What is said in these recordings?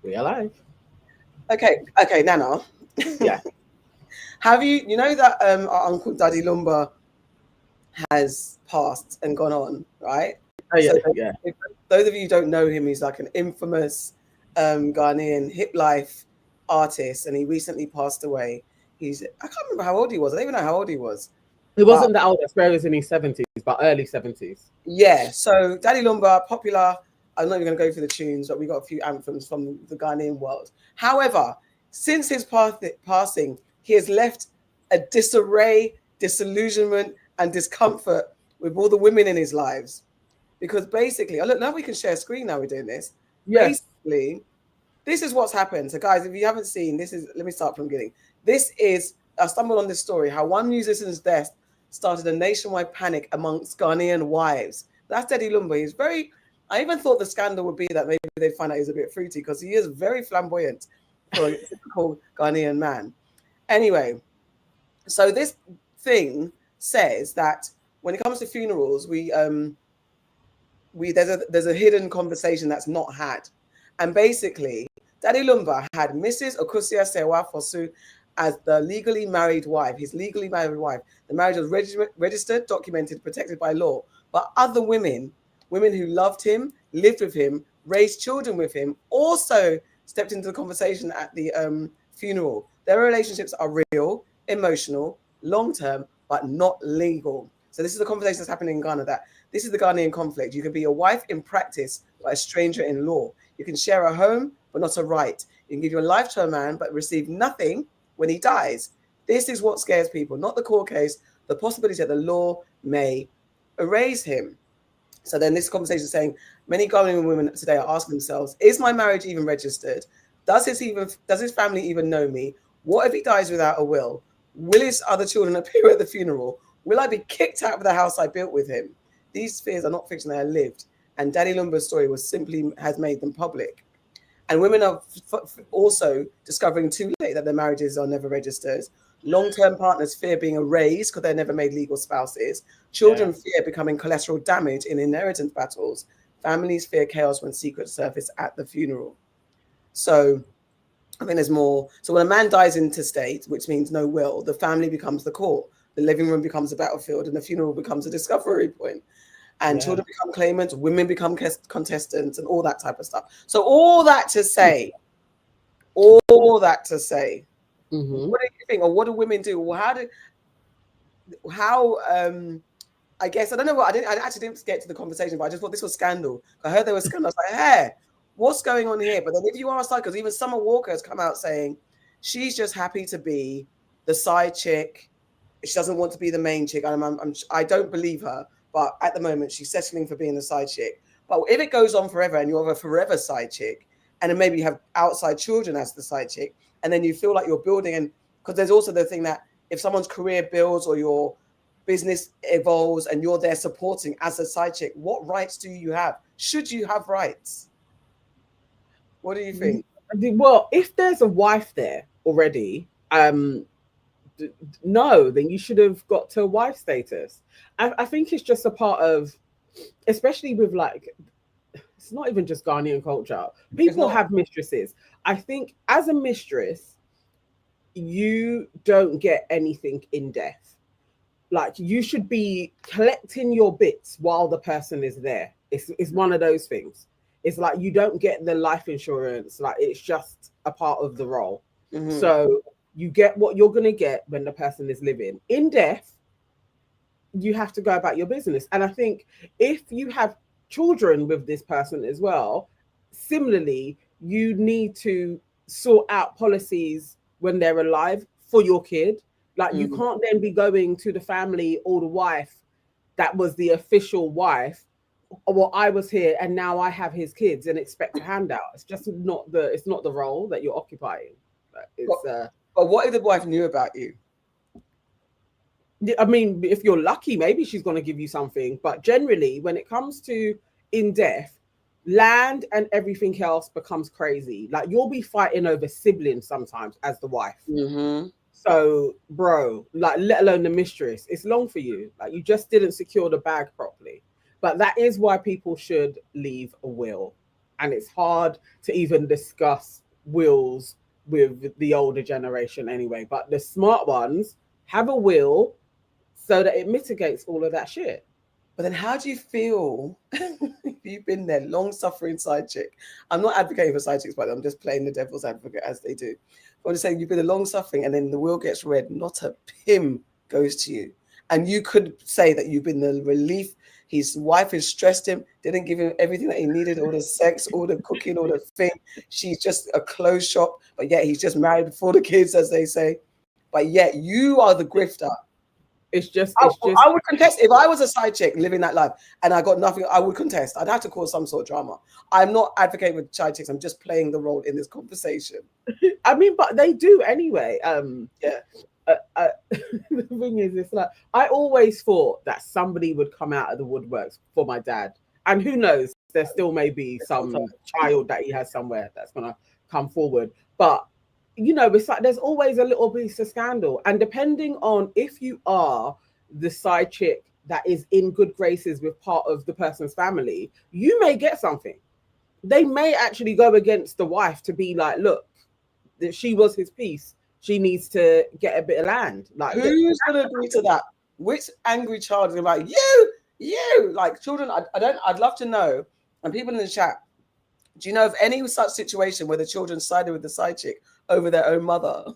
We alive. Okay, Nana. Yeah. Have you know that our uncle Daddy Lumba has passed and gone on, right? Oh So yeah, yeah. those of you who don't know him, he's like an infamous Ghanaian hip life artist, and he recently passed away. I can't remember how old he was. I don't even know how old he was. He But wasn't that old. I swear he was in his 70s, but early 70s. yeah, so Daddy Lumba, popular. I'm not even going to go through the tunes, but we got a few anthems from the Ghanaian world. However, since his passing, he has left a disarray, disillusionment, and discomfort with all the women in his lives. Because basically, oh, look, now we can share a screen now we're doing this. Yes. Basically, this is what's happened. So, guys, if you haven't seen, let me start from the beginning. I stumbled on this story how one musician's death started a nationwide panic amongst Ghanaian wives. That's Daddy Lumba. I even thought the scandal would be that maybe they'd find out he's a bit fruity because he is very flamboyant for a typical Ghanaian man. Anyway, so this thing says that when it comes to funerals, there's a hidden conversation that's not had. And basically, Daddy Lumba had Mrs. Okusia Sewa Fosu as the legally married wife, his legally married wife. The marriage was registered, documented, protected by law. But other women who loved him, lived with him, raised children with him, also stepped into the conversation at the funeral. Their relationships are real, emotional, long term, but not legal. So this is a conversation that's happening in Ghana that this is the Ghanaian conflict. You can be a wife in practice, but a stranger in law. You can share a home, but not a right. You can give your life to a man, but receive nothing when he dies. This is what scares people, not the court case, the possibility that the law may erase him. So then this conversation is saying many Ghanaian women today are asking themselves, is my marriage even registered? Does his family even know me? What if he dies without a will? Will his other children appear at the funeral? Will I be kicked out of the house I built with him? These fears are not fiction, they are lived. And Daddy Lumba's story has made them public. And women are also discovering too late that their marriages are never registered. Long-term partners fear being erased because they're never made legal spouses. Yeah. Children fear becoming collateral damage in inheritance battles. Families fear chaos when secrets surface at the funeral. So I think there's more. So when a man dies intestate, which means no will, the family becomes the court. The living room becomes a battlefield, and the funeral becomes a discovery point. And Yeah. children become claimants, women become contestants, and all that type of stuff. So all that to say, Mm-hmm. what do you think, or what do women do? Well, how I guess I don't know I actually didn't get to the conversation, but I just thought this was scandal. I heard there was scandal. I was like, hey, what's going on here? But then if you ask, like, because even Summer Walker has come out saying she's just happy to be the side chick. She doesn't want to be the main chick. I don't believe her, but at the moment she's settling for being the side chick. But if it goes on forever and you're a forever side chick, and then maybe you have outside children as the side chick, and then you feel like you're building, and because there's also the thing that if someone's career builds or your business evolves and you're there supporting as a side chick, what rights do you have? Should you have rights? What do you think? Well, if there's a wife there already, no, then you should have got to wife status. I think it's just a part of, especially with like, it's not even just Ghanaian culture. It's People not. have mistresses. I think as a mistress, you don't get anything in death. Like you should be collecting your bits while the person is there. It's one of those things. It's like you don't get the life insurance. Like it's just a part of the role. Mm-hmm. So you get what you're gonna get when the person is living. In death, you have to go about your business. And I think if you have children with this person as well, similarly, you need to sort out policies when they're alive for your kid. Like you Mm-hmm. can't then be going to the family or the wife that was the official wife. Well, I was here and now I have his kids and expect a handout. It's not the role that you're occupying. But, It's but what if the wife knew about you? I mean, if you're lucky, maybe she's going to give you something. But generally, when it comes to in death, land and everything else becomes crazy. Like you'll be fighting over siblings sometimes as the wife. Mm-hmm. So, bro, like let alone the mistress, it's long for you. Like you just didn't secure the bag properly. But that is why people should leave a will. and it's hard to even discuss wills with the older generation anyway. But the smart ones have a will so that it mitigates all of that shit. But then how do you feel if you've been their long-suffering side chick? I'm not advocating for side chicks, but I'm just playing the devil's advocate as they do. But I'm just saying you've been a long-suffering and then the will gets read, not a pim goes to you. And you could say that you've been the relief. His wife has stressed him, didn't give him everything that he needed, all the sex, all the cooking, all the thing. She's just a clothes shop, but yet he's just married before the kids, as they say. But yet you are the grifter. I would contest if I was a side chick living that life and I got nothing. I would contest. I'd have to cause some sort of drama. I'm not advocating with side chicks. I'm just playing the role in this conversation. I mean, but they do anyway. Yeah. The thing is, it's like I always thought that somebody would come out of the woodworks for my dad, and who knows, there still may be some child that he has somewhere that's gonna come forward. But you know, it's like there's always a little piece of scandal, and depending on if you are the side chick that is in good graces with part of the person's family, you may get something. They may actually go against the wife to be like, look, that she was his piece. She needs to get a bit of land. Like, who's gonna agree to that? Which angry child is like you? Like children, I'd love to know. And people in the chat, do you know of any such situation where the children sided with the side chick over their own mother?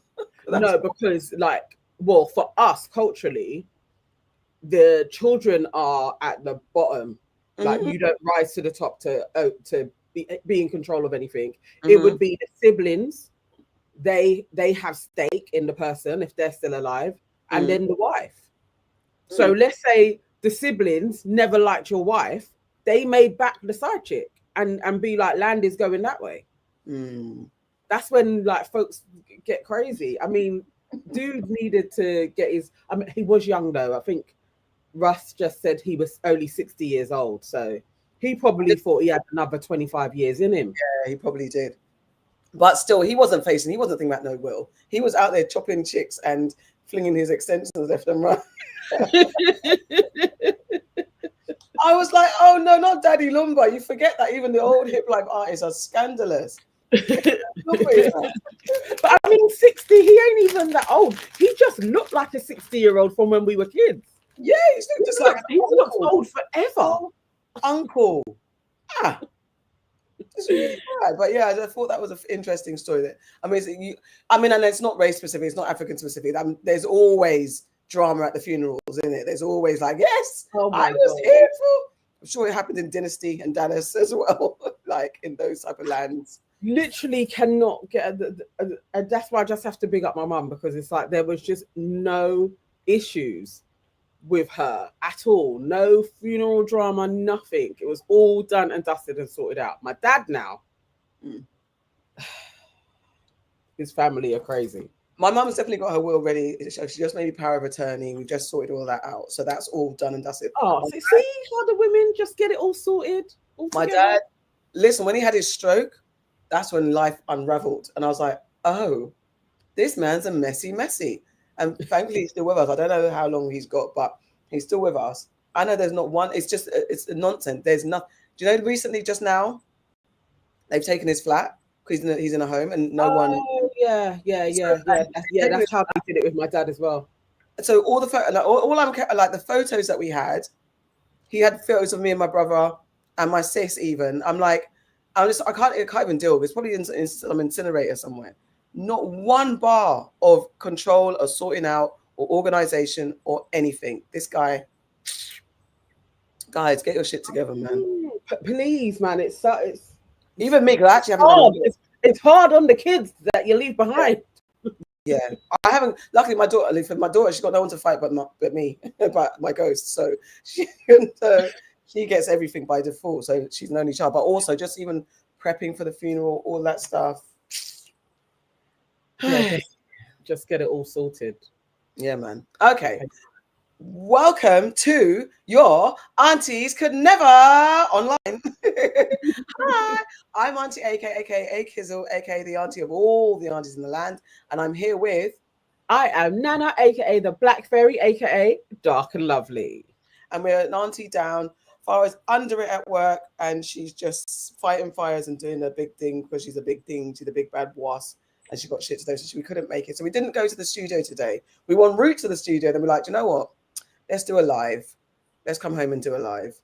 No, because like, well, for us culturally, the children are at the bottom. Like you don't rise to the top to be in control of anything. It would be the siblings. They have stake in the person if they're still alive, and then the wife. So let's say the siblings never liked your wife, they may back the side chick and be like, land is going that way. That's when like folks get crazy. I mean, dude needed to get his. I mean, he was young though. I think Russ just said he was only 60 years old, so he probably thought he had another 25 years in him. Yeah, he probably did. But still, he wasn't thinking about no will. He was out there chopping chicks and flinging his extensions left and right. I was like, oh no, not Daddy Lumba. You forget that even the old hip life artists are scandalous. But I mean, 60, he ain't even that old. He just looked like a 60-year-old from when we were kids. Yeah, he's just like he looks old forever. Uncle. Ah. It's really bad. But yeah, I thought that was an interesting story. That and it's not race specific, it's not African specific. There's always drama at the funerals, isn't it? There's always like, yes, I was here for. I'm sure it happened in Dynasty and Dallas as well, like in those type of lands. Literally cannot get. That's why I just have to big up my mum, because it's like there was just no issues with her at all. No funeral drama, nothing. It was all done and dusted and sorted out. My dad now, his family are crazy. My mum's definitely got her will ready. She just made me power of attorney. We've just sorted all that out. So that's all done and dusted. Oh, so see how the women just get it all sorted? My dad, listen, when he had his stroke, that's when life unraveled. And I was like, oh, this man's a messy. And thankfully he's still with us. I don't know how long he's got, but he's still with us. I know there's not one. It's nonsense. There's nothing. Do you know recently, just now, they've taken his flat because he's in a home and no one. Oh, yeah. That's how they did it with my dad as well. So all the the photos that we had, he had photos of me and my brother and my sis even. I'm like, I can't even deal with it. It's probably in some incinerator somewhere. Not one bar of control or sorting out or organization or anything. This guys, get your shit together, man. Please, man. It's even me, because I actually haven't. It's hard on the kids that you leave behind. Yeah, I haven't. Luckily, my daughter, she's got no one to fight but me, but my ghost. So she gets everything by default. So she's an only child, but also just even prepping for the funeral, all that stuff. Yeah, just get it all sorted. Yeah, man. Okay. Welcome to Your Aunties Could Never online. Hi, I'm Auntie aka Kizzle, aka the auntie of all the aunties in the land, and I'm here with. I am Nana, aka the Black Fairy, aka Dark and Lovely, and we're an auntie down Farah's under it at work, and she's just fighting fires and doing a big thing because she's a big thing. She's a big bad boss, and she got shit to do, so we couldn't make it. So we didn't go to the studio today. We were en route to the studio, then we're like, do you know what? Let's do a live. Let's come home and do a live.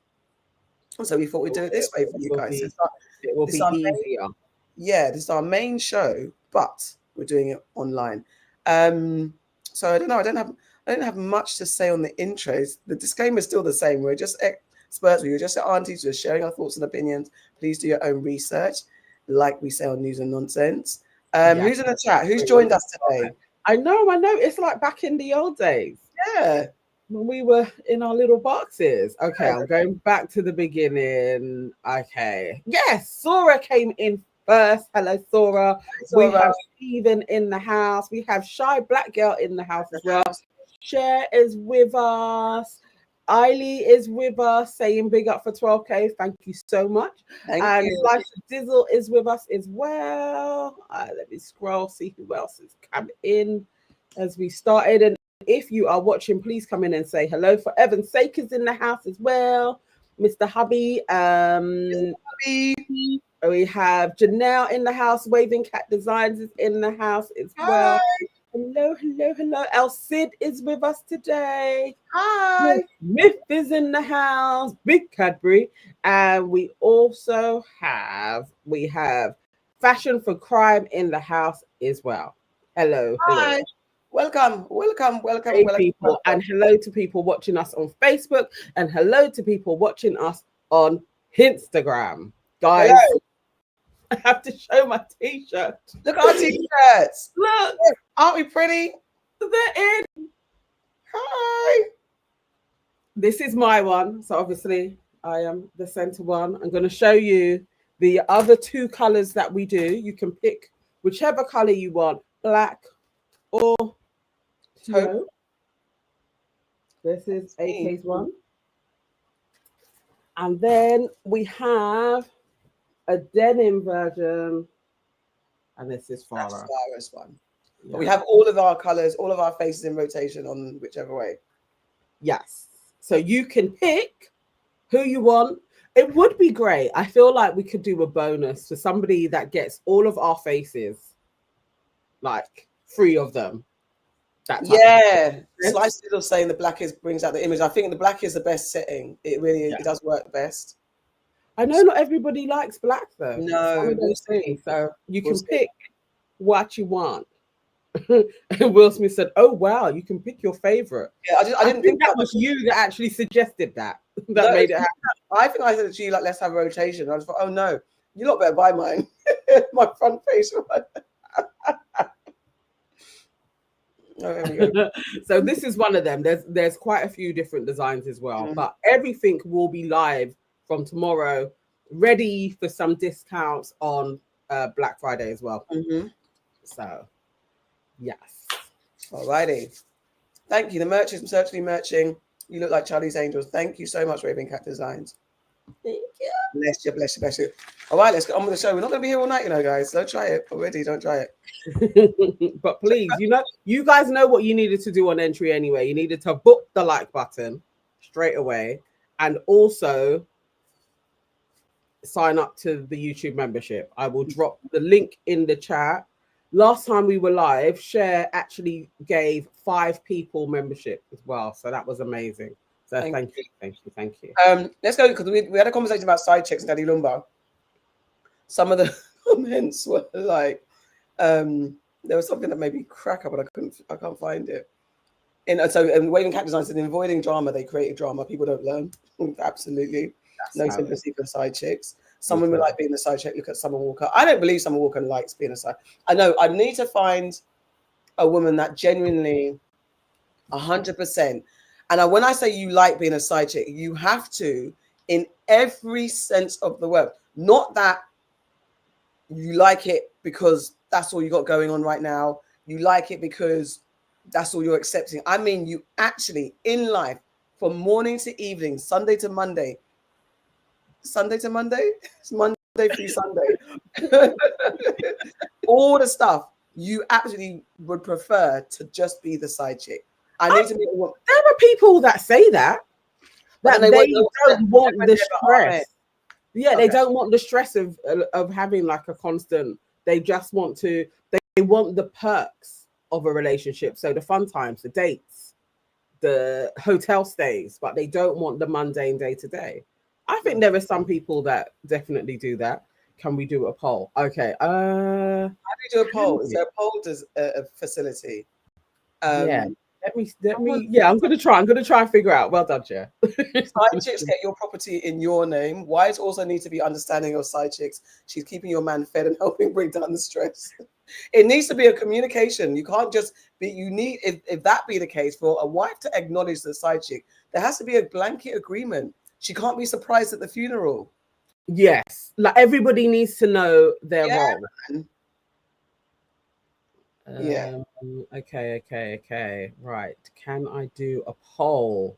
And so we thought we'd do it this way for you guys. It will be easier. This is our main show, but we're doing it online. So I don't know. I don't have much to say on the intros. The disclaimer is still the same. We're just experts. We're just aunties. We're sharing our thoughts and opinions. Please do your own research, like we say on News and Nonsense. Who's in the chat? Who's joined us today? I know. It's like back in the old days. Yeah. When we were in our little boxes. Okay, I'm going back to the beginning. Okay. Yes, Sora came in first. Hello, Sora. We have Stephen in the house. We have Shy Black Girl in the house as well. Cher is with us. Eiley is with us, saying big up for 12K. Thank you so much. And Slice of Dizzle is with us as well. Let me scroll, see who else is coming in as we started. And if you are watching, please come in and say hello. For Evan Sakers in the house as well. Mr. Hubby. We have Janelle in the house. Waving Cat Designs is in the house as well. Hello. El Cid is with us today. Hi. Myth is in the house. Big Cadbury. And we also have Fashion for Crime in the house as well. Hello. Hi. Welcome. People. And hello to people watching us on Facebook, and hello to people watching us on Instagram. Guys, hello. I have to show my t-shirt. Look at our t-shirts. Look. Aren't we pretty? They're in. Hi. This is my one. So obviously I am the center one. I'm going to show you the other two colors that we do. You can pick whichever color you want, black or taupe. This is AK's one. And then we have a denim version. And this is Farrell. That's Farrell's one. Yeah. We have all of our colors, all of our faces in rotation on whichever way. Yes. So you can pick who you want. It would be great. I feel like we could do a bonus for somebody that gets all of our faces, like 3 of them. Slice Diddle saying the black brings out the image. I think the black is the best setting. It really it does work best. I know not everybody likes black though. No, so you can pick what you want. And Will Smith said, "Oh wow, you can pick your favorite." Yeah, I didn't think that was you that actually suggested that. Made it happen. I think I said to you, like, let's have a rotation. I was like, oh no, you lot better buy mine. My front face one. So this is one of them. There's quite a few different designs as well, but everything will be live from tomorrow, ready for some discounts on Black Friday as well. So yes, alrighty, thank you. The merch is certainly merching. You look like Charlie's Angels. Thank you so much, Waving Cat Designs. Thank you. Bless you. All right, let's get on with the show. We're not going to be here all night, guys. Don't try it already. Don't try it. But please, you guys know what you needed to do on entry anyway. You needed to book the like button straight away, and also sign up to the YouTube membership. I will drop the link in the chat. Last time we were live, Cher actually gave 5 people membership as well, so that was amazing. So thank you. Let's go, because we had a conversation about side chicks and Daddy Lumba. Some of the comments were like, there was something that made me crack up, but I can't find it. And Waving Cat Design said, in avoiding drama, they created drama. People don't learn. Absolutely. No sympathy for side chicks. Some women like being a side chick. Look at Summer Walker. I don't believe Summer Walker likes being a side. I know. I need to find a woman that genuinely 100%. And when I say you like being a side chick, you have to, in every sense of the word. Not that you like it because that's all you got going on right now. You like it because that's all you're accepting. I mean, you actually, in life, from morning to evening, Sunday to Monday. It's Monday through Sunday. All the stuff you actually would prefer to just be the side chick. I need to meet a woman. There are people that say that. that they don't want the stress. Yeah, Okay. they don't want the stress of having like a constant. They just want to. They want the perks of a relationship. So the fun times, the dates, the hotel stays, but they don't want the mundane day to day. I think there are some people that definitely do that. Can we do a poll? Okay. How do you do a poll? Is there a poll facility? Yeah. Let me. Yeah, I'm gonna try and figure out. Well done, Chair. Side chicks get your property in your name. Wives also need to be understanding of side chicks. She's keeping your man fed and helping bring down the stress. It needs to be a communication. You can't just be. You need, if that be the case, for a wife to acknowledge the side chick, there has to be a blanket agreement. She can't be surprised at the funeral. Yes, like everybody needs to know their role. Okay. Right. Can I do a poll?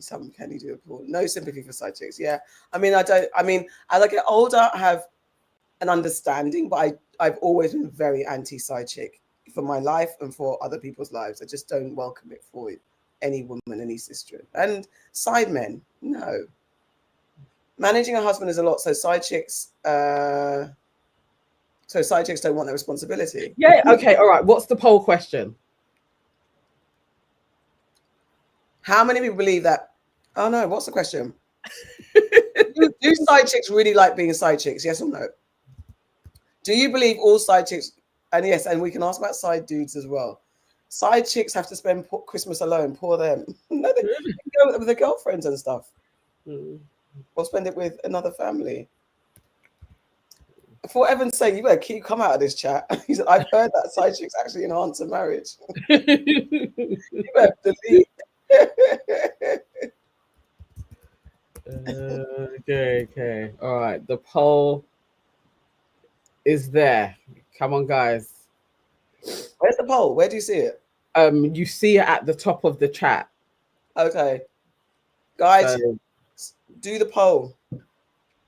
Can you do a poll? No sympathy for side chicks. Yeah. I mean, as I get older, I have an understanding, but I've always been very anti-side chick for my life and for other people's lives. I just don't welcome it for any woman, any sister. And side men, no. Managing a husband is a lot. So side chicks don't want that responsibility. Yeah. Okay. All right. What's the poll question? How many people believe that? Oh no. What's the question? do side chicks really like being side chicks? Yes or no? Do you believe all side chicks? And yes, and we can ask about side dudes as well. Side chicks have to spend Christmas alone. Poor them. No, they go with their girlfriends and stuff. Or spend it with another family. For heaven's sake, you better come out of this chat. He said, I've heard that side chicks actually enhance a marriage. You better delete. Okay. All right. The poll is there. Come on, guys. Where's the poll? Where do you see it? You see it at the top of the chat. Okay. Guys, do the poll.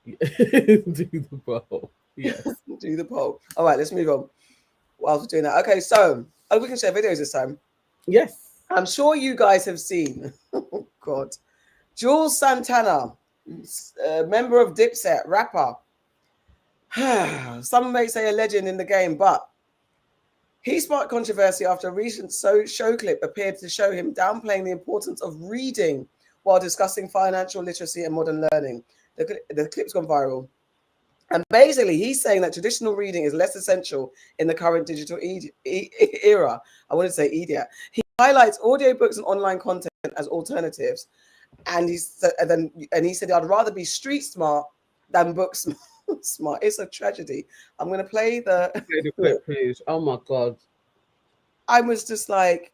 Do the poll. Yes. Do the poll. All right, let's move on. While we're doing that. Okay, so we can share videos this time. Yes. I'm sure you guys have seen. Oh God. Jules Santana, member of Dipset, rapper. Some may say a legend in the game, but he sparked controversy after a recent show clip appeared to show him downplaying the importance of reading while discussing financial literacy and modern learning. The clip's gone viral. And basically, he's saying that traditional reading is less essential in the current digital era. I wanted to say idiot. He highlights audiobooks and online content as alternatives. And he said, I'd rather be street smart than book smart. It's a tragedy. I'm going to play the clip, please. Oh my God. I was just like.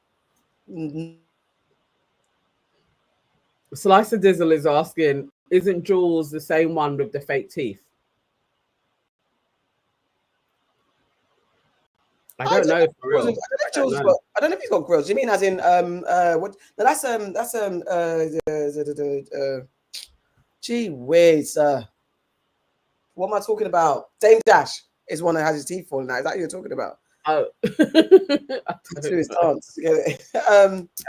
Slicer Dizzle is asking, isn't Jules the same one with the fake teeth? I don't know for real. I don't know if he's got grills. You mean as in what? No, gee whiz. What am I talking about? Dame Dash is one that has his teeth falling out. Is that what you're talking about? Oh. To his dance.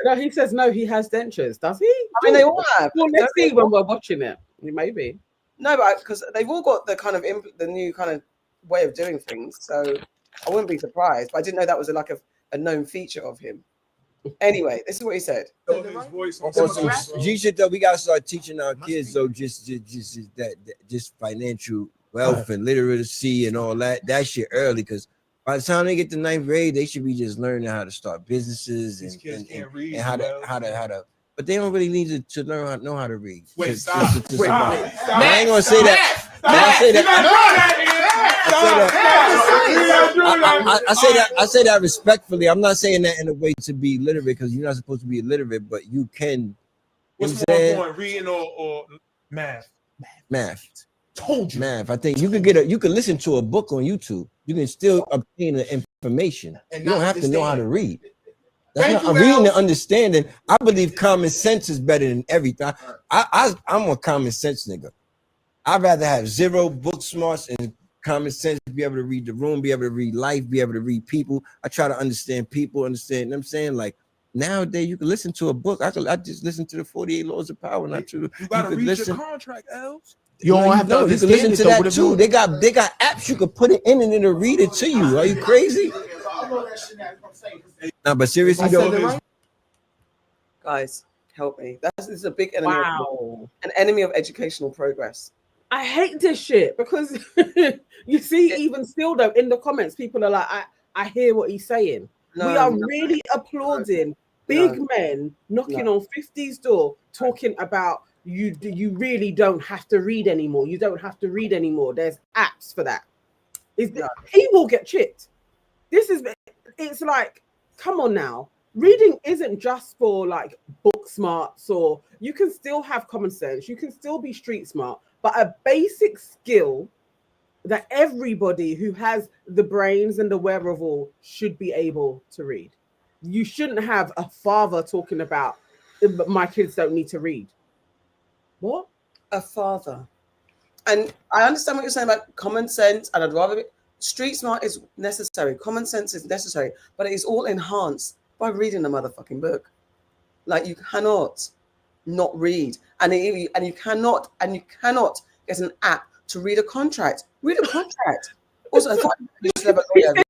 No, he says no, he has dentures. Does he? I mean, they all have. Well, let's see when we're watching it. Maybe. No, but because they've all got the kind of the new kind of way of doing things. So I wouldn't be surprised. But I didn't know that was like a known feature of him. Anyway, this is what he said. You should though. We gotta start teaching our kids though, just financial wealth and literacy and all that shit early, because by the time they get to 9th grade, they should be just learning how to start businesses and how to. But they don't really need to know how to read. Wait, stop. I ain't gonna say that. I say that respectfully. I'm not saying that in a way to be literate, because you're not supposed to be illiterate, but you can. What's more important, reading or math? Math. Told you. Math. I think you could you can listen to a book on YouTube. You can still obtain the information. You don't have to know how to read. I'm reading and understanding. I believe common sense is better than everything. I'm a common sense nigga. I'd rather have 0 book smarts and common sense, be able to read the room, be able to read life, be able to read people. I try to understand people, you know what I'm saying? Like, nowadays you can listen to a book. I just listen to the 48 Laws of Power. Not to You gotta could read listen. your contract, Els. You don't have to You can listen to that too. They got apps you could put it in and it'll read it to you. Are you crazy? No, but seriously though, Guys, help me. This is a big enemy. Wow. An enemy of educational progress. I hate this shit because you see, even still though, in the comments, people are like, I hear what he's saying. We are really applauding big men knocking on 50's door, talking about you really don't have to read anymore. You don't have to read anymore. There's apps for that. He will get chipped. It's like, come on now. Reading isn't just for like book smarts, or you can still have common sense. You can still be street smart, but a basic skill that everybody who has the brains and the wherewithal should be able to read. You shouldn't have a father talking about my kids don't need to read. What? A father. And I understand what you're saying about common sense, and I'd rather street smart is necessary. Common sense is necessary, but it is all enhanced by reading a motherfucking book. Like, you cannot not read, and you cannot get an app to read a contract. Read a contract. Also, you said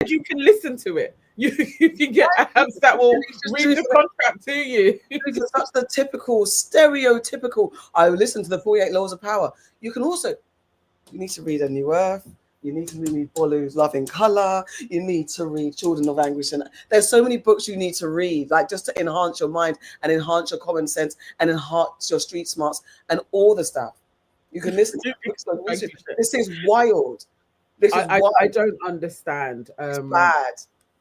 you can listen to it. You can get apps that will read the contract to you. That's the typical, stereotypical. I listen to the 48 Laws of Power. You need to read A New Earth. You need to read Bolu's Love in Color. You need to read Children of Anguish. And there's so many books you need to read, like just to enhance your mind and enhance your common sense and enhance your street smarts and all the stuff. You can listen to books like this is wild. I don't understand. It's bad.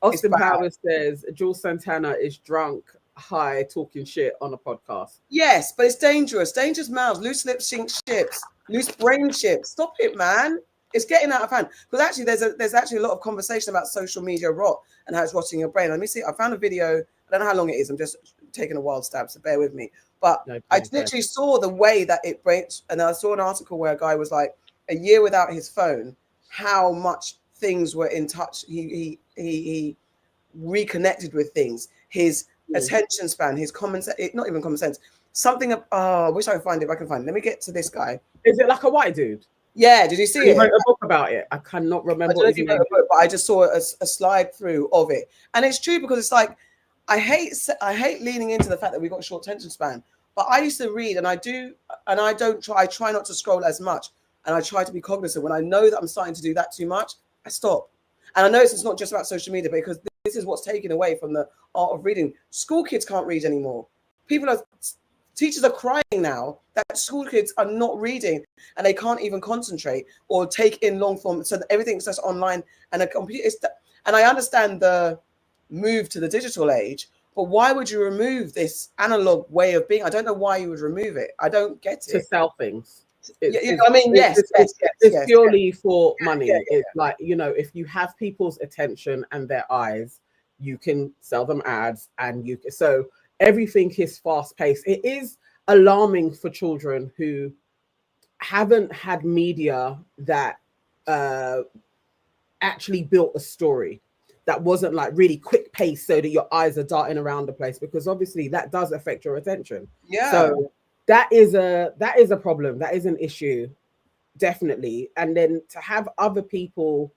Austin Powers says Jules Santana is drunk, high, talking shit on a podcast. Yes, but it's dangerous. Dangerous mouths, loose lips sink ships, loose brain ships. Stop it, man. It's getting out of hand. Because actually, there's actually a lot of conversation about social media rot and how it's rotting your brain. Let me see. I found a video. I don't know how long it is. I'm just taking a wild stab, so bear with me. But I literally saw the way that it breaks. And I saw an article where a guy was like, a year without his phone, how much things were in touch. He reconnected with things. His attention span, his common sense, not even common sense. Something. I wish I could find it. If I can find it. Let me get to this guy. Is it like a white dude? Yeah, did you see it? He wrote a book about it. I cannot remember. I don't know if he wrote a book, but I just saw a slide through of it, and it's true because it's like I hate leaning into the fact that we've got a short attention span. But I used to read, and I try not to scroll as much, and I try to be cognizant. When I know that I'm starting to do that too much, I stop. And I know it's not just about social media, because this is what's taken away from the art of reading. School kids can't read anymore. Teachers are crying now that school kids are not reading and they can't even concentrate or take in long form. So that everything's just online and a computer. And I understand the move to the digital age, but why would you remove this analog way of being? I don't know why you would remove it. I don't get it. To sell things. It's purely for money. It's like, if you have people's attention and their eyes, you can sell them ads, and so everything is fast paced. It is alarming for children who haven't had media that actually built a story that wasn't like really quick pace, so that your eyes are darting around the place, because obviously that does affect your attention. Yeah. So that is a problem. That is an issue, definitely. And then to have other people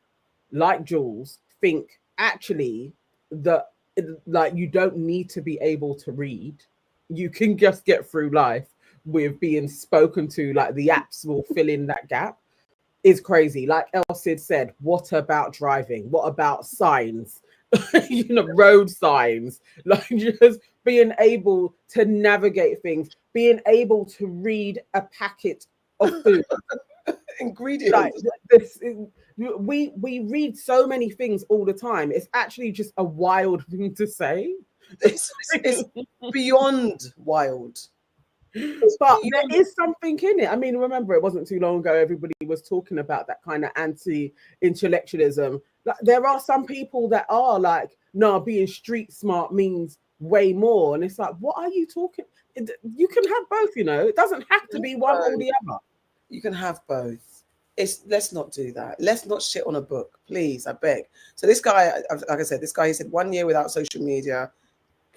like Jules think actually that like you don't need to be able to read, you can just get through life with being spoken to, like the apps will fill in that gap, is crazy. Like Elsid said, what about driving? What about signs? Road signs, like just being able to navigate things, being able to read a packet of food. Ingredients. Like this, we read so many things all the time. It's actually just a wild thing to say. It's beyond wild. But there is something in it. I mean, remember, it wasn't too long ago everybody was talking about that kind of anti-intellectualism. Like, there are some people that are like, no, being street smart means way more. And it's like, what are you talking? You can have both, It doesn't have to be one or the other. You can have both. Let's not do that. Let's not shit on a book, please. I beg. So this guy, like I said, he said 1 year without social media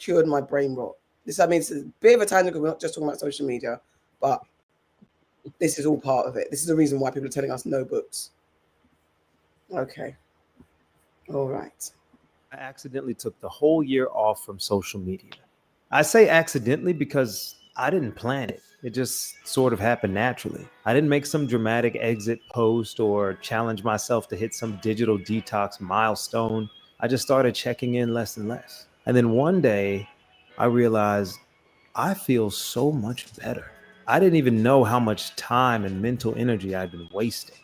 cured my brain rot. This, I mean, it's a bit of a tangent because we're not just talking about social media, but this is all part of it. This is the reason why people are telling us no books. Okay. All right. I accidentally took the whole year off from social media. I say accidentally because I didn't plan it. It just sort of happened naturally. I didn't make some dramatic exit post or challenge myself to hit some digital detox milestone. I just started checking in less and less. And then one day I realized I feel so much better. I didn't even know how much time and mental energy I'd been wasting.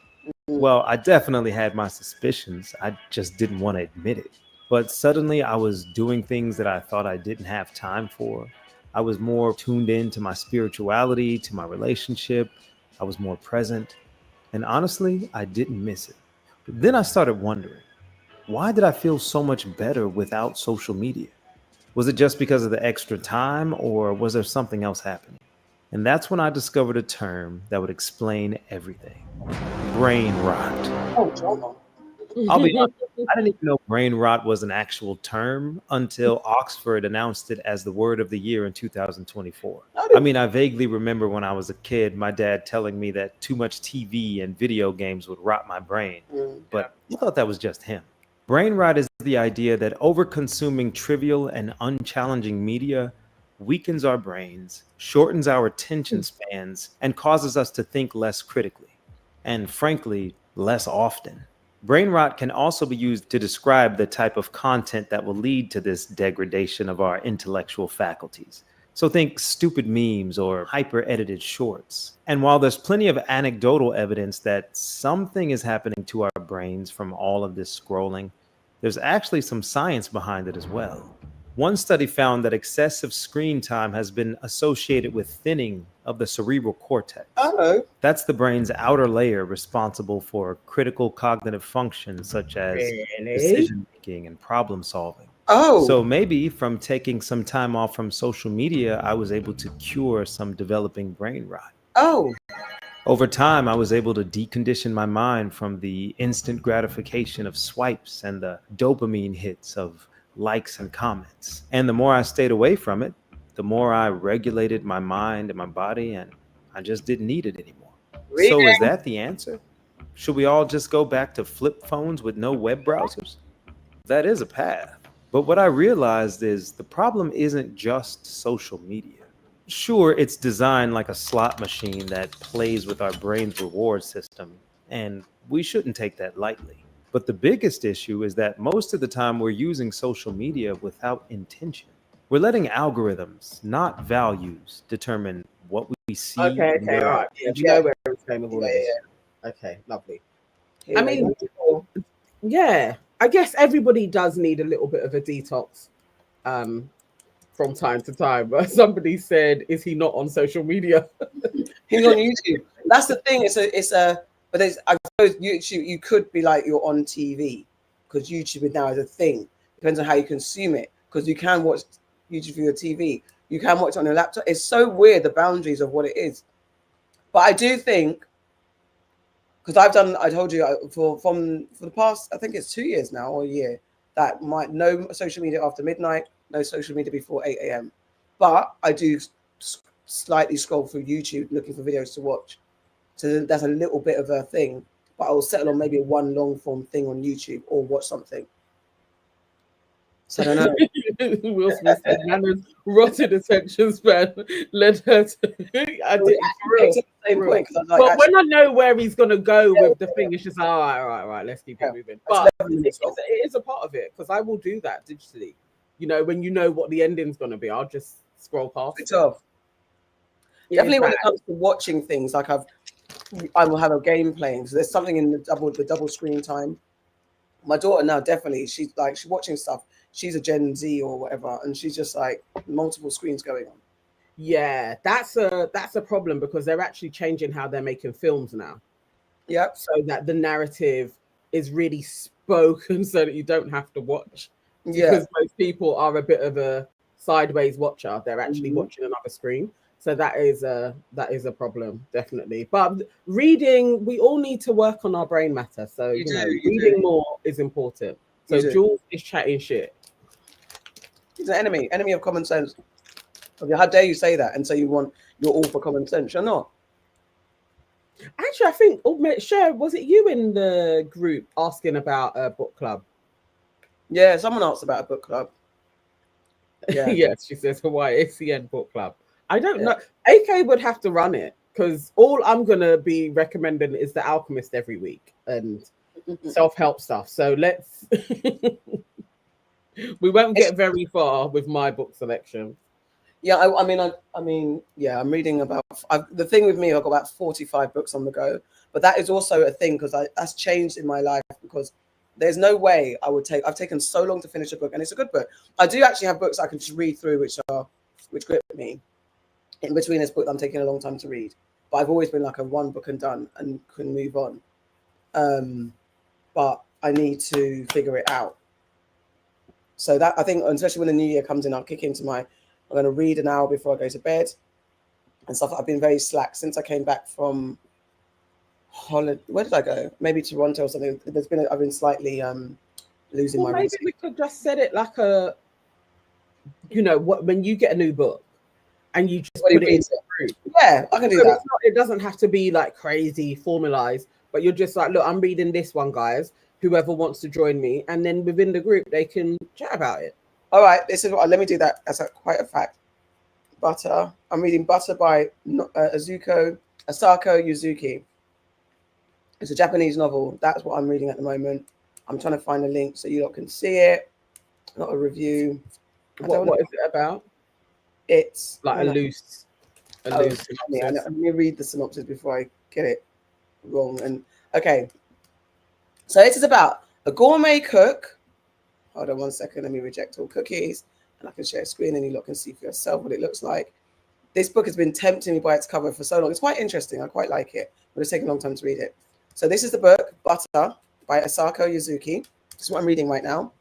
Well, I definitely had my suspicions. I just didn't want to admit it. But suddenly I was doing things that I thought I didn't have time for. I was more tuned in to my spirituality, to my relationship. I was more present. And honestly, I didn't miss it. But then I started wondering, why did I feel so much better without social media? Was it just because of the extra time, or was there something else happening? And that's when I discovered a term that would explain everything. Brain rot. Oh, John. I'll be honest, I didn't even know brain rot was an actual term until Oxford announced it as the word of the year in 2024. I mean, I vaguely remember when I was a kid, my dad telling me that too much TV and video games would rot my brain, but I thought that was just him. Brain rot is the idea that over-consuming trivial and unchallenging media weakens our brains, shortens our attention spans, and causes us to think less critically, and frankly, less often. Brain rot can also be used to describe the type of content that will lead to this degradation of our intellectual faculties. So think stupid memes or hyper-edited shorts. And while there's plenty of anecdotal evidence that something is happening to our brains from all of this scrolling, there's actually some science behind it as well. One study found that excessive screen time has been associated with thinning of the cerebral cortex. Oh. That's the brain's outer layer responsible for critical cognitive functions such as decision making and problem solving. Oh. So maybe from taking some time off from social media, I was able to cure some developing brain rot. Oh. Over time, I was able to decondition my mind from the instant gratification of swipes and the dopamine hits of likes and comments. And the more I stayed away from it, the more I regulated my mind and my body, and I just didn't need it anymore. So is that the answer? Should we all just go back to flip phones with no web browsers? That is a path. But what I realized is the problem isn't just social media. Sure, it's designed like a slot machine that plays with our brain's reward system, and we shouldn't take that lightly. But the biggest issue is that most of the time we're using social media without intention. We're letting algorithms, not values, determine what we see. Okay, all right. Yeah, you know where it's going with all of this. Okay, lovely. I mean, yeah, I guess everybody does need a little bit of a detox from time to time. But somebody said, is he not on social media? He's on YouTube. That's the thing. But I suppose YouTube, you could be like you're on TV because YouTube now is a thing. Depends on how you consume it, because you can watch YouTube through your TV. You can watch it on your laptop. It's so weird, the boundaries of what it is. But I do think, because I told you for the past, I think it's 2 years now or a year, that no social media after midnight, no social media before 8 a.m. But I do slightly scroll through YouTube looking for videos to watch. So that's a little bit of a thing, but I'll settle on maybe one long form thing on YouTube or watch something. So I don't know. Will Smith said Nana's rotten attention span led her to. I did the same point. But when I know where he's gonna go with the thing, it's just all right. Let's keep it moving. But it is a part of it, because I will do that digitally. You know, when you know what the ending's gonna be, I'll just scroll past. It's off. Definitely when it comes to watching things, like I will have a game playing. So there's something in the double screen time. My daughter now, definitely, she's watching stuff. She's a Gen Z or whatever, and she's just like multiple screens going on. Yeah, that's a problem, because they're actually changing how they're making films now. Yeah. So that the narrative is really spoken so that you don't have to watch. Yeah. Because most people are a bit of a sideways watcher. They're actually watching another screen. So that is a problem, definitely. But reading, we all need to work on our brain matter. So reading more is important. So Jules is chatting shit. He's an enemy of common sense. How dare you say that? And so you're all for common sense? You're not. Actually, I think, Cher, was it you in the group asking about a book club? Yeah, someone asked about a book club. Yeah. Yes, she says Hawaii ACN book club. I don't know. AK would have to run it because all I'm gonna be recommending is The Alchemist every week and self-help stuff. So let's we won't get very far with my book selection. Yeah, I mean, yeah, I'm reading about. The thing with me, I've got about 45 books on the go, but that is also a thing because that's changed in my life because there's no way I would take. I've taken so long to finish a book, and it's a good book. I do actually have books I can just read through, which grip me. In between this book, I'm taking a long time to read, but I've always been like a one book and done and can move on. But I need to figure it out. So that I think, especially when the new year comes in, I'll kick into I'm going to read an hour before I go to bed and stuff. I've been very slack since I came back from holiday. Where did I go? Maybe Toronto or something. I've been slightly losing my. Maybe we could just set it like a, when you get a new book and you just put it in the group. Yeah, I can do that. It doesn't have to be like crazy formalized, but you're just like, look, I'm reading this one, guys. Whoever wants to join me, and then within the group they can chat about it. All right, let me do that. That's quite a fact. Butter. I'm reading Butter by Asako Yuzuki. It's a Japanese novel. That's what I'm reading at the moment. I'm trying to find a link so you lot can see it. Not a review. What is it about? It's like a loose synopsis. Let me read the synopsis before I get it wrong. And okay. So this is about a gourmet cook. Hold on 1 second. Let me reject all cookies. And I can share a screen and you lot can see for yourself what it looks like. This book has been tempting me by its cover for so long. It's quite interesting. I quite like it, but it's taken a long time to read it. So this is the book, Butter by Asako Yuzuki. This is what I'm reading right now.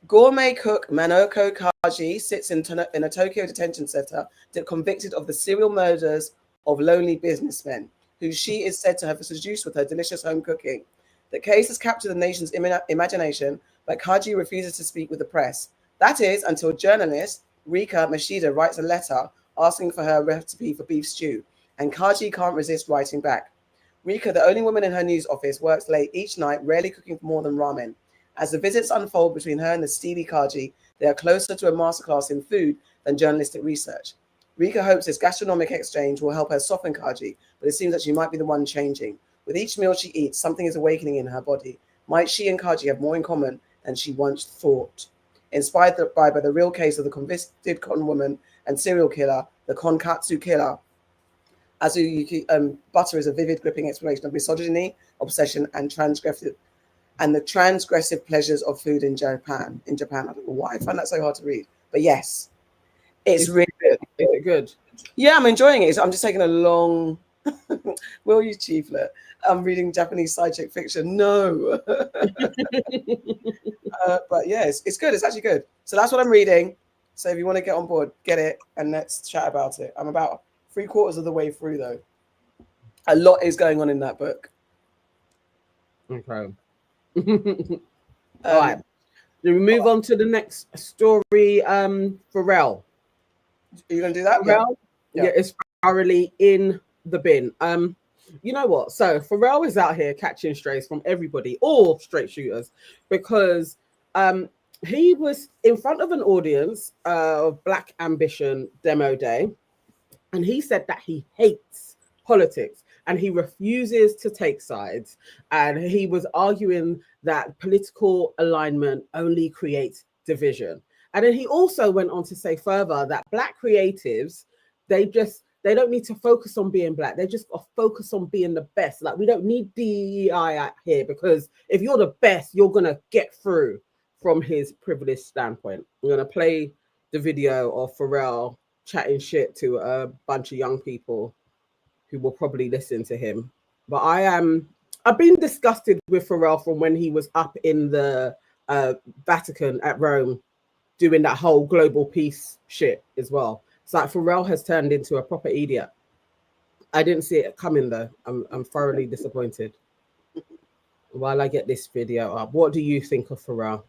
Gourmet cook Manoko Kaji sits in a Tokyo detention center convicted of the serial murders of lonely businessmen, who she is said to have seduced with her delicious home cooking. The case has captured the nation's imagination, but Kaji refuses to speak with the press. That is until journalist Rika Mashida writes a letter asking for her recipe for beef stew, and Kaji can't resist writing back. Rika, the only woman in her news office, works late each night, rarely cooking for more than ramen. As the visits unfold between her and the steely Kaji, they are closer to a masterclass in food than journalistic research. Rika hopes this gastronomic exchange will help her soften Kaji, but it seems that she might be the one changing. With each meal she eats, something is awakening in her body. Might she and Kaji have more in common than she once thought? Inspired by the real case of the convicted con woman and serial killer, the Konkatsu killer, Butter is a vivid, gripping exploration of misogyny, obsession, and the transgressive pleasures of food in Japan. I don't know why I find that so hard to read, but yes, it's really good. Is it good? Yeah, I'm enjoying it. I'm just taking a long. Will you, Chieflet? I'm reading Japanese side chick fiction. No, but yeah, it's good. It's actually good. So that's what I'm reading. So if you want to get on board, get it, and let's chat about it. I'm about 3/4 of the way through, though. A lot is going on in that book. Okay. All right. Then we move on to the next story. Pharrell. Are you gonna do that? Pharrell, yeah, it's thoroughly in the bin. You know what? So Pharrell is out here catching strays from everybody, all straight shooters, because he was in front of an audience of Black Ambition Demo Day, and he said that he hates politics and he refuses to take sides. And he was arguing that political alignment only creates division. And then he also went on to say further that Black creatives, they don't need to focus on being Black. They just focus on being the best. Like, we don't need DEI out here, because if you're the best, you're going to get through from his privileged standpoint. I'm going to play the video of Pharrell chatting shit to a bunch of young people who will probably listen to him. But I've been disgusted with Pharrell from when he was up in the Vatican at Rome doing that whole global peace shit as well. It's like Pharrell has turned into a proper idiot. I didn't see it coming though. I'm thoroughly disappointed. While I get this video up, what do you think of Pharrell?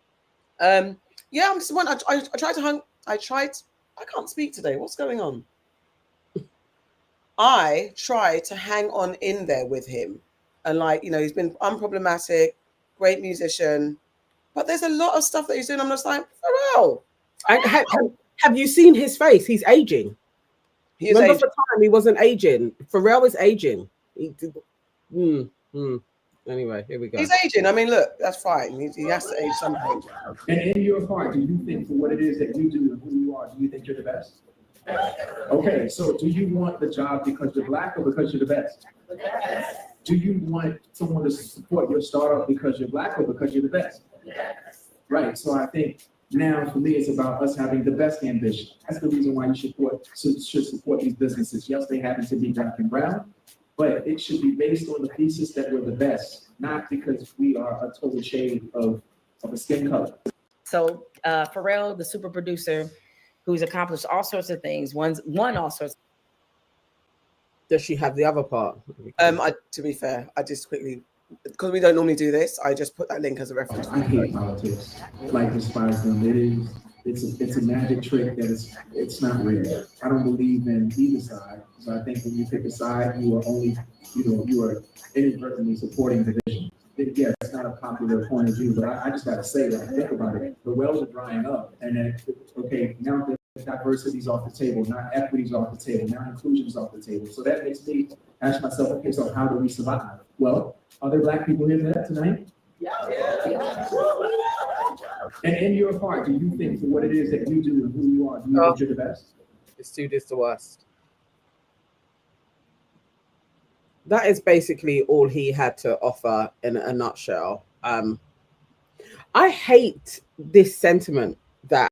Yeah, I'm just one. I tried to hang. I can't speak today. What's going on? I tried to hang on in there with him, and like, you know, he's been unproblematic, great musician, but there's a lot of stuff that he's doing. I'm just like, Pharrell. Have you seen his face? He's aging. Remember, for time he wasn't aging. Pharrell is aging. Anyway, here we go. He's aging. I mean, look, that's fine. He has to age somehow. And in your heart, do you think for what it is that you do and who you are, do you think you're the best? Okay, so do you want the job because you're Black or because you're the best? Do you want someone to support your startup because you're Black or because you're the best? Right, so I think now for me, it's about us having the best ambition. That's the reason why you should support these businesses. Yes, they happen to be Black and brown, but it should be based on the thesis that we're the best, not because we are a total shade of a skin color. So Pharrell, the super producer, who's accomplished all sorts of things, won all sorts. Does she have the other part? To be fair, I just quickly, because we don't normally do this, I just put that link as a reference. I hate politics. Like, despise them. It's a magic trick that it's not real. I don't believe in either side. So I think when you pick a side, you are only, you are inadvertently supporting division. Yeah, it's not a popular point of view, but I just gotta say, like, think about it. The wells are drying up, and then, okay, now the diversity's off the table, now equity's off the table, now inclusion's off the table. So that makes me ask myself, okay, so how do we survive? Well, are there Black people here tonight? Yeah. And in your heart, do you think for what it is that you do and who you are, do you think you're the best? This dude is the worst. That is basically all he had to offer in a nutshell. I hate this sentiment that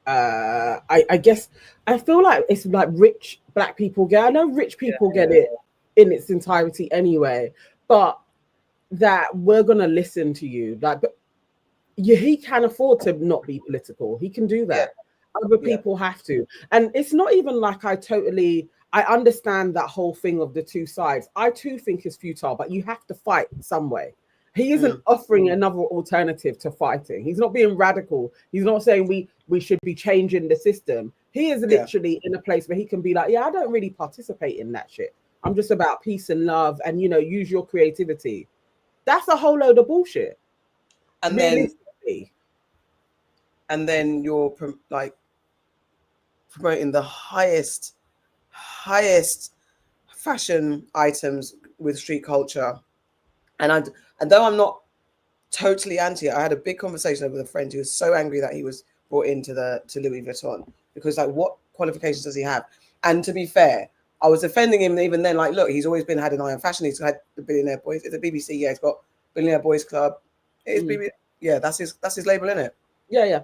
I guess I feel like it's like rich Black people get. I know rich people get it in its entirety anyway, but that we're gonna listen to you. Like, but he can afford to not be political. He can do that. Other people have to, and it's not even like I understand that whole thing of the two sides. I too think it's futile, but you have to fight some way. He isn't offering another alternative to fighting. He's not being radical. He's not saying we should be changing the system. He is literally in a place where he can be like, yeah, I don't really participate in that shit. I'm just about peace and love and, use your creativity. That's a whole load of bullshit. And then you're like promoting the highest fashion items with street culture. And though I'm not totally anti it, I had a big conversation with a friend who was so angry that he was brought into to Louis Vuitton, because like, what qualifications does he have? And to be fair, I was defending him even then. Like, look, he's always had an eye on fashion. He's had the Billionaire Boys. It's a BBC. Yeah, he's got Billionaire Boys Club. It's BBC. Yeah, that's his label, isn't it? Yeah.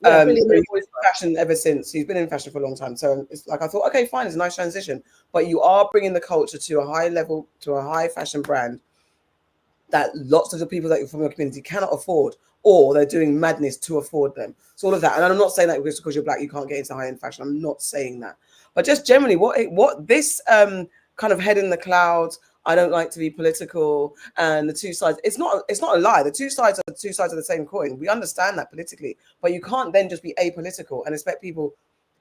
So he's been in fashion ever since. He's been in fashion for a long time. So it's like, I thought, okay, fine, it's a nice transition. But you are bringing the culture to a high level, to a high fashion brand that lots of the people that from your community cannot afford, or they're doing madness to afford them. So all of that. And I'm not saying that because you're Black, you can't get into high-end fashion. I'm not saying that. But just generally, what this kind of head in the clouds, I don't like to be political, and the two sides, it's not a lie. The two sides are two sides of the same coin. We understand that politically, but you can't then just be apolitical and expect people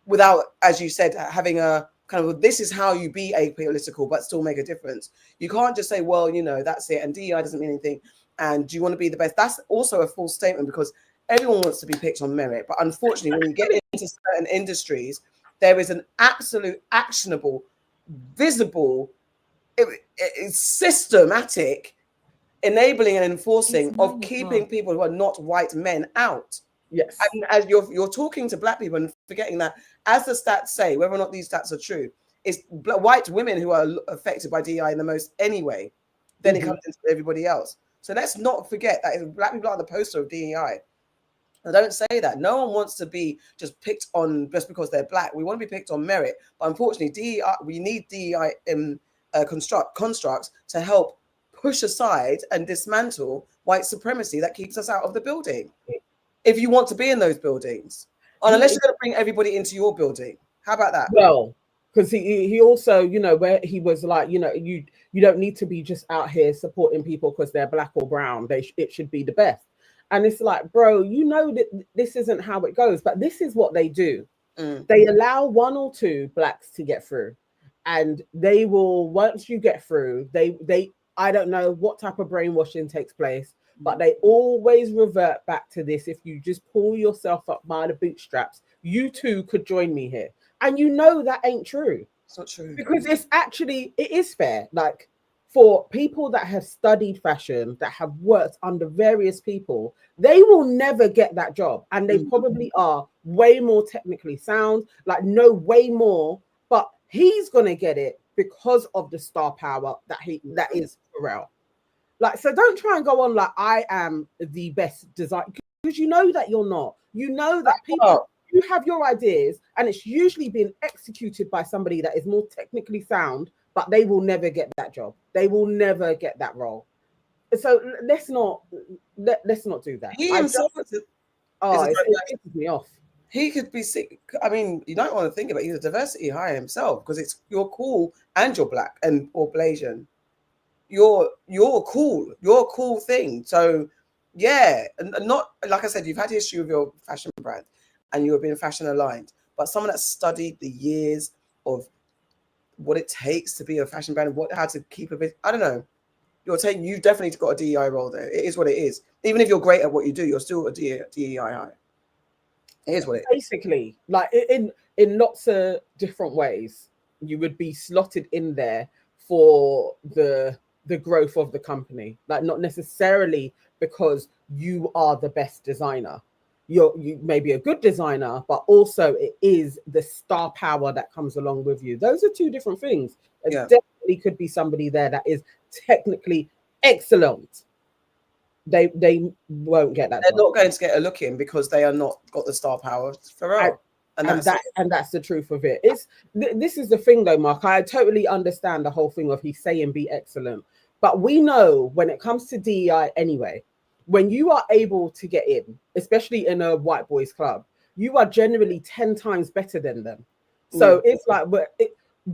without, as you said, having a kind of, this is how you be apolitical, but still make a difference. You can't just say, well, that's it, and DEI doesn't mean anything, and do you want to be the best? That's also a false statement, because everyone wants to be picked on merit. But unfortunately, when you get into certain industries, there is an absolute, actionable, visible, systematic enabling and enforcing of keeping people who are not white men out. Yes. And as you're talking to Black people and forgetting that, as the stats say, whether or not these stats are true, it's white women who are affected by DEI the most anyway. Then it comes into everybody else. So let's not forget that Black people are the poster of DEI. I don't say that. No one wants to be just picked on just because they're Black. We want to be picked on merit. But unfortunately, DEI, we need DEI constructs to help push aside and dismantle white supremacy that keeps us out of the building. If you want to be in those buildings, unless you're going to bring everybody into your building. How about that? Well, because he also, where he was like, you don't need to be just out here supporting people because they're Black or brown. It should be the best. And it's like, bro, you know that this isn't how it goes, but this is what they do. Mm. They allow 1 or 2 blacks to get through, and they will, once you get through, they I don't know what type of brainwashing takes place, but they always revert back to this. If you just pull yourself up by the bootstraps, you too could join me here. And you know that ain't true. It's not true. Because it is fair. Like, for people that have studied fashion, that have worked under various people, they will never get that job. And they probably are way more technically sound, like know way more, but he's gonna get it because of the star power that is Pharrell. Like, so don't try and go on like I am the best designer, because you know that you're not. You know that people, you have your ideas, and it's usually being executed by somebody that is more technically sound, but they will never get that job. They will never get that role. So let's not do that. He himself it pisses me off. He could be sick. I mean, you don't want to think about it. He's a diversity hire himself, because you're cool and you're black and or Blasian. You're cool. You're a cool thing. So yeah, and not like I said, you've had history with your fashion brand and you have been fashion aligned, but someone that studied the years of what it takes to be a fashion brand and how to keep a bit. I don't know. You've definitely got a DEI role there. It is what it is. Even if you're great at what you do, you're still a DEI hire. It is what it is. Basically, like in lots of different ways, you would be slotted in there for the growth of the company. Like, not necessarily because you are the best designer. You may be a good designer, but also it is the star power that comes along with you. Those are 2 different things. There definitely could be somebody there that is technically excellent. They won't get that. They're not going to get a look in because they are not got the star power. Pharrell. And that's the truth of it. This is the thing though, Mark. I totally understand the whole thing of he's saying be excellent, but we know when it comes to DEI anyway, when you are able to get in, especially in a white boys club, you are generally 10 times better than them. So it's like,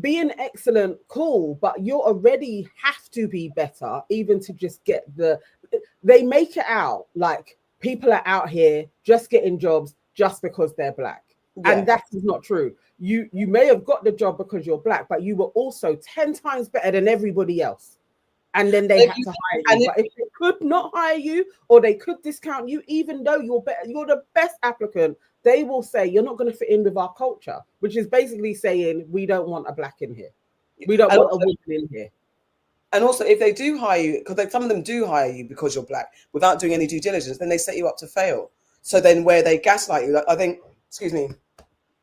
being excellent, cool, but you already have to be better even to just get they make it out like people are out here just getting jobs just because they're black. Yeah. And that is not true. You may have got the job because you're black, but you were also 10 times better than everybody else. And then they had to hire you. But if they could not hire you, or they could discount you, even though you're the best applicant, they will say you're not going to fit in with our culture, which is basically saying we don't want a black in here. We don't want a woman in here. And also, if they do hire you, because some of them do hire you because you're black without doing any due diligence, then they set you up to fail. So then where they gaslight you, like, I think, excuse me,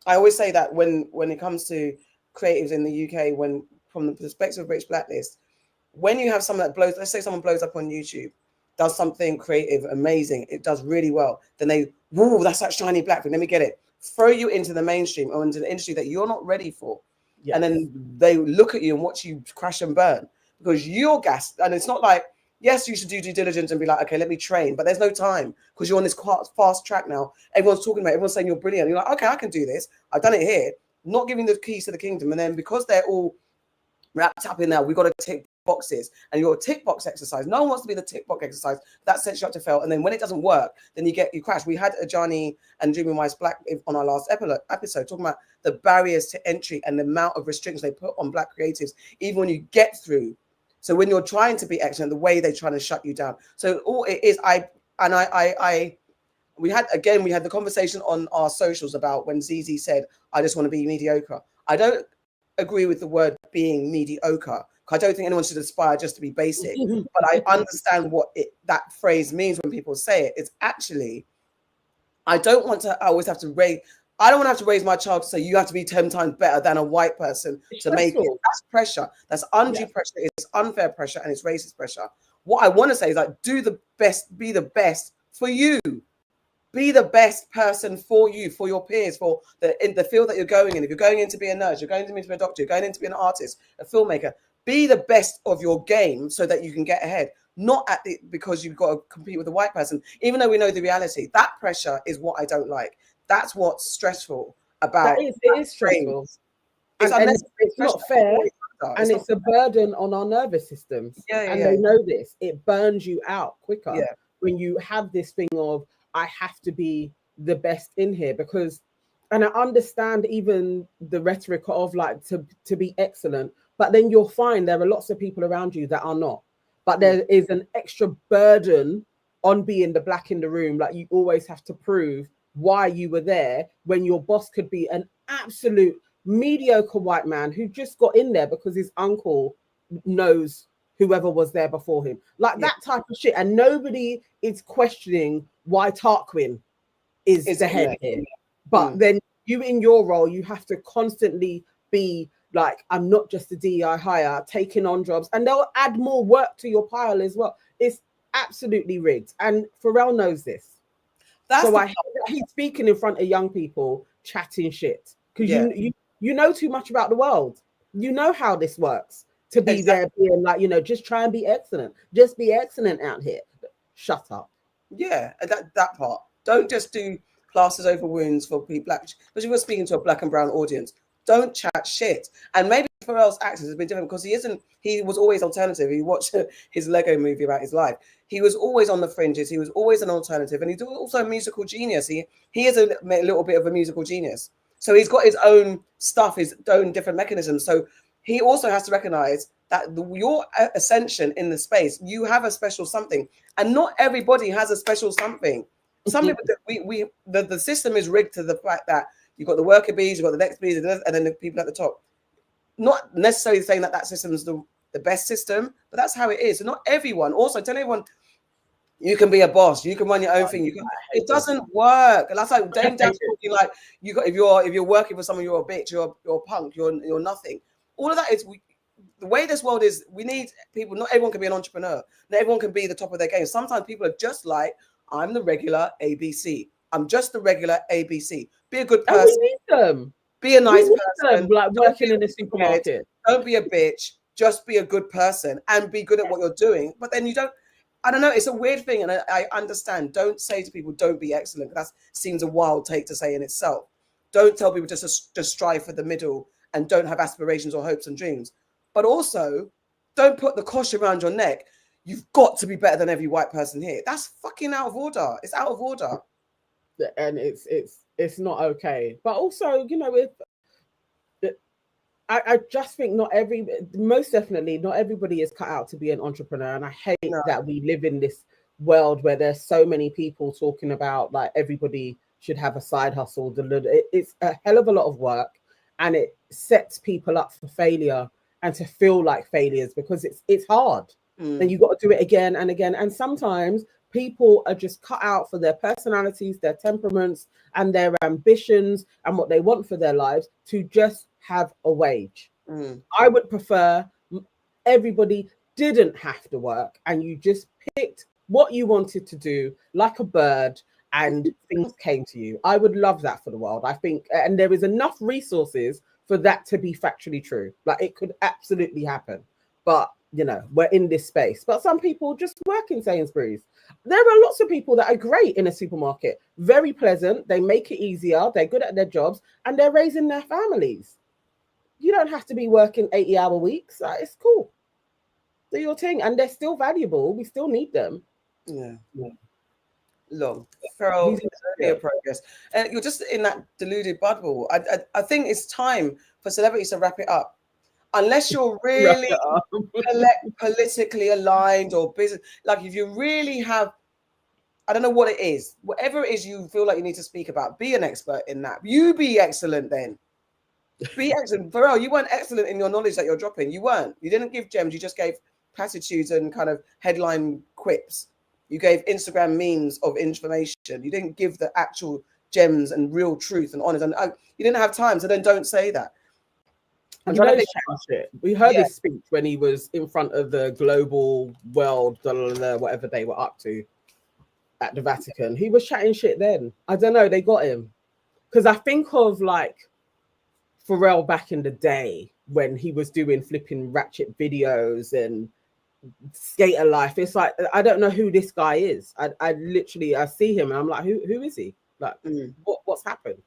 I always say that when it comes to creatives in the UK, when from the perspective of British Blacklist, when you have someone that blows, let's say someone blows up on YouTube, does something creative, amazing, it does really well, then they, whoa, that's that shiny black thing, let me get it. Throw you into the mainstream or into the industry that you're not ready for. Yes. And then they look at you and watch you crash and burn because you're gassed. And it's not like, yes, you should do due diligence and be like, okay, let me train. But there's no time because you're on this fast track now. Everyone's talking about it. Everyone's saying you're brilliant. You're like, okay, I can do this. I've done it here. Not giving the keys to the kingdom. And then because they're all wrapped up in that, we've got to tick boxes. And you're a tick box exercise. No one wants to be the tick box exercise. That sets you up to fail. And then when it doesn't work, then you crash. We had Ajani and Dreaming Wise Black on our last episode talking about the barriers to entry and the amount of restrictions they put on Black creatives, even when you get through. So when you're trying to be excellent, the way they're trying to shut you down. So all it is, we had the conversation on our socials about when ZZ said, I just want to be mediocre. I don't agree with the word being mediocre. I don't think anyone should aspire just to be basic, but I understand what that phrase means when people say it. It's actually, I don't want to raise my child to say you have to be 10 times better than a white person to make it. That's pressure. That's undue pressure. It's unfair pressure and it's racist pressure. What I want to say is like, do the best, be the best for you. Be the best person for you, for your peers, in the field that you're going in. If you're going in to be a nurse, you're going in to be a doctor, you're going in to be an artist, a filmmaker. Be the best of your game so that you can get ahead. Not because you've got to compete with a white person, even though we know the reality. That pressure is what I don't like. That's what's stressful about. It is stressful. It's not fair. And it's a burden on our nervous systems. And they know this. It burns you out quicker. when you have this thing of, I have to be the best in here, because, and I understand even the rhetoric of like to be excellent, but then you'll find there are lots of people around you that are not. But there is an extra burden on being the black in the room. Like you always have to prove why you were there when your boss could be an absolute mediocre white man who just got in there because his uncle knows whoever was there before him. Like that type of shit. And nobody is questioning why Tarquin is the head here. But then you in your role, you have to constantly be like, I'm not just a DEI hire, taking on jobs, and they'll add more work to your pile as well. It's absolutely rigged. And Pharrell knows this. So I hate that he's speaking in front of young people, chatting shit. Because you know too much about the world. You know how this works. To be there being like, just try and be excellent. Just be excellent out here. Shut up. Yeah, that part. Don't just do plasters over wounds for people, black, because we're speaking to a black and brown audience. Don't chat shit. And maybe Pharrell's accent has been different because he was always alternative. You watch his Lego movie about his life. He was always on the fringes. He was always an alternative. And he's also a musical genius. He is a little bit of a musical genius. So he's got his own stuff, his own different mechanisms. So he also has to recognize that your ascension in the space, you have a special something. And not everybody has a special something. Some people, the system is rigged to the fact that you've got the worker bees, you've got the next bees, and then the people at the top. Not necessarily saying that system is the best system, but that's how it is. So not everyone. Also, tell everyone you can be a boss, you can run your own thing. It doesn't work. And that's like Dame Dash talking like if you're working for someone, you're a bitch, you're a punk, you're nothing. All of that is the way this world is. We need people. Not everyone can be an entrepreneur. Not everyone can be the top of their game. Sometimes people are just like, I'm the regular ABC. I'm just the regular ABC. Be a good person. And we need them. Be a nice person. Like working in a supermarket. Don't be a bitch. Just be a good person and be good at what you're doing. But then you don't. I don't know. It's a weird thing, and I understand. Don't say to people, "Don't be excellent." That seems a wild take to say in itself. Don't tell people just strive for the middle and don't have aspirations or hopes and dreams. But also, don't put the cosh around your neck. You've got to be better than every white person here. That's fucking out of order. It's out of order. And it's not okay. But also, I just think most definitely not everybody is cut out to be an entrepreneur. And I hate that we live in this world where there's so many people talking about like everybody should have a side hustle. It's a hell of a lot of work, and it sets people up for failure and to feel like failures because it's hard. Then you got to do it again and again. And sometimes people are just cut out for their personalities, their temperaments, and their ambitions and what they want for their lives to just have a wage. I would prefer everybody didn't have to work and you just picked what you wanted to do like a bird and things came to you. I would love that for the world. I think, and there is enough resources for that to be factually true. Like it could absolutely happen. But we're in this space. But some people just work in Sainsbury's. There are lots of people that are great in a supermarket, very pleasant. They make it easier. They're good at their jobs and they're raising their families. You don't have to be working 80-hour weeks. It's cool. Do your thing. And they're still valuable. We still need them. Yeah. Long. Pharrell, your progress. You're just in that deluded bubble. I think it's time for celebrities to wrap it up. Unless you're really politically aligned or business, like if you really have, I don't know what it is, whatever it is you feel like you need to speak about, be an expert in that. You be excellent then. Be excellent. Pharrell, you weren't excellent in your knowledge that you're dropping. You weren't. You didn't give gems. You just gave platitudes and kind of headline quips. You gave Instagram memes of information. You didn't give the actual gems and real truth and honest. And you didn't have time, so then don't say that. We heard his speech when he was in front of the global world, whatever they were up to at the Vatican. He was chatting shit then. I don't know, they got him. Because I think of like Pharrell back in the day when he was doing flipping ratchet videos and skater life. It's like, I don't know who this guy is. I literally see him and I'm like, who is he? Like, what's happened?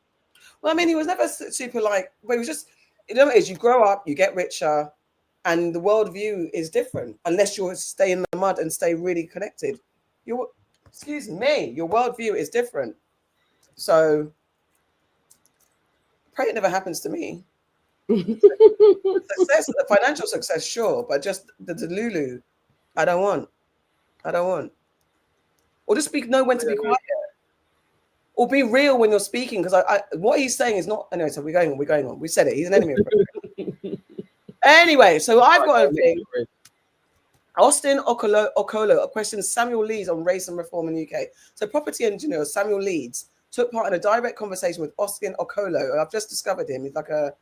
Well, I mean, he was never super like, but he was just, it is, you grow up, you get richer, and the worldview is different unless you stay in the mud and stay really connected. Excuse me, your worldview is different. So pray it never happens to me. Success, financial success, sure, but just the Lulu, I don't want. Or just know when to be quiet. Or be real when you're speaking, because I what he's saying is not. Anyway, so we're going on. We said it. He's an enemy of progress. Anyway, so I've got a thing. Austin Okolo questions Samuel Leeds on race and reform in the UK. So property engineer Samuel Leeds took part in a direct conversation with Austin Okolo. I've just discovered him. He's like a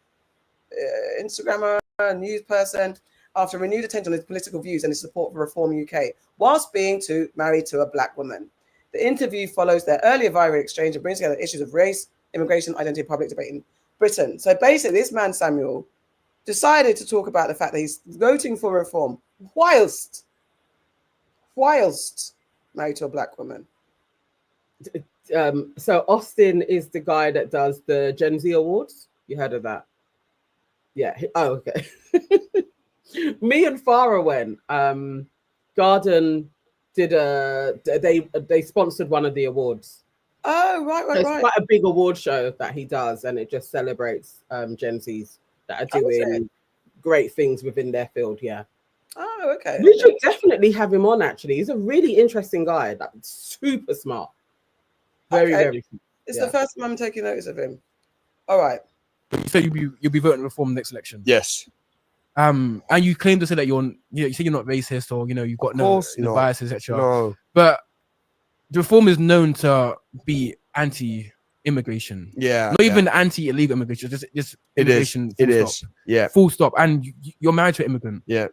Instagrammer, news person, after renewed attention on his political views and his support for Reform UK, whilst being married to a black woman. The interview follows their earlier viral exchange and brings together issues of race, immigration, identity, and public debate in Britain. So basically, this man, Samuel, decided to talk about the fact that he's voting for reform whilst married to a black woman. So Austin is the guy that does the Gen Z Awards. You heard of that? Yeah. Oh, okay. Me and Farrah went. Garden did they sponsored one of the awards. Oh, right. So it's quite a big award show that he does, and it just celebrates Gen Zs that are doing great things within their field. Yeah. Oh, okay. We should definitely have him on. Actually, he's a really interesting guy. Like, super smart. Very, very. It's the first time I'm taking notice of him. All right. So you'll be voting reform next election. Yes. And you claim to say that you say you're not racist, or you've got no biases, etc. No. But the reform is known to be anti-immigration. Yeah. Not even anti-illegal immigration. Just immigration. It is. Yeah. Full stop. And you're married to an immigrant. Yeah.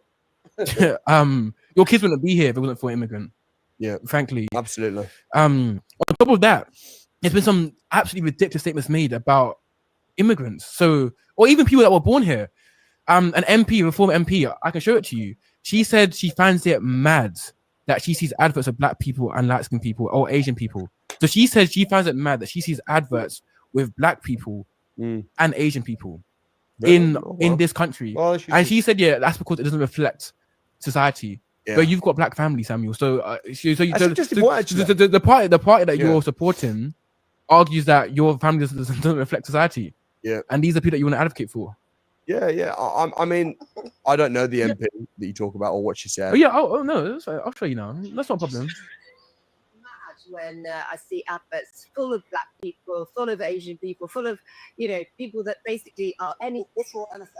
Your kids wouldn't be here if it wasn't for an immigrant. Yeah. Frankly. Absolutely. On top of that, there's been some absolutely ridiculous statements made about immigrants. So, or even people that were born here. An MP, reform MP, I can show it to you. She said she finds it mad that she sees adverts of black people and light-skinned people or Asian people. So she said she finds it mad that she sees adverts with black people and Asian people in this country. Well, she said, that's because it doesn't reflect society. Yeah. But you've got black family, Samuel. So the party that you're supporting argues that your family doesn't reflect society. Yeah. And these are people that you want to advocate for. Yeah. I mean, I don't know the MP that you talk about or what she said. Oh yeah. Oh no. That's right. I'll show you now. That's not a problem. When I see adverts full of black people, full of Asian people, full of people that basically are any this or anything.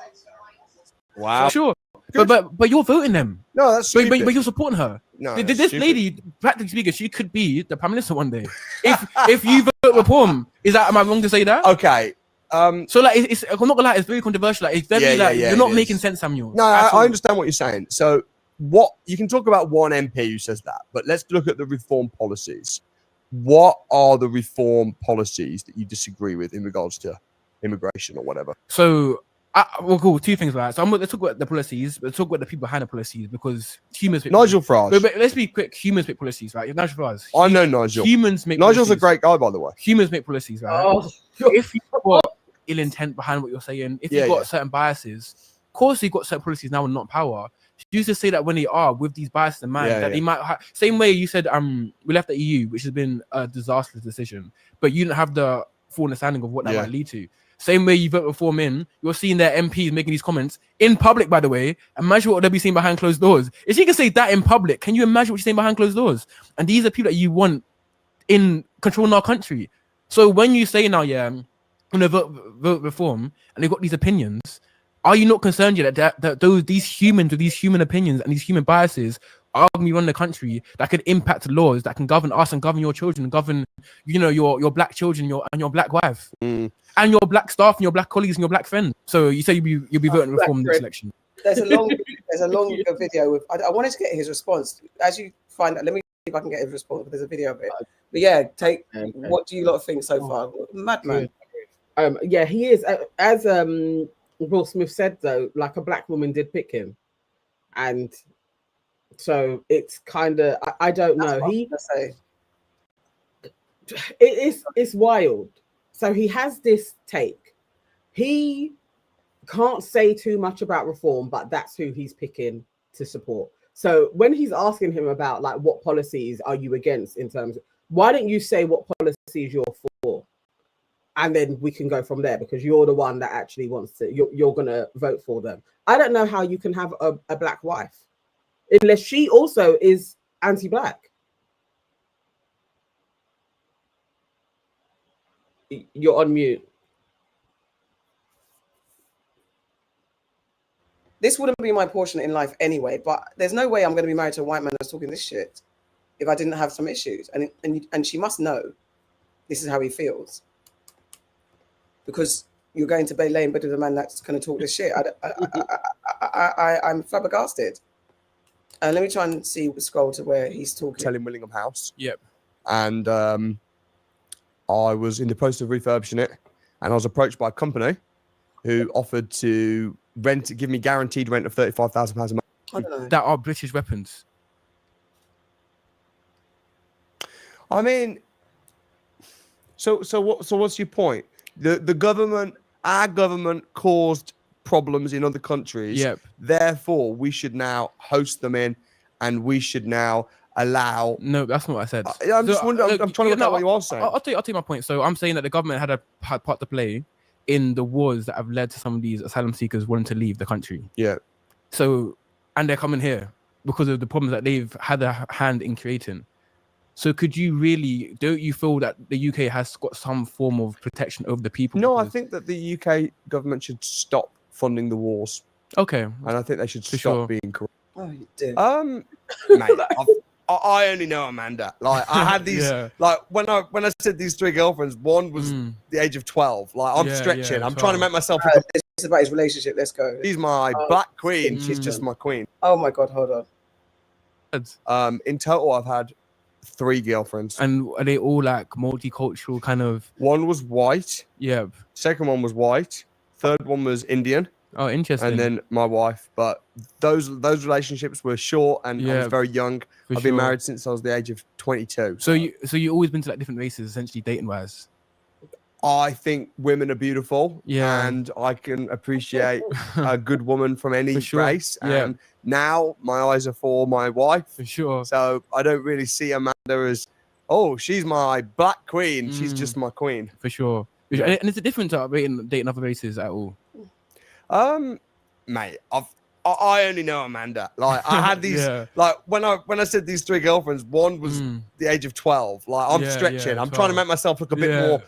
Wow. Sure. But you're voting them. No, that's stupid. But you're supporting her. No, this lady, practically speaking, she could be the prime minister one day. If you vote reform, am I wrong to say that? Okay. So like, I'm not gonna lie, it's very controversial. Like, it's very you're not making sense, Samuel. No, I understand what you're saying. So what you can talk about one MP who says that, but let's look at the reform policies. What are the reform policies that you disagree with in regards to immigration or whatever? So we'll call two things like that. So let's talk about the policies, but talk about the people behind the policies, because humans make Nigel Farage. But let's be quick. Humans make policies, right? Nigel Farage. I know Nigel. Humans make Nigel's policies. a great guy, by the way. Humans make policies, right? Oh. If you've got ill intent behind what you're saying, if you've got certain biases, of course you've got certain policies now and not power. You just say that when they are with these biases in mind, that they might same way you said we left the EU, which has been a disastrous decision, but you didn't have the full understanding of what that might lead to. Same way you vote reform in, you're seeing their MPs making these comments in public, by the way. Imagine what they'll be saying behind closed doors. If you can say that in public, can you imagine what you're saying behind closed doors? And these are people that you want in controlling our country. So when you say now, I'm gonna vote reform, and they've got these opinions, are you not concerned yet that these humans with these human opinions and these human biases are going to run the country that could impact laws that can govern us and govern your children and govern, your black children, your black wife, and your black staff and your black colleagues and your black friends? So you say you'll be voting reform next election. There's a long video with. I wanted to get his response. As you find out, let me see if I can get his response. But there's a video of it. But what do you lot think so far? Madman. He is as Will Smith said, though, like, a black woman did pick him, and so it's kind of I don't know. It's wild. So he has this take. He can't say too much about reform, but that's who he's picking to support. So when he's asking him about like what policies are you against in terms of, why don't you say what policies you're for? And then we can go from there, because you're the one that actually wants to, you're going to vote for them. I don't know how you can have a black wife unless she also is anti-black. You're on mute. This wouldn't be my portion in life anyway, but there's no way I'm going to be married to a white man that's talking this shit if I didn't have some issues. And she must know this is how he feels. Because you're going to lay in bed with a man that's going to talk this shit. I'm flabbergasted. Let me try and scroll to where he's talking. Telling Willingham House. Yep. And I was in the process of refurbishing it, and I was approached by a company who offered to give me guaranteed rent of £35,000 a month. I don't know. That are British weapons. I mean, so what's your point? The government, our government caused problems in other countries. Yep. Therefore, we should now host them in, and we should now allow. No, that's not what I said. I'm just wondering. I'm trying to look at what you are saying. I'll tell you my point. So I'm saying that the government had part to play in the wars that have led to some of these asylum seekers wanting to leave the country. Yeah. So, and they're coming here because of the problems that they've had a hand in creating. So don't you feel that the UK has got some form of protection over the people? No, I think that the UK government should stop funding the wars. Okay. And I think they should stop sure. being corrupt. Oh, you do. Mate, I only know Amanda. Like, I had these, like, when I said these 3 girlfriends, one was the age of 12. Like, I'm stretching. I'm trying to make myself. This is about his relationship. Let's go. She's my black queen. She's just my queen. Oh my God, hold on. In total, I've had 3 girlfriends. And are they all like multicultural kind of? One was white. Yeah. Second one was white. Third one was Indian. Oh, interesting. And then my wife. But those relationships were short, and I was very young. I've been married since I was the age of 22. So you always been to like different races, essentially dating wise. I think women are beautiful, yeah, and I can appreciate a good woman from any race. Yeah. And now my eyes are for my wife, for sure. So I don't really see Amanda as, oh, she's my black queen. She's just my queen, for sure. Yeah. And is it different to dating other races at all? Mate, I only know Amanda. Like, I had these, like, when I said these 3 girlfriends, one was the age of 12. Like, I'm stretching. I'm trying to make myself look a bit more.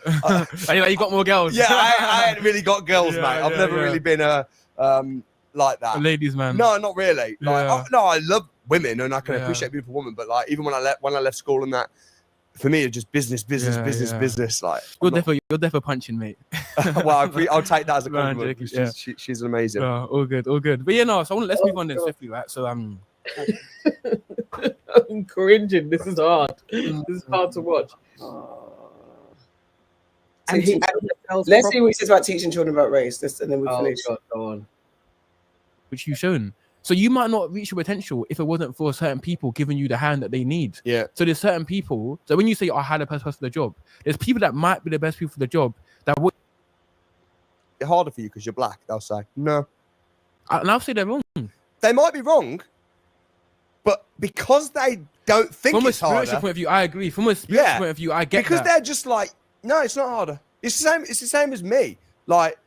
You got more girls. Yeah, I ain't really got girls, mate. I've never really been like that. A ladies man. No, not really. Like, no, I love women, and I can appreciate a beautiful woman. But like, even when I left school and that, for me, it's just business. Like, you're definitely punching, mate. Well, I'll take that as a compliment. She's amazing. All good. But so let's move on then swiftly, right? So I'm cringing. This is hard. This is hard to watch. Let's see what he says about teaching children about race. And then we finish. God, go on. Which you've shown. So you might not reach your potential if it wasn't for certain people giving you the hand that they need. Yeah. So there's certain people. So when you say I had the best person for the job, there's people that might be the best people for the job that would. It's harder for you because you're black. They'll say no. And I'll say they're wrong. They might be wrong, but because they don't think from it's harder. From a spiritual point of view, I agree. From a spiritual point of view, I get because that. They're just like, no, it's not harder. It's the same as me. Like,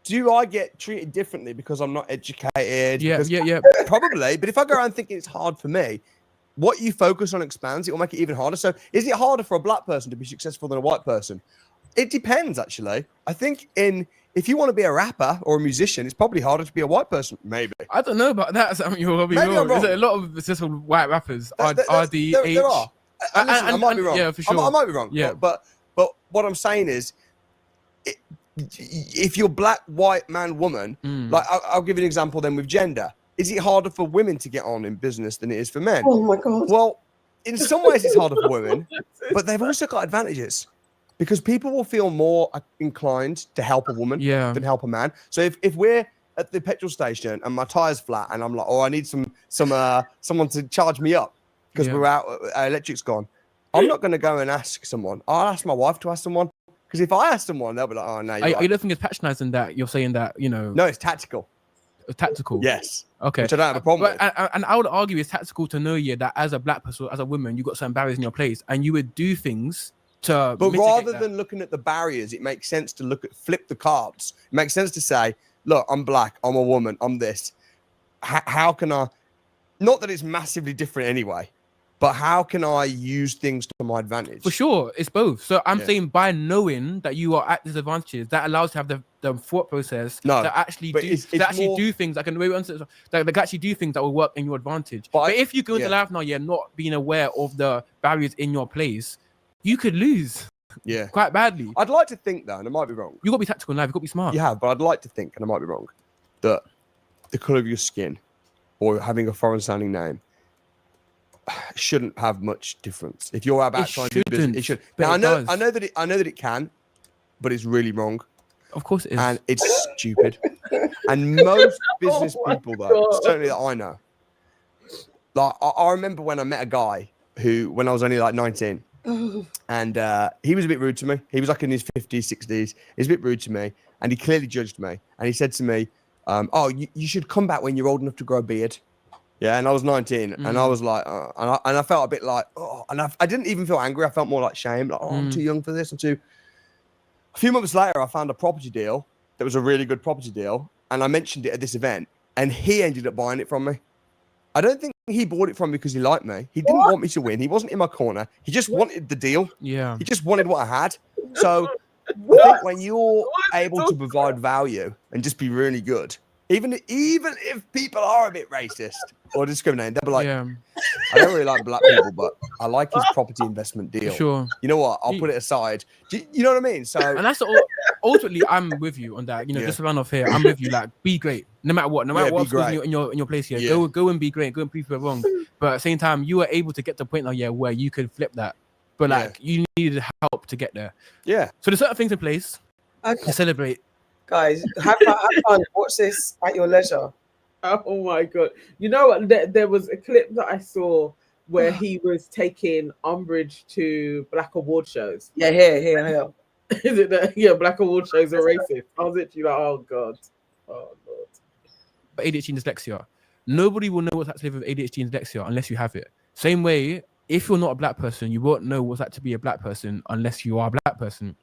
do I get treated differently because I'm not educated? Yeah. Probably. But if I go around thinking it's hard for me, what you focus on expands. It will make it even harder. So is it harder for a black person to be successful than a white person? It depends, actually. I think if you want to be a rapper or a musician, it's probably harder to be a white person. Maybe. I don't know about that. Maybe I'm wrong. A lot of successful white rappers are there are. Listen, I might be wrong. Yeah, for sure. I might be wrong. Yeah. But what I'm saying is, if you're black, white, man, woman, like I'll give you an example then with gender. Is it harder for women to get on in business than it is for men? Oh my God. Well, in some ways it's harder for women, but they've also got advantages because people will feel more inclined to help a woman than help a man. So if we're at the petrol station and my tire's flat and I'm like, oh, I need someone to charge me up because we're out, our electric's gone. I'm not going to go and ask someone. I'll ask my wife to ask someone. Because if I ask someone, they'll be like, oh, no, you don't think it's patronizing that you're saying that, you know? No, it's tactical. tactical. Yes. Okay. Which I don't have a problem with. And I would argue it's tactical to know, that as a black person, as a woman, you got certain barriers in your place, and you would do things to. But rather than looking at the barriers, it makes sense to flip the cards. It makes sense to say, look, I'm black, I'm a woman, I'm this. How can I? Not that it's massively different anyway, but how can I use things to my advantage? For sure, it's both. So I'm saying by knowing that you are at disadvantages, that allows you to have the thought process to actually do things that can actually do things that will work in your advantage. But if you go into life now, not being aware of the barriers in your place, you could lose. Yeah, quite badly. I'd like to think though, and I might be wrong. You got to be tactical in life. You got to be smart. You have, but I'd like to think, and I might be wrong, that the color of your skin or having a foreign-sounding name shouldn't have much difference. If you're about trying to do business, it should. Now, I know that it can, but it's really wrong. Of course it is, and it's stupid. And most business people, though, certainly that I know, like I remember when I met a guy who, when I was only like 19. And he was a bit rude to me. He was like in his 50s, 60s. He was a bit rude to me, and he clearly judged me. And he said to me, you should come back when you're old enough to grow a beard. Yeah, and I was 19, and I was like, and I felt a bit like, and I didn't even feel angry. I felt more like shame, like, I'm too young for this. A few months later, I found a property deal that was a really good property deal, and I mentioned it at this event, and he ended up buying it from me. I don't think he bought it from me because he liked me. He didn't want me to win. He wasn't in my corner. He just wanted the deal. Yeah. He just wanted what I had. So I think when you're able to provide value and just be really good, even if people are a bit racist or discriminating, they'll be like, I don't really like black people, but I like his property investment deal. Sure. You know what? I'll put it aside. You know what I mean? So, and that's ultimately, I'm with you on that. You know, just to run off here, I'm with you. Like, be great, no matter what goes in your place here. Yeah. Go and be great. Go and prove people wrong. But at the same time, you were able to get to the point now, where you could flip that. But like, you needed help to get there. Yeah. So there's certain things in place to celebrate. Guys, have fun. Watch this at your leisure. Oh my god! You know what? There was a clip that I saw where he was taking umbrage to black award shows. Yeah, here. Is it that? Black award shows are racist. I was literally like, oh god, oh lord. But ADHD and dyslexia, nobody will know what's actually with ADHD and dyslexia unless you have it. Same way, if you're not a black person, you won't know what's that to be a black person unless you are a black person.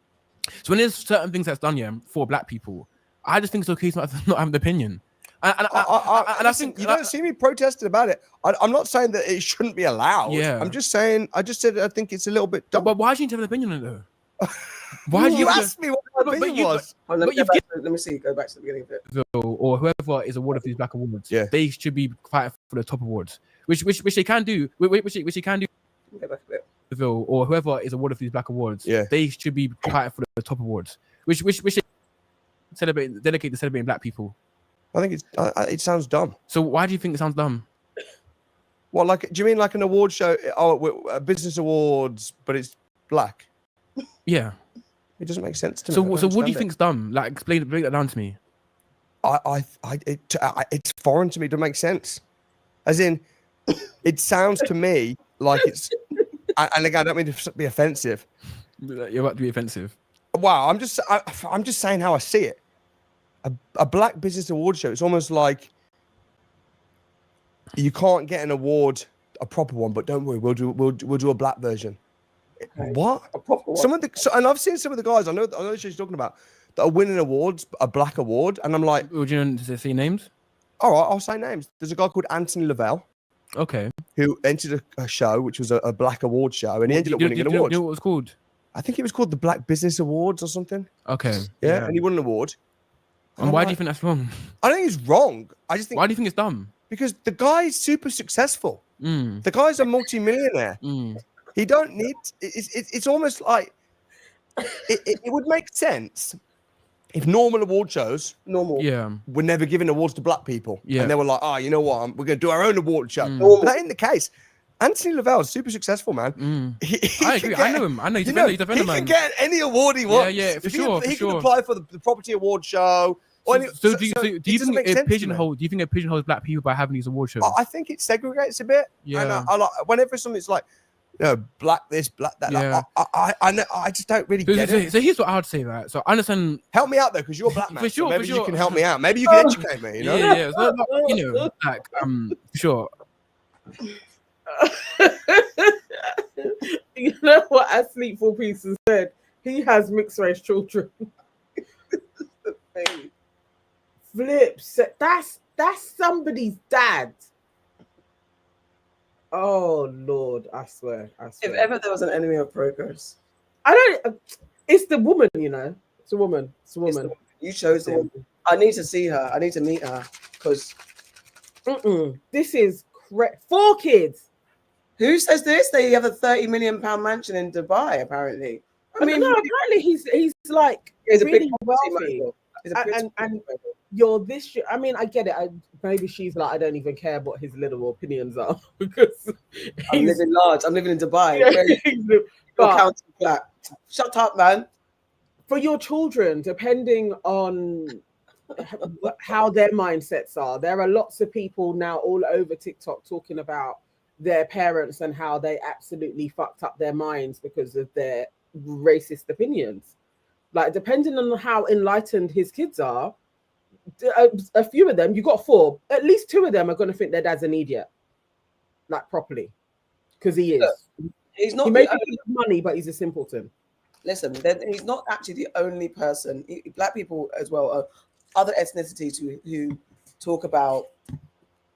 So when there's certain things that's done for black people, I just think it's okay to not have an opinion. And I think you don't see me protesting about it. I'm not saying that it shouldn't be allowed. Yeah. I'm just saying. I just said I think it's a little bit dumb. But why do you need to have an opinion on it though? Why you asked me what my opinion was? Let me see. Go back to the beginning of it. Or whoever is awarded these black awards, they should be fighting for the top awards, which they can do. Which they can do. Go back a bit. Or whoever is awarded these black awards, they should be fighting for the top awards, which they dedicate to celebrating black people. I think it sounds dumb. So why do you think it sounds dumb? Well, like, do you mean like an award show? Business awards, but it's black. Yeah, it doesn't make sense to me. So what do you think's dumb? Like, break that down to me. It's foreign to me. It doesn't make sense. As in, it sounds to me like it's. And again, I don't mean to be offensive. You're about to be offensive. Wow, I'm just saying how I see it. A black business award show. It's almost like you can't get an award, a proper one, but don't worry, we'll do a black version. Okay. What? A proper one. And I've seen some of the guys I know what she's talking about that are winning awards, a black award, and I'm like, would you know to see names? All right, I'll say names. There's a guy called Anthony Lavelle. Okay. Who entered a show which was a black award show, and he ended up winning an award. Do you know what it was called? I think it was called the Black Business Awards or something. Okay. Yeah. And he won an award. And why do you think that's wrong? I don't think it's wrong. I just think. Why do you think it's dumb? Because the guy's super successful. The guy's a multi-millionaire. He don't need. It's almost like it would make sense if normal award shows, were never giving awards to black people, and they were like, you know what, we're going to do our own award show. But that ain't the case. Anthony Lavelle is super successful, man. I agree. I know him. I know he's a defender, man. He can get any award he wants. Yeah, for sure. He can apply for the property award show. Do you think it pigeonholes black people by having these award shows? I think it segregates a bit. Yeah. And I like whenever something's like black this, black that. Yeah. I just don't really get it. So here's what I would say, right? So I understand. Help me out though, because you're a black man. For sure, so maybe for sure. you can help me out. Maybe you can educate me. You know? Yeah. So, you know, like for sure. You know what Asleep for Peace said? He has mixed race children. Flips. That's somebody's dad. Oh Lord, I swear. If ever there was an enemy of progress, it's the woman, you know. It's a woman. You chose him. I need to see her. I need to meet her because this is 4 kids. Who says this? They have a £30 million mansion in Dubai, apparently. I mean, no, apparently he's like really wealthy. And you're this. I mean, I get it. Maybe she's like, I don't even care what his little opinions are because I'm living large. I'm living in Dubai. County flat. Shut up, man. For your children, depending on how their mindsets are, there are lots of people now all over TikTok talking about their parents and how they absolutely fucked up their minds because of their racist opinions. Like, depending on how enlightened his kids are, a few of them, you got 4, at least 2 of them are going to think their dad's an idiot, like properly, because he is. Look, he's not. He makes money, but he's a simpleton. Listen, he's not actually the only person. Black people as well are other ethnicities who talk about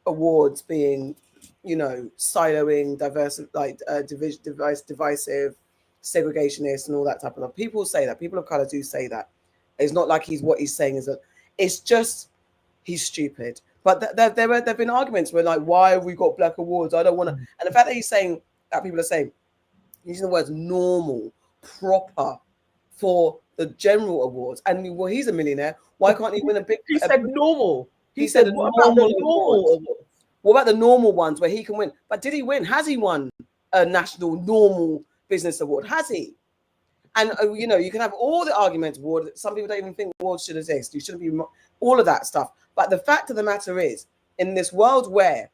awards being, you know, siloing, divisive, segregationist, and all that type of stuff. People say that. People of color do say that. It's not like what he's saying is that. It's just he's stupid. But there have been arguments where, like, why have we got black awards? I don't want to. And the fact that he's saying that, people are saying, using the words normal, proper for the general awards. And well, he's a millionaire. Why can't he win a big? He said normal. He said what about the normal awards? What about the normal ones where he can win? But did he win? Has he won a national normal business award? Has he? And you know, you can have all the arguments. Award. Some people don't even think awards should exist. You shouldn't be all of that stuff. But the fact of the matter is, in this world where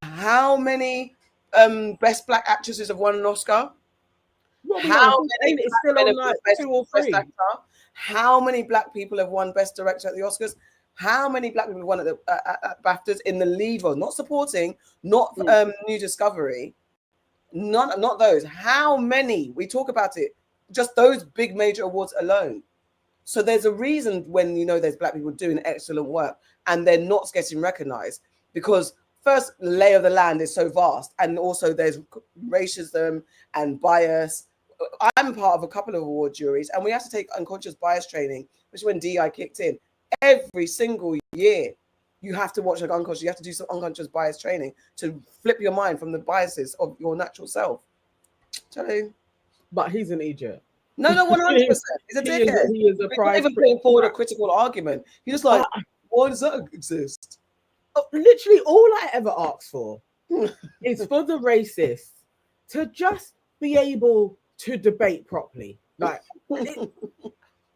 how many best black actresses have won an Oscar? How many it's still on like 2 or 3? How many black people have won best director at the Oscars? How many black people have won at the at BAFTAs in the lead role? Not supporting, not New Discovery. Not those. How many? We talk about it. Just those big major awards alone. So there's a reason when, you know, there's black people doing excellent work and they're not getting recognized, because first, the lay of the land is so vast, and also there's racism and bias. I'm part of a couple of award juries, and we have to take unconscious bias training, which is when DI kicked in. Every single year, you have to watch like unconscious. You have to do some unconscious bias training to flip your mind from the biases of your natural self. But he's an idiot. No, 100%. He's a dickhead. He is a prize. Not even putting forward a critical argument. You're just like, why does that exist? Literally, all I ever ask for is for the racists to just be able to debate properly. Like,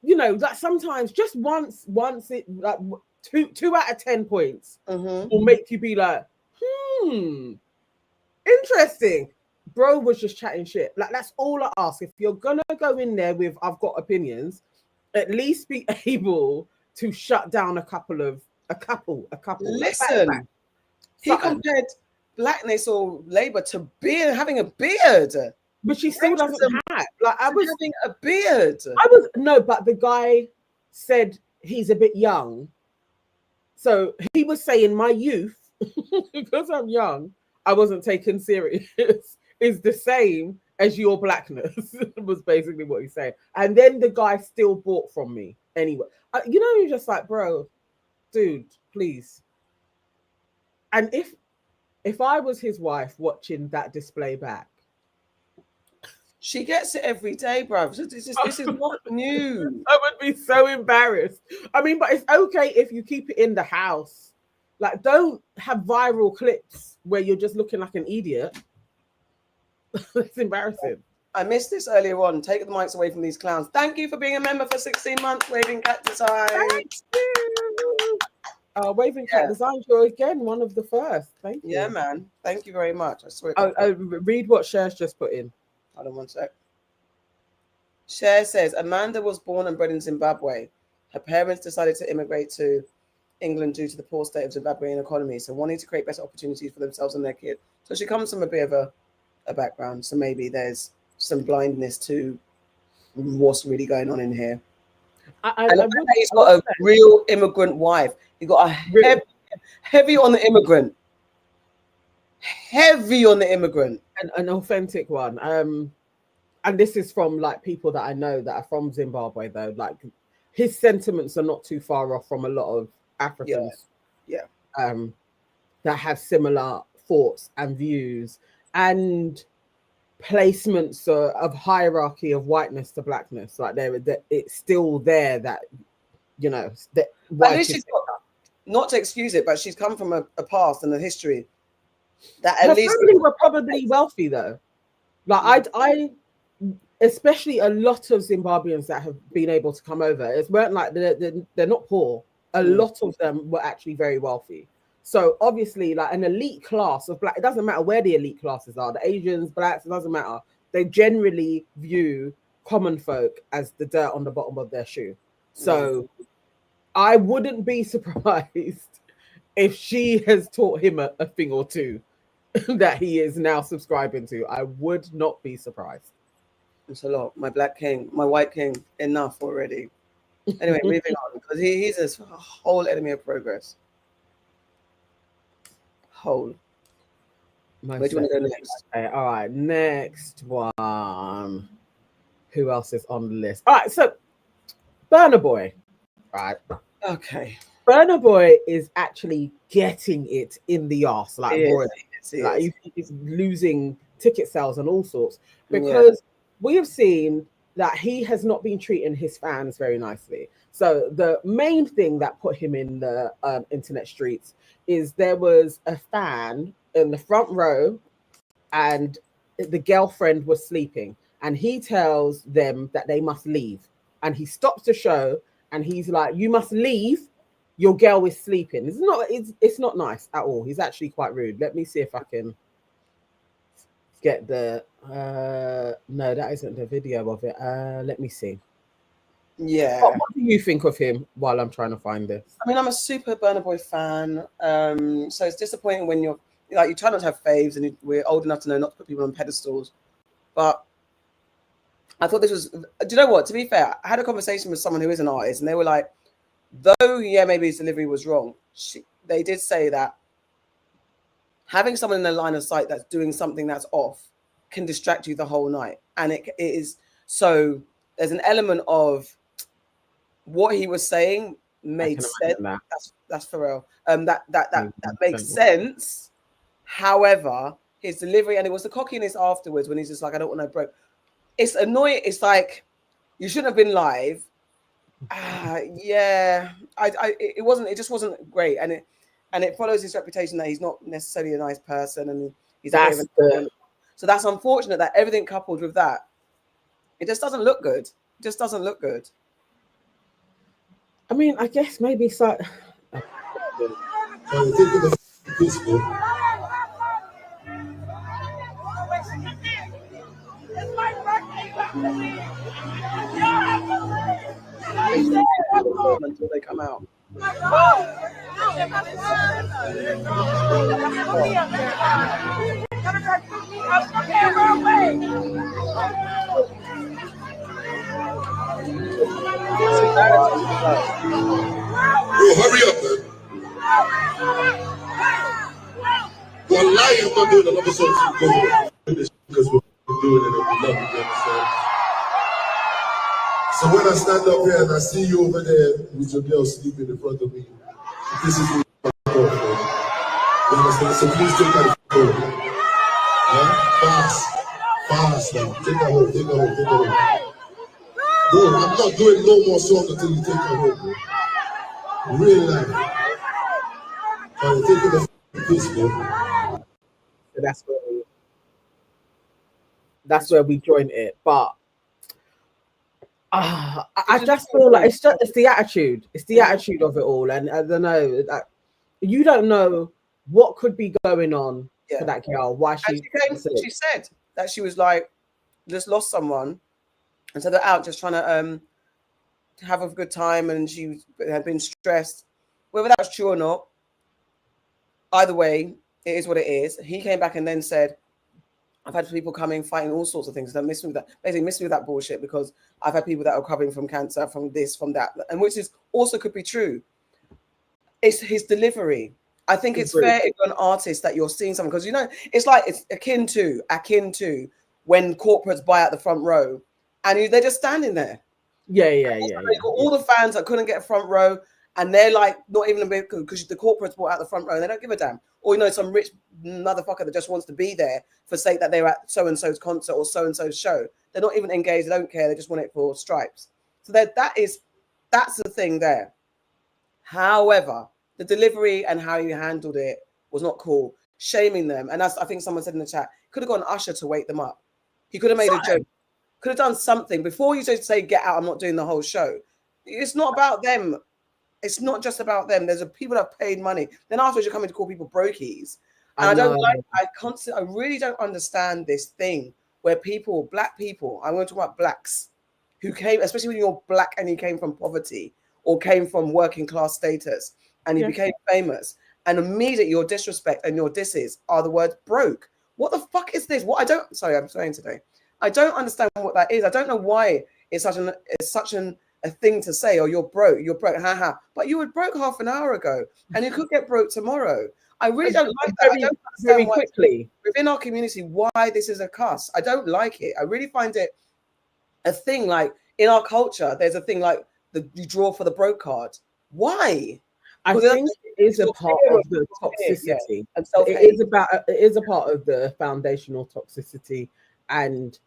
you know, like sometimes just once it like 2 out of 10 points will make you be like, interesting. Bro was just chatting shit. Like, that's all I ask. If you're gonna go in there with I've got opinions, at least be able to shut down a couple. Listen, he compared blackness or labor to having a beard, but she still doesn't have. Like, I was having a beard. But the guy said he's a bit young, so he was saying my youth, because I'm young, I wasn't taken serious. Is the same as your blackness, was basically what he's saying. And then the guy still bought from me anyway. You know, you're just like, bro, dude, please. And if I was his wife watching that display back, she gets it every day, bro. This is not new. I would be so embarrassed. I mean, but it's okay if you keep it in the house. Like, don't have viral clips where you're just looking like an idiot. It's embarrassing. I missed this earlier on. Take the mics away from these clowns. Thank you for being a member for 16 months, waving cactus eyes. Thank you. Waving Cat Designs, you're again one of the first. Thank you. Yeah, man. Thank you very much. I swear. Read what Cher's just put in. Hold on one sec. Cher says Amanda was born and bred in Zimbabwe. Her parents decided to immigrate to England due to the poor state of Zimbabwean economy, so wanting to create better opportunities for themselves and their kid. So she comes from a bit of a background, so maybe there's some blindness to what's really going on in here. He's got a real immigrant wife. He got a heavy on the immigrant. Heavy on the immigrant. An authentic one. And this is from like people that I know that are from Zimbabwe, though. Like his sentiments are not too far off from a lot of Africans. Yeah. That have similar thoughts and views and placements of hierarchy of whiteness to blackness. Like it's still there that, you know, that not to excuse it, but she's come from a past and a history that at her least family were probably wealthy though. Like I especially a lot of Zimbabweans that have been able to come over, it weren't like they're not poor. A lot of them were actually very wealthy. So obviously, like an elite class of black, it doesn't matter where the elite classes are, the Asians, blacks, it doesn't matter. They generally view common folk as the dirt on the bottom of their shoe. So I wouldn't be surprised if she has taught him a thing or two that he is now subscribing to. I would not be surprised. It's a lot. My black king, my white king, enough already. Anyway, moving on, because he's a whole enemy of progress. Whole. Where do you want to go next? Okay, all right, next one. Who else is on the list? All right, so Burna Boy. Right. Okay. Burna Boy is actually getting it in the arse, like already. He's losing ticket sales and all sorts because we have seen that he has not been treating his fans very nicely. So the main thing that put him in the internet streets is there was a fan in the front row and the girlfriend was sleeping and he tells them that they must leave. And he stops the show and he's like, you must leave. Your girl is sleeping. It's not nice at all. He's actually quite rude. Let me see if I can get the no, that isn't the video of it. Let me see. Yeah. What do you think of him while I'm trying to find this? I mean, I'm a super Burna Boy fan. So it's disappointing when you're like, you try not to have faves and we're old enough to know not to put people on pedestals. But I thought this was, do you know what? To be fair, I had a conversation with someone who is an artist and they were like, though, maybe his delivery was wrong. They did say that having someone in the line of sight that's doing something that's off can distract you the whole night. And it is, so there's an element of what he was saying made sense. That's Pharrell. That makes sense. However, his delivery, and it was the cockiness afterwards when he's just like, I don't want no broke. It's annoying. It's like, you shouldn't have been live. It just wasn't great. And it follows his reputation that he's not necessarily a nice person and he's so that's unfortunate that everything coupled with that, it just doesn't look good. It just doesn't look good. I mean, I guess maybe so. Until they come out. Hurry up, man. Well, I'm not doing another song because we're doing it and we love it, you understand? So when I stand up here and I see you over there with your girl sleeping in front of me, this is what I'm going for. You understand? So please take that home. Fast now. Take that home. Bro, I'm not doing no more songs until you take her home, bro. Real life. Take it the piece, bro. That's where we join it. But I just feel like it's the attitude. It's the attitude of it all, and I don't know. You don't know what could be going on for that girl. Why she said that she was like just lost someone, and so they're out just trying to have a good time, and she had been stressed. Whether that was true or not, either way, it is what it is. He came back and then said, I've had people coming fighting all sorts of things. Don't miss me with that. Basically, miss me with that bullshit, because I've had people that are recovering from cancer, from this, from that, and which is also could be true. It's his delivery. I think it's fair if you're an artist that you're seeing something, because it's like it's akin to when corporates buy out the front row, and they're just standing there. Yeah. All the fans that couldn't get a front row, and they're like not even a bit, because the corporates bought out the front row, and they don't give a damn. Or some rich motherfucker that just wants to be there for sake that they're at so and so's concert or so and so's show. They're not even engaged. They don't care. They just want it for stripes. So that's the thing there. However, the delivery and how you handled it was not cool. Shaming them, and I think someone said in the chat, could have gone Usher to wake them up. He could have made a joke. Could have done something before you just say, "Get out! I'm not doing the whole show." It's not about them. It's not just about them. There's people that have paid money. Then afterwards, you're coming to call people brokies. And I really don't understand this thing where black people, I'm going to talk about blacks, who came, especially when you're black and you came from poverty or came from working class status and you became famous, and immediately your disrespect and your disses are the word broke. What the fuck is this? I'm saying today. I don't understand what that is. I don't know why it's such a thing to say, or you're broke, haha. But you were broke half an hour ago, and you could get broke tomorrow. I really don't like that. I don't very quickly within our community why this is a cuss. I don't like it. I really find it a thing. Like in our culture, there's a thing like you draw for the broke card. Why? I think it is a part of the toxicity. It is a part of the foundational toxicity, and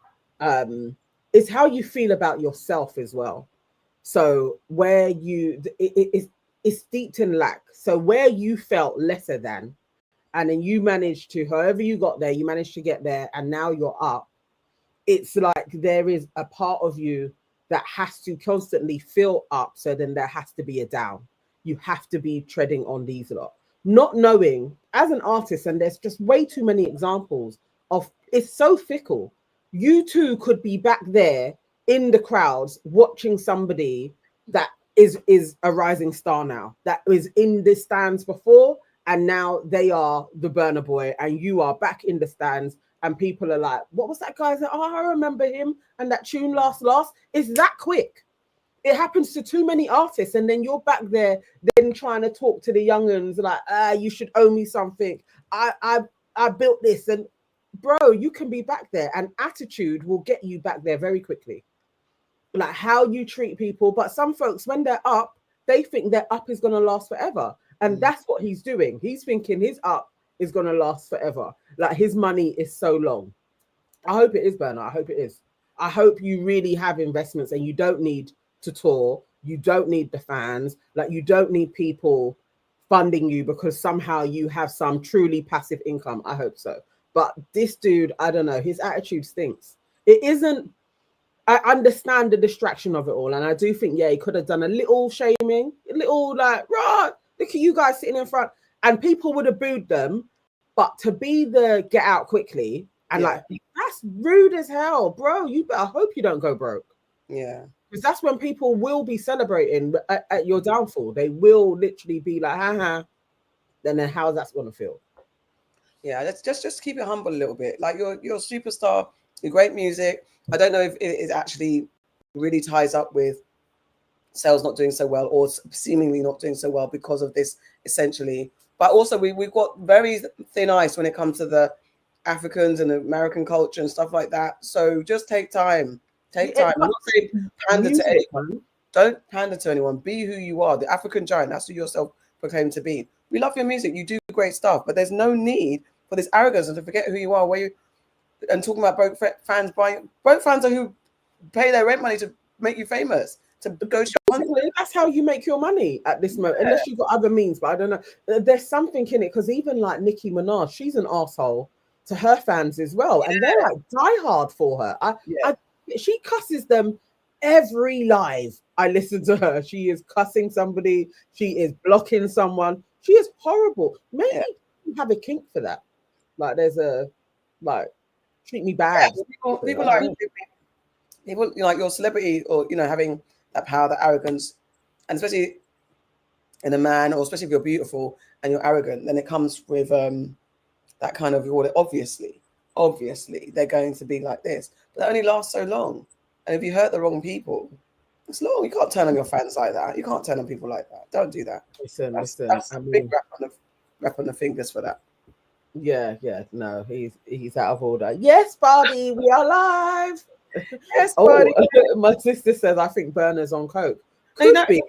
it's how you feel about yourself as well. So where it's steeped in lack. So where you felt lesser than, and then you managed to, however you got there, you managed to get there, and now you're up. It's like there is a part of you that has to constantly feel up. So then there has to be a down. You have to be treading on these lot, not knowing as an artist, and there's just way too many examples of it's so fickle. You too could be back there in the crowds watching somebody that is a rising star now, that was in the stands before, and now they are the Burna Boy, and you are back in the stands, and people are like, what was that guy? I remember him, and that tune last. It's that quick. It happens to too many artists, and then you're back there then trying to talk to the young'uns like, you should owe me something. I built this, and bro, you can be back there, and attitude will get you back there very quickly. Like how you treat people. But some folks, when they're up, they think their up is going to last forever. And that's what he's doing. He's thinking his up is going to last forever. Like his money is so long. I hope it is, Burna. I hope it is. I hope you really have investments and you don't need to tour. You don't need the fans. Like you don't need people funding you because somehow you have some truly passive income. I hope so. But this dude, I don't know. His attitude stinks. It isn't. I understand the distraction of it all, and I do think, he could have done a little shaming, a little like, right, look at you guys sitting in front, and people would have booed them. But to be the get out quickly and like, that's rude as hell, bro. I hope you don't go broke. Yeah, because that's when people will be celebrating at your downfall. They will literally be like, haha. Then how's that going to feel? Yeah, let's just keep it humble a little bit. Like you're a superstar, you're great music. I don't know if it actually really ties up with sales not doing so well or seemingly not doing so well because of this, essentially. But also we've got very thin ice when it comes to the Africans and American culture and stuff like that. So just take time. Take time. I'm not saying pander to anyone. Don't pander to anyone. Be who you are. The African giant. That's who you're self-proclaimed to be. We love your music. You do great stuff. But there's no need for this arrogance and to forget who you are, and talking about broke fans broke fans are who pay their rent money to make you famous, to go to your concert. That's how you make your money at this moment, unless you've got other means. But I don't know. There's something in it because even like Nicki Minaj, she's an asshole to her fans as well, and they're like die hard for her. She cusses them every live I listen to her, she is cussing somebody, she is blocking someone, she is horrible. Maybe you have a kink for that. Like there's a like treat me bad. Yeah, people like people like your celebrity, or having that power, that arrogance, and especially in a man, or especially if you're beautiful and you're arrogant, then it comes with that kind of order. Obviously they're going to be like this, but that only lasts so long. And if you hurt the wrong people, it's long. You can't turn on your fans like that. You can't turn on people like that. Don't do that. Listen, that's I a mean, big rap on the fingers for that. Yeah, no, he's out of order. Yes, buddy, we are live. Yes, buddy. My sister says I think Burna's on coke. Could be.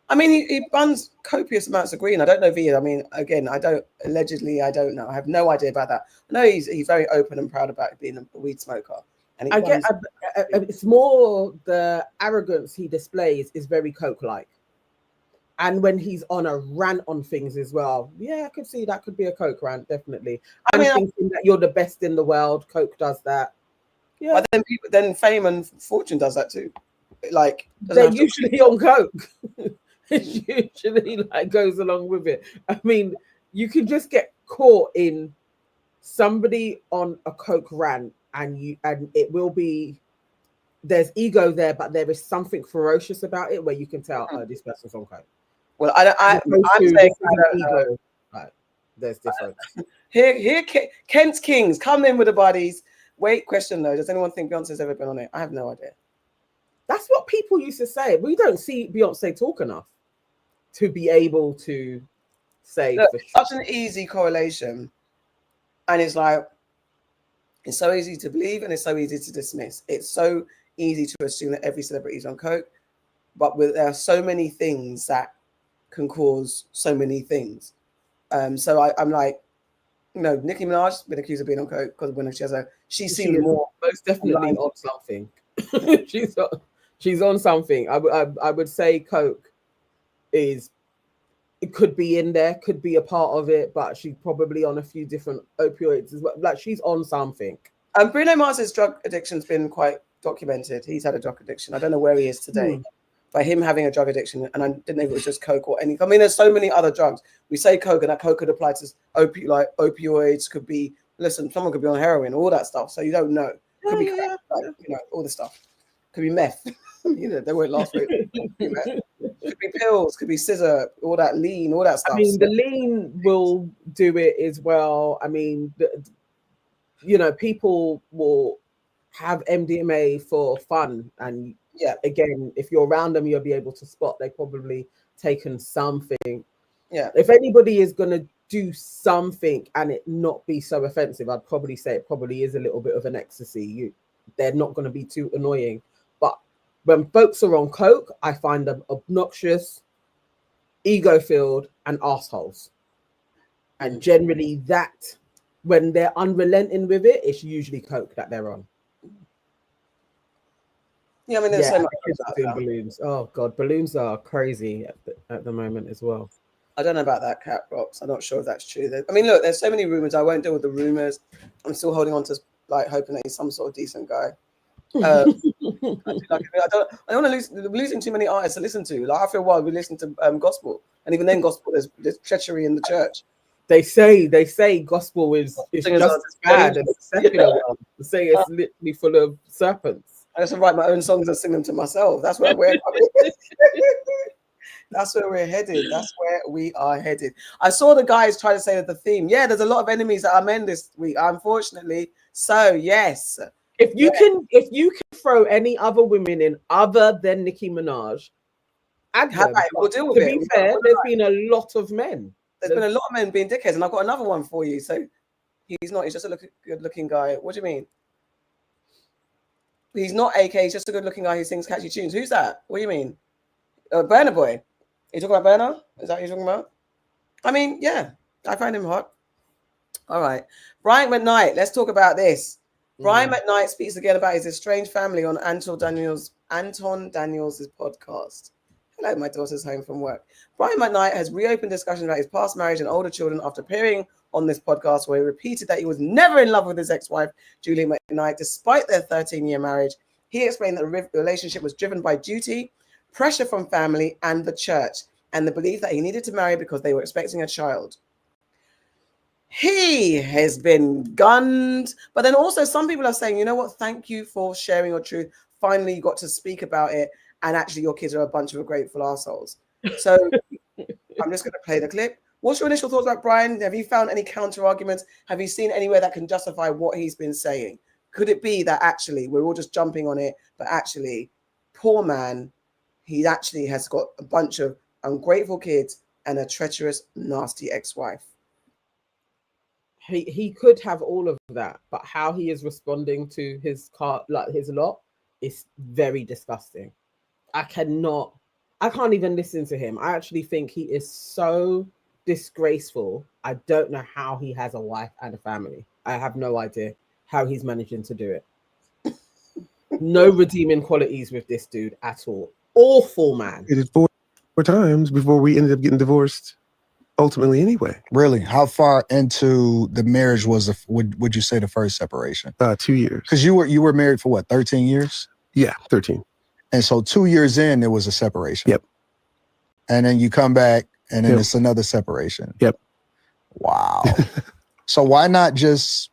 I mean, he runs copious amounts of green. I don't know Via. I mean, again, I don't know. I have no idea about that. I know he's very open and proud about being a weed smoker. And it's more the arrogance he displays is very coke-like. And when he's on a rant on things as well, I could see that could be a coke rant, definitely. I mean, thinking that you're the best in the world, coke does that. Yeah. But then fame and fortune does that too. Like they're usually on coke. It usually like goes along with it. I mean, you can just get caught in somebody on a coke rant, and it will be there's ego there, but there is something ferocious about it where you can tell, oh, this person's on coke. Well, I'm saying ego. Right. There's difference. Here, Kent's Kings come in with the bodies. Wait, question though: does anyone think Beyonce's ever been on it? I have no idea. That's what people used to say. We don't see Beyonce talk enough to be able to say. Look, such an easy correlation, and it's like it's so easy to believe and it's so easy to dismiss. It's so easy to assume that every celebrity is on coke, but there are so many things that can cause so many things. So I'm like, Nicki Minaj has been accused of being on coke because when she's seen more, most definitely on something. she's on something. I would say coke it could be in there, could be a part of it, but she's probably on a few different opioids as well. Like she's on something. Bruno Mars's drug addiction's been quite documented. He's had a drug addiction. I don't know where he is today. By him having a drug addiction, and I didn't know if it was just coke or any. I mean, there's so many other drugs. We say coke, and that coke could apply to opioids. Could be someone could be on heroin, all that stuff. So you don't know. Could be crack, all the stuff. Could be meth. They won't last. Could be pills. Could be scissor. All that lean. All that stuff. I mean, the lean will do it as well. I mean, people will have MDMA for fun and. Yeah, again, if you're around them, you'll be able to spot they've probably taken something. Yeah. If anybody is going to do something and it not be so offensive, I'd probably say it probably is a little bit of an ecstasy. They're not going to be too annoying. But when folks are on coke, I find them obnoxious, ego-filled, and assholes. And generally that, when they're unrelenting with it, it's usually coke that they're on. Yeah, I mean, there's so much about balloons. Oh God, balloons are crazy at the moment as well. I don't know about that, Cat Rocks. I'm not sure if that's true. I mean, look, there's so many rumors. I won't deal with the rumors. I'm still holding on to hoping that he's some sort of decent guy. I don't want to lose. Losing too many artists to listen to. Like after a while, we listen to gospel, and even then, gospel there's treachery in the church. They say gospel is just as bad as the secular one. They say it's literally full of serpents. I just write my own songs and sing them to myself. That's where we're That's where we're headed. That's where we are headed. I saw the guys try to say that the theme. Yeah, there's a lot of enemies that are men this week, unfortunately. So yes. If you can throw any other women in other than Nicki Minaj, we'll deal with it. To be fair, there's been a lot of men. There's been a lot of men being dickheads, and I've got another one for you. So he's just a good-looking guy. What do you mean? He's not AK, he's just a good-looking guy who sings catchy tunes. Who's that? What do you mean? Burna Boy. Are you talking about Burna? Is that what you're talking about? I mean, yeah, I find him hot. All right. Brian McKnight, let's talk about this. Brian McKnight speaks again about his estranged family on Anton Daniels' podcast. Hello, my daughter's home from work. Brian McKnight has reopened discussions about his past marriage and older children after appearing on this podcast, where he repeated that he was never in love with his ex-wife, Julie McKnight, despite their 13-year marriage. He explained that the relationship was driven by duty, pressure from family and the church, and the belief that he needed to marry because they were expecting a child. He has been gunned, but then also some people are saying, you know what, thank you for sharing your truth. Finally, you got to speak about it, and actually your kids are a bunch of grateful assholes. So I'm just going to play the clip. What's your initial thoughts about Brian? Have you found any counter arguments? Have you seen anywhere that can justify what he's been saying? Could it be that actually we're all just jumping on it, but actually, poor man, he actually has got a bunch of ungrateful kids and a treacherous, nasty ex-wife? He could have all of that, but how he is responding to his his lot is very disgusting. I can't even listen to him. I actually think he is so disgraceful. I don't know how he has a wife and a family. I have no idea how he's managing to do it. No redeeming qualities with this dude at all. Awful man. It is four times before we ended up getting divorced. Ultimately, anyway. Really? How far into the marriage was would you say the first separation? 2 years. Because you were married for what, 13 years? Yeah, 13. And so 2 years in, there was a separation. Yep. And then you come back, and then it's another separation. Yep. Wow. So why not just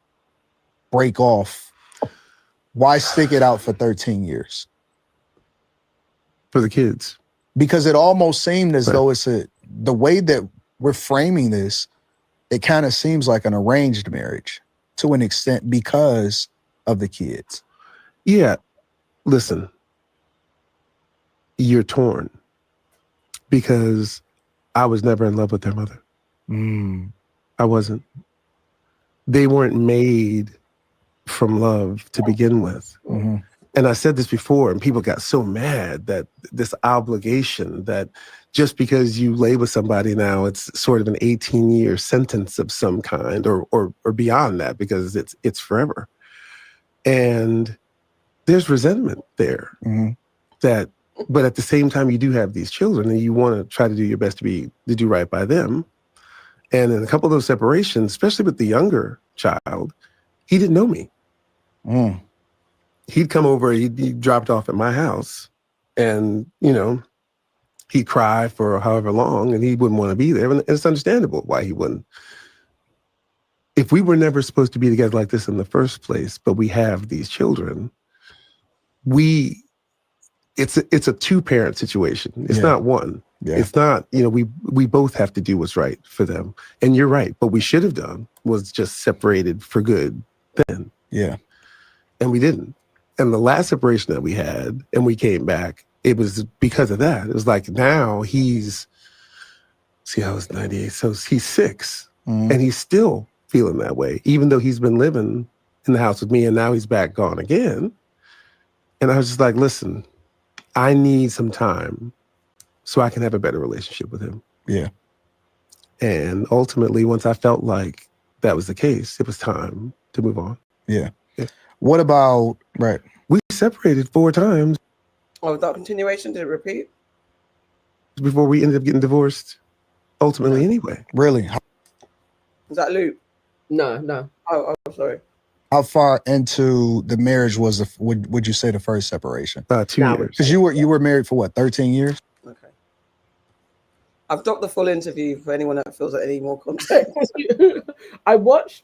break off? Why stick it out for 13 years? For the kids. Because it almost seemed as though the way that we're framing this, it kind of seems like an arranged marriage to an extent because of the kids. Yeah. Listen, you're torn because I was never in love with their mother. I wasn't. They weren't made from love to begin with. Mm-hmm. And I said this before, and people got so mad that this obligation that just because you lay with somebody now, it's sort of an 18-year sentence of some kind, or beyond that, because it's forever. And there's resentment there. Mm-hmm. But at the same time, you do have these children, and you want to try to do your best to do right by them. And in a couple of those separations, especially with the younger child, he didn't know me. He'd come over, he'd be dropped off at my house, and, he'd cry for however long, and he wouldn't want to be there. And it's understandable why he wouldn't. If we were never supposed to be together like this in the first place, but we have these children, it's a two-parent situation. It's not one. Yeah. It's not, we both have to do what's right for them. And you're right. What we should have done was just separated for good then. Yeah. And we didn't. And the last separation that we had, and we came back, it was because of that. It was like, now I was 98, so he's 6, and he's still feeling that way, even though he's been living in the house with me, and now he's back gone again. And I was just like, listen, I need some time so I can have a better relationship with him. Yeah. And ultimately, once I felt like that was the case, it was time to move on. Yeah. What about, right? We separated 4 times. Oh, without continuation, did it repeat? Before we ended up getting divorced, ultimately anyway. Really? Is that Luke? No. Oh, sorry. How far into the marriage was would you say the first separation? 2 years. Because you were married for what, 13 years? Okay. I've dropped the full interview for anyone that feels like any more context. I watched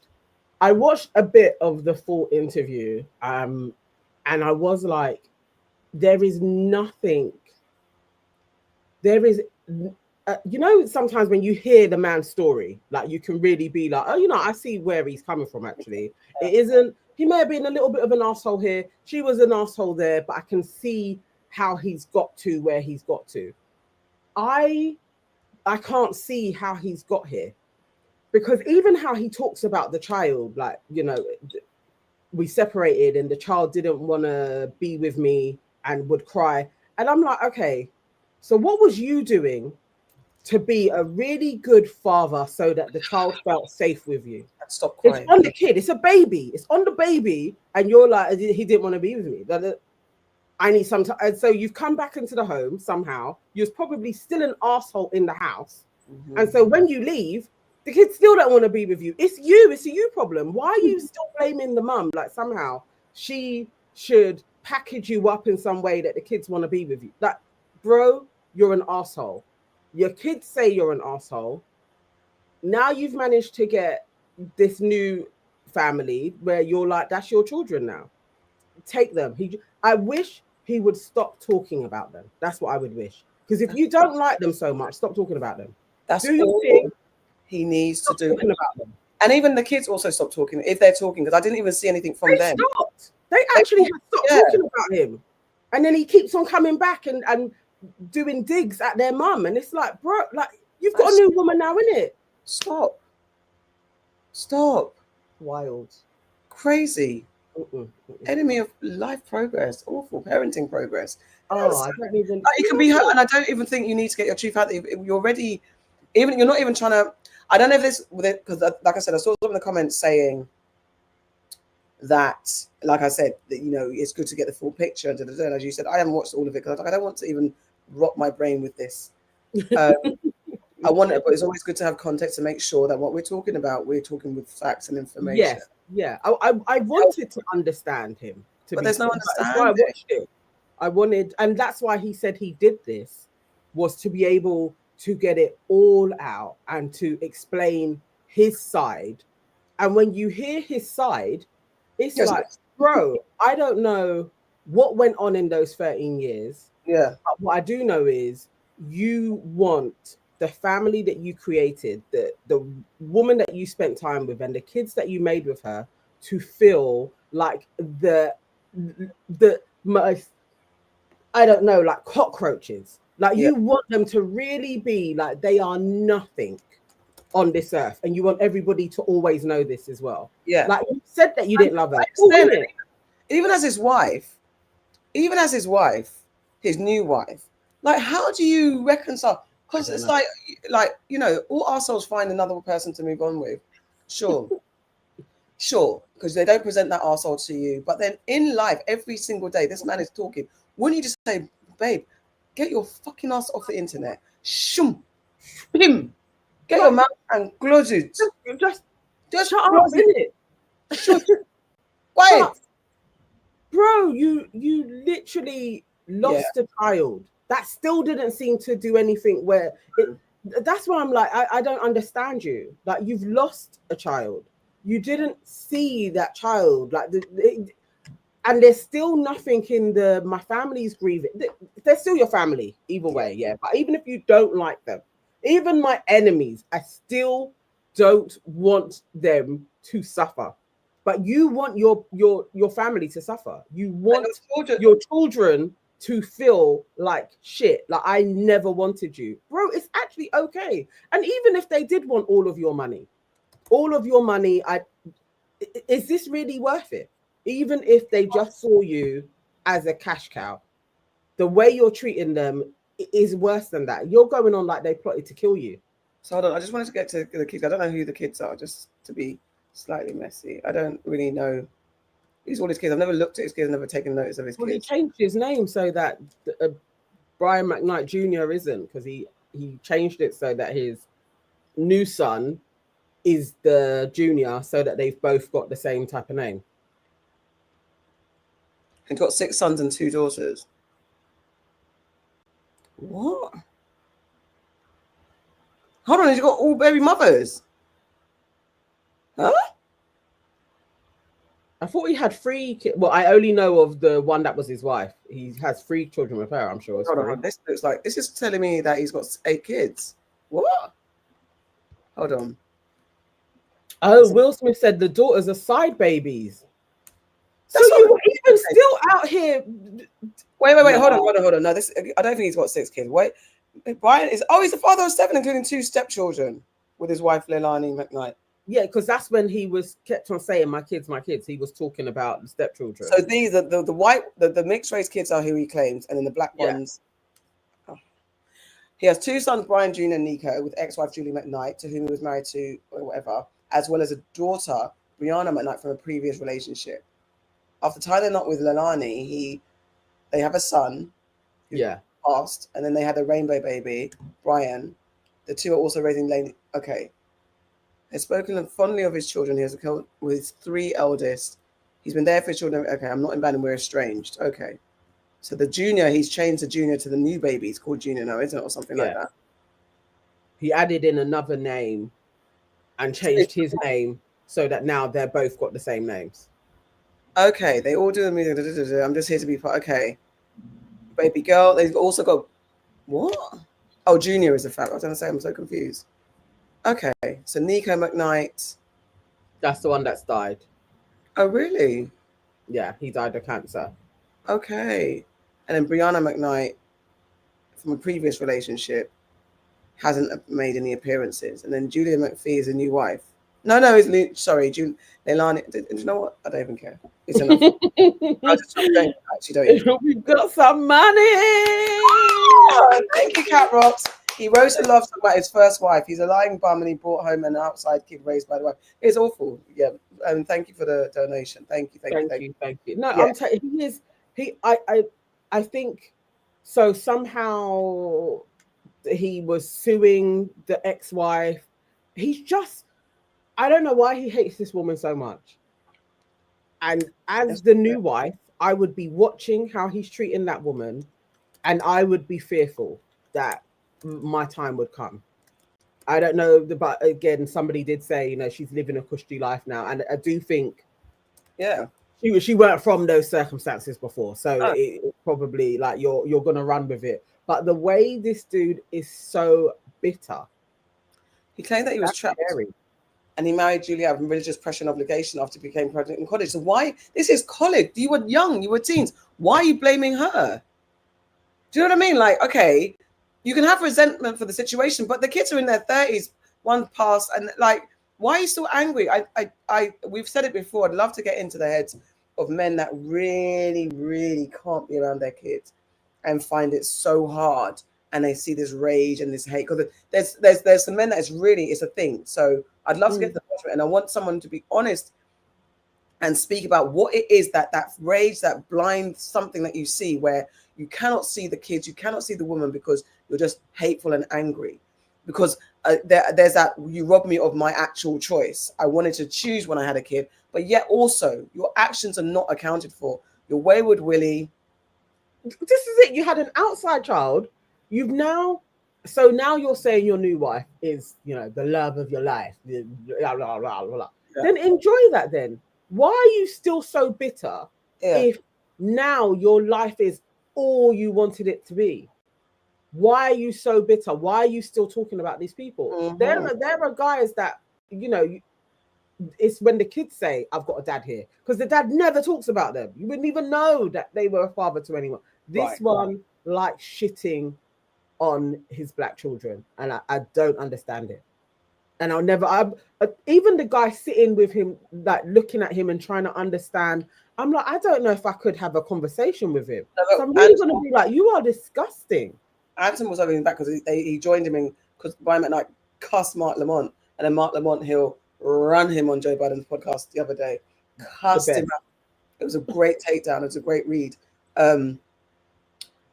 a bit of the full interview, and I was like, there is nothing. Sometimes when you hear the man's story, like, you can really be like, oh, I see where he's coming from, actually. It isn't, he may have been a little bit of an asshole here. She was an asshole there, but I can see how he's got to where he's got to. I can't see how he's got here, because even how he talks about the child, like, we separated and the child didn't want to be with me and would cry. And I'm like, okay, so what was you doing to be a really good father so that the child felt safe with you? Stop crying. It's on the kid. It's a baby. It's on the baby. And you're like, he didn't want to be with me. I need some time. And so you've come back into the home somehow. You're probably still an asshole in the house. Mm-hmm. And so when you leave, the kids still don't want to be with you. It's you. It's a you problem. Why are you still blaming the mum? Like, somehow she should package you up in some way that the kids want to be with you. Like, bro, you're an asshole. Your kids say you're an asshole. Now you've managed to get this new family where you're like, that's your children now. Take them. I wish he would stop talking about them. That's what I would wish. Because if you don't like them so much, stop talking about them. That's do all thing. He needs Stop to do. Talking about them. And even the kids also stop talking if they're talking, because I didn't even see anything from them. Stopped. They actually have stopped talking about him. And then he keeps on coming back and doing digs at their mum. And it's like, bro, like, you've got a new woman now, innit? Stop. Wild. Crazy. Enemy of life progress. Awful parenting progress. Oh, I don't even. It can be hurt, and I don't even think you need to get your truth out there. If you're already, you're not even trying to. I don't know if this, because like I said, I saw some in the comments saying that, like I said, that, you know, it's good to get the full picture. And as you said, I haven't watched all of it because I don't want to even rot my brain with this. I want it, but it's always good to have context to make sure that what we're talking about, we're talking with facts and information. Yes, yeah. I wanted to understand him, but there's no understanding. That's why I watched it. I wanted, and that's why he said he did this, was to be able to get it all out and to explain his side. And when you hear his side, it's like, bro, I don't know what went on in those 13 years. Yeah. But what I do know is you want the family that you created, the woman that you spent time with, and the kids that you made with her to feel like the most, I don't know, like cockroaches. Like you want them to really be like they are nothing on this earth, and you want everybody to always know this as well. Yeah, like you said that you didn't love her. Even as his wife, his new wife. Like, how do you reconcile? Because it's like you know, all arseholes find another person to move on with. Sure, because they don't present that arsehole to you. But then in life, every single day, this man is talking. Wouldn't you just say, babe, get your fucking ass off the internet? Shum, him, get your mouth and close it. Just shut up, innit? Wait, bro, you literally lost a child. That still didn't seem to do anything. That's why I'm like, I don't understand you. Like, you've lost a child. You didn't see that child. Like, and there's still nothing in my family's grieving. They're still your family, either way, yeah. But even if you don't like them, even my enemies, I still don't want them to suffer. But you want your family to suffer. You want your children to feel like shit. Like, I never wanted you. Bro, it's actually okay. And even if they did want all of your money, is this really worth it? Even if they just saw you as a cash cow, the way you're treating them is worse than that. You're going on like they plotted to kill you. So hold on, I just wanted to get to the kids. I don't know who the kids are, just to be slightly messy. I don't really know. He's all his kids. I've never looked at his kids, never taken notice of his kids. He changed his name so that Brian McKnight Jr. isn't, because he changed it so that his new son is the junior, so that they've both got the same type of name. He's got 6 sons and 2 daughters. What? Hold on, he's got all baby mothers. Huh? I thought he had 3 kids. Well, I only know of the one that was his wife. He has 3 children with her, I'm sure. Hold on, this looks like, this is telling me that he's got 8 kids. What? Hold on. Oh, Will Smith said the daughters are side babies. So you were even still out here. Wait, hold on. No, I don't think he's got 6 kids. Wait, Brian is, he's the father of 7, including 2 stepchildren with his wife, Leilani McKnight. Yeah, because that's when he kept on saying, my kids. He was talking about the stepchildren. So these are the white, the mixed race kids are who he claims, and then the black ones. Oh. He has 2 sons, Brian Jr. and Nico, with ex-wife Julie McKnight, to whom he was married to, or whatever, as well as a daughter, Brianna McKnight, from a previous relationship. After tying the knot with Leilani, they have a son. Yeah. Passed, and then they had a rainbow baby, Brian. The 2 are also raising Lane. Okay. Has spoken fondly of his children. He has with his 3 eldest. He's been there for his children. Okay, I'm not in band and we're estranged. Okay. So the junior, he's changed the junior to the new baby. It's called Junior now, isn't it? Or something like that. He added in another name and changed his name so that now they're both got the same names. Okay, they all do the music. I'm just here to be part. Okay. Baby girl. They've also got what? Oh, Junior is a fact. I was going to say, I'm so confused. Okay, so Nico McKnight. That's the one that's died. Oh, really? Yeah, he died of cancer. Okay. And then Brianna McKnight, from a previous relationship, hasn't made any appearances. And then Julia McPhee is a new wife. No, sorry, Leilani. Do you know what? I don't even care. It's enough. Actually, don't even. We've got some money. Oh, thank you, Cat Rocks. He wrote a love song about his first wife. He's a lying bum and he brought home an outside kid raised by the wife. It's awful. Yeah. And thank you for the donation. Thank you. Thank you. No, yeah. I think so. Somehow he was suing the ex-wife. He's just, I don't know why he hates this woman so much. And as the new wife, I would be watching how he's treating that woman, and I would be fearful that my time would come. I don't know, but again, somebody did say, you know, she's living a cushy life now, and I do think, yeah, she weren't from those circumstances before, so it probably like you're gonna run with it. But the way this dude is so bitter, he claimed that he was trapped. Scary. And he married Julia out of religious pressure and obligation after he became pregnant in college. So why? This is college. You were young. You were teens. Why are you blaming her? Do you know what I mean? Like, okay, you can have resentment for the situation, but the kids are in their 30s, one passed, and like, why are you still angry? We've said it before. I'd love to get into the heads of men that really, really can't be around their kids and find it so hard, and they see this rage and this hate. Because there's some men that it's a thing. So I'd love to get to the bottom, and I want someone to be honest and speak about what it is that rage, that blind something that you see, where you cannot see the kids, you cannot see the woman because you're just hateful and angry. Because there's that, you robbed me of my actual choice. I wanted to choose when I had a kid, but yet also your actions are not accounted for. You're wayward Willie. This is it. You had an outside child. Now you're saying your new wife is, you know, the love of your life. Blah, blah, blah, blah. Yeah. Then enjoy that then. Why are you still so bitter if now your life is all you wanted it to be? Why are you so bitter? Why are you still talking about these people? Mm-hmm. There are guys that, you know, it's when the kids say, I've got a dad here, because the dad never talks about them. You wouldn't even know that they were a father to anyone. This one likes shitting on his black children, and I don't understand it. And even the guy sitting with him, like looking at him and trying to understand, I'm like, I don't know if I could have a conversation with him. So I'm really going to be like, you are disgusting. Anton was over his back because he joined him in, because Brian McKnight cussed Mark Lamont, and then Mark Lamont, he'll run him on Joe Biden's podcast the other day, cussed him out. It was a great takedown. It was a great read. But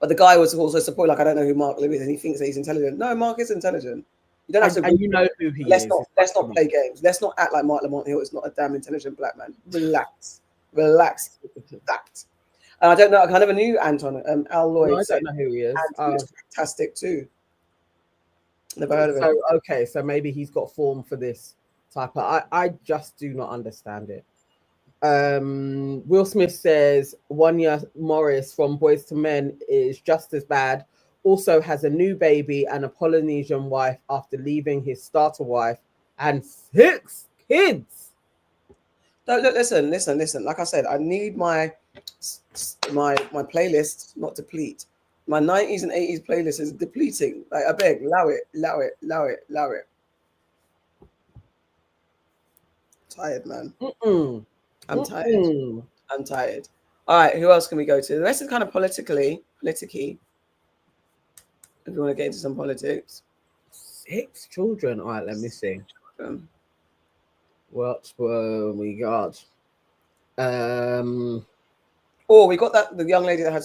the guy was also supporting, like, I don't know who Mark is, and he thinks that he's intelligent. No, Mark is intelligent. You don't have to. And you know who he is. Let's not play games. Let's not act like Mark Lamont Hill is not a damn intelligent black man. Relax. That. And I don't know. I never knew Anton. Al Lloyd. No, I don't know who he is. Anton's fantastic too. Never heard of him. So okay, so maybe he's got form for this type of. I just do not understand it. Will Smith says Wanya Morris from Boys to Men is just as bad. Also has a new baby and a Polynesian wife after leaving his starter wife and 6 kids. No, look, listen. Like I said, I need my playlist not deplete. My 90s and 80s playlist is depleting. Like, I beg, allow it. Tired, man. I'm tired. All right, who else can we go to? The rest is kind of politicky. If you want to get into some politics. 6 children. All right, let me see. What we got? We got the young lady that had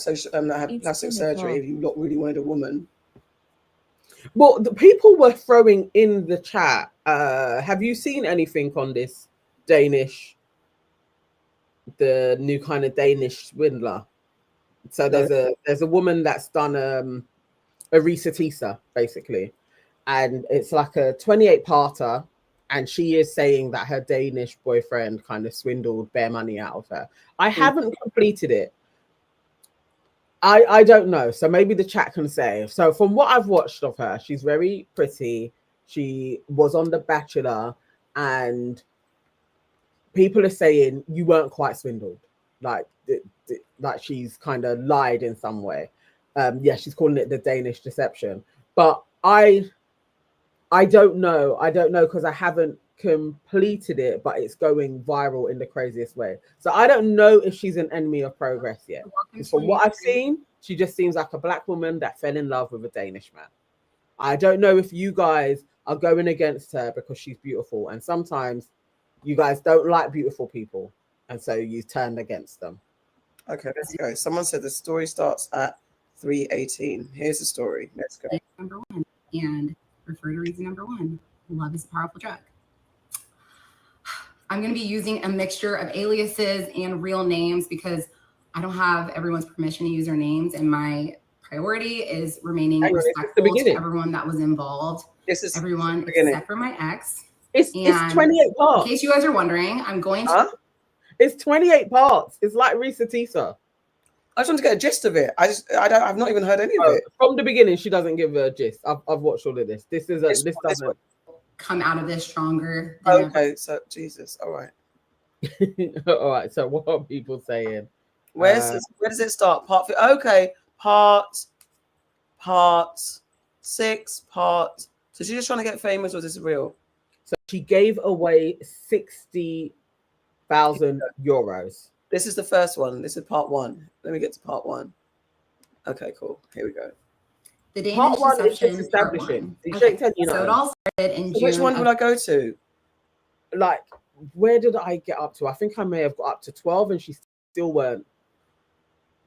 plastic surgery. If you not really wanted a woman. Well, the people were throwing in the chat. Have you seen anything on this Danish the new kind of Danish swindler. So there's a woman that's done a Risa Tisa, basically, and it's like a 28-parter, and she is saying that her Danish boyfriend kind of swindled bare money out of her. I haven't completed it. I don't know, so maybe the chat can say. So from what I've watched of her, she's very pretty. She was on The Bachelor, and people are saying you weren't quite swindled, like she's kind of lied in some way. Yeah, she's calling it the Danish deception, but I don't know because I haven't completed it, but it's going viral in the craziest way. So I don't know if she's an enemy of progress yet. From what I've seen, she just seems like a black woman that fell in love with a Danish man. I don't know if you guys are going against her because she's beautiful, and sometimes you guys don't like beautiful people, and so you turned against them. Okay, let's go. Someone said the story starts at 3:18. Here's the story. Let's go. Number one, and refer to reason number one. Love is a powerful drug. I'm going to be using a mixture of aliases and real names because I don't have everyone's permission to use their names, and my priority is remaining respectful to everyone that was involved. This is everyone except for my ex. It's 28 parts. In case you guys are wondering, I'm going to. It's 28 parts. It's like Risa Tisa. I just want to get a gist of it. I've not even heard any of it. From the beginning, she doesn't give a gist. I've watched all of this. This doesn't come out of this stronger. Okay, so Jesus. All right. All right. So what are people saying? Where does it start? Part 6 parts. So she's just trying to get famous, or is this real? So she gave away 60,000 euros. This is the first one. This is part 1. Let me get to part 1. Okay, cool. Here we go. The Danish part 1 is deception, just establishing. Okay. So it all started in June. Which one would I go to? Like, where did I get up to? I think I may have got up to 12, and she still weren't.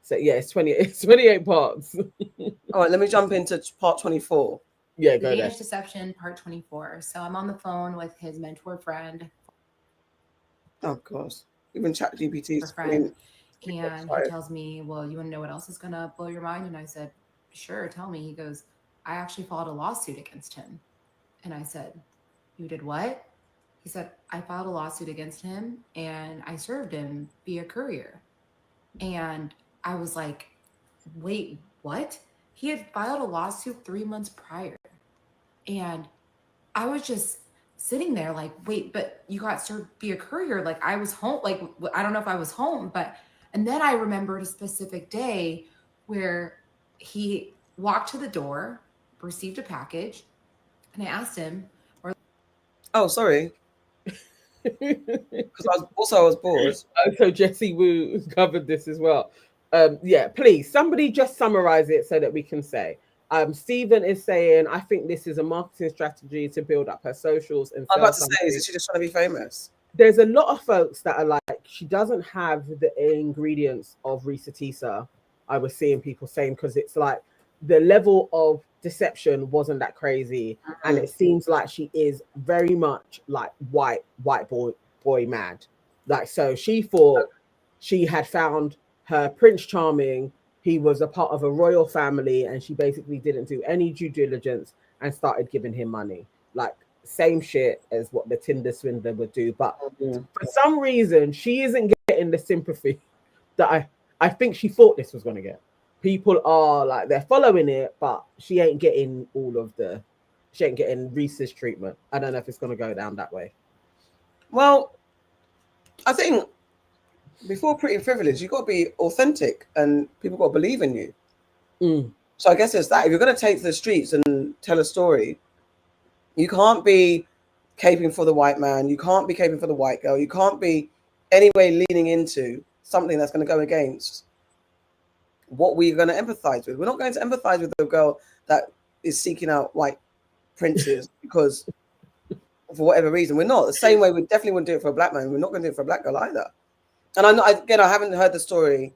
So yeah, it's 28 parts. All right, let me jump into part 24. Yeah, the go Danish there. deception, part 24. So I'm on the phone with his mentor friend. Oh gosh, even ChatGPT's friend, and he tells me, "Well, you want to know what else is gonna blow your mind?" And I said, "Sure, tell me." He goes, "I actually filed a lawsuit against him." And I said, "You did what?" He said, "I filed a lawsuit against him, and I served him via courier." And I was like, "Wait, what?" He had filed a lawsuit 3 months prior. And I was just sitting there like, wait, but you got served via courier. Like I was home. Like, I don't know if I was home, but, and then I remembered a specific day where he walked to the door, received a package, and I asked him, oh, sorry. Because I was bored. So Jesse Wu covered this as well. Yeah, please, somebody just summarize it so that we can say. Stephen is saying, I think this is a marketing strategy to build up her socials. And I'm about to say, is she just trying to be famous? There's a lot of folks that are like, she doesn't have the ingredients of Risa Tisa. I was seeing people saying, because it's like the level of deception wasn't that crazy. And it seems like she is very much like white boy mad. Like, so she thought she had found her Prince Charming. He was a part of a royal family, and she basically didn't do any due diligence and started giving him money. Like, same shit as what the Tinder swindler would do. But for some reason, she isn't getting the sympathy that I think she thought this was going to get. People are like, they're following it, but she ain't getting she ain't getting Risa's treatment. I don't know if it's going to go down that way. Well, I think before Pretty Privilege, you got to be authentic, and people got to believe in you. So I guess it's that. If you're going to take to the streets and tell a story, you can't be caping for the white man. You can't be caping for the white girl. You can't be anyway leaning into something that's going to go against what we're going to empathize with. We're not going to empathize with the girl that is seeking out white princes because for whatever reason. We're not. The same way we definitely wouldn't do it for a black man. We're not going to do it for a black girl either. And I'm not, again, I haven't heard the story,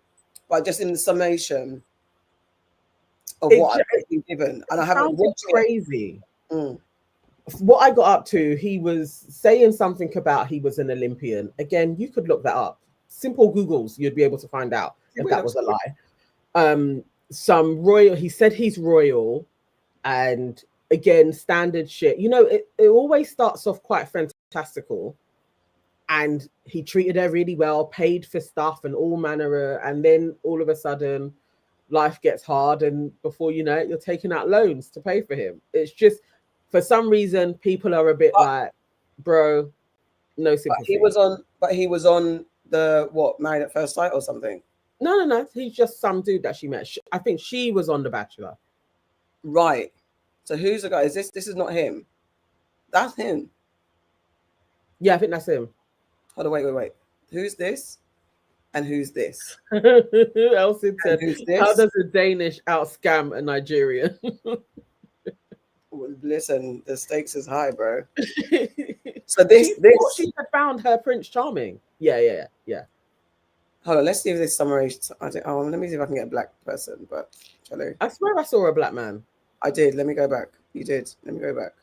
but just in the summation of what I've been given, and I haven't watched crazy. What I got up to, he was saying something about he was an Olympian. Again, you could look that up. simple Googles, you'd be able to find out if that was a lie. Some royal, he said he's royal, and again, standard shit. You know, it always starts off quite fantastical, and he treated her really well, paid for stuff and all manner of, and then all of a sudden life gets hard, and before you know it, you're taking out loans to pay for him. It's just, for some reason, people are a bit like, bro, no sympathy. But he was on the what, Married at First Sight or something? No. He's just some dude that she met. I think she was on The Bachelor. Right. So who's the guy? Is this is not him? That's him. Yeah, I think that's him. Hold on, wait. Who's this? And who's this? Elsie said, this? how does a Danish out-scam a Nigerian? Well, listen, the stakes is high, bro. So this she had found her Prince Charming. Yeah. Hold on, let's see if this summary. Let me see if I can get a black person. But I swear I saw a black man. I did. Let me go back. You did. Let me go back.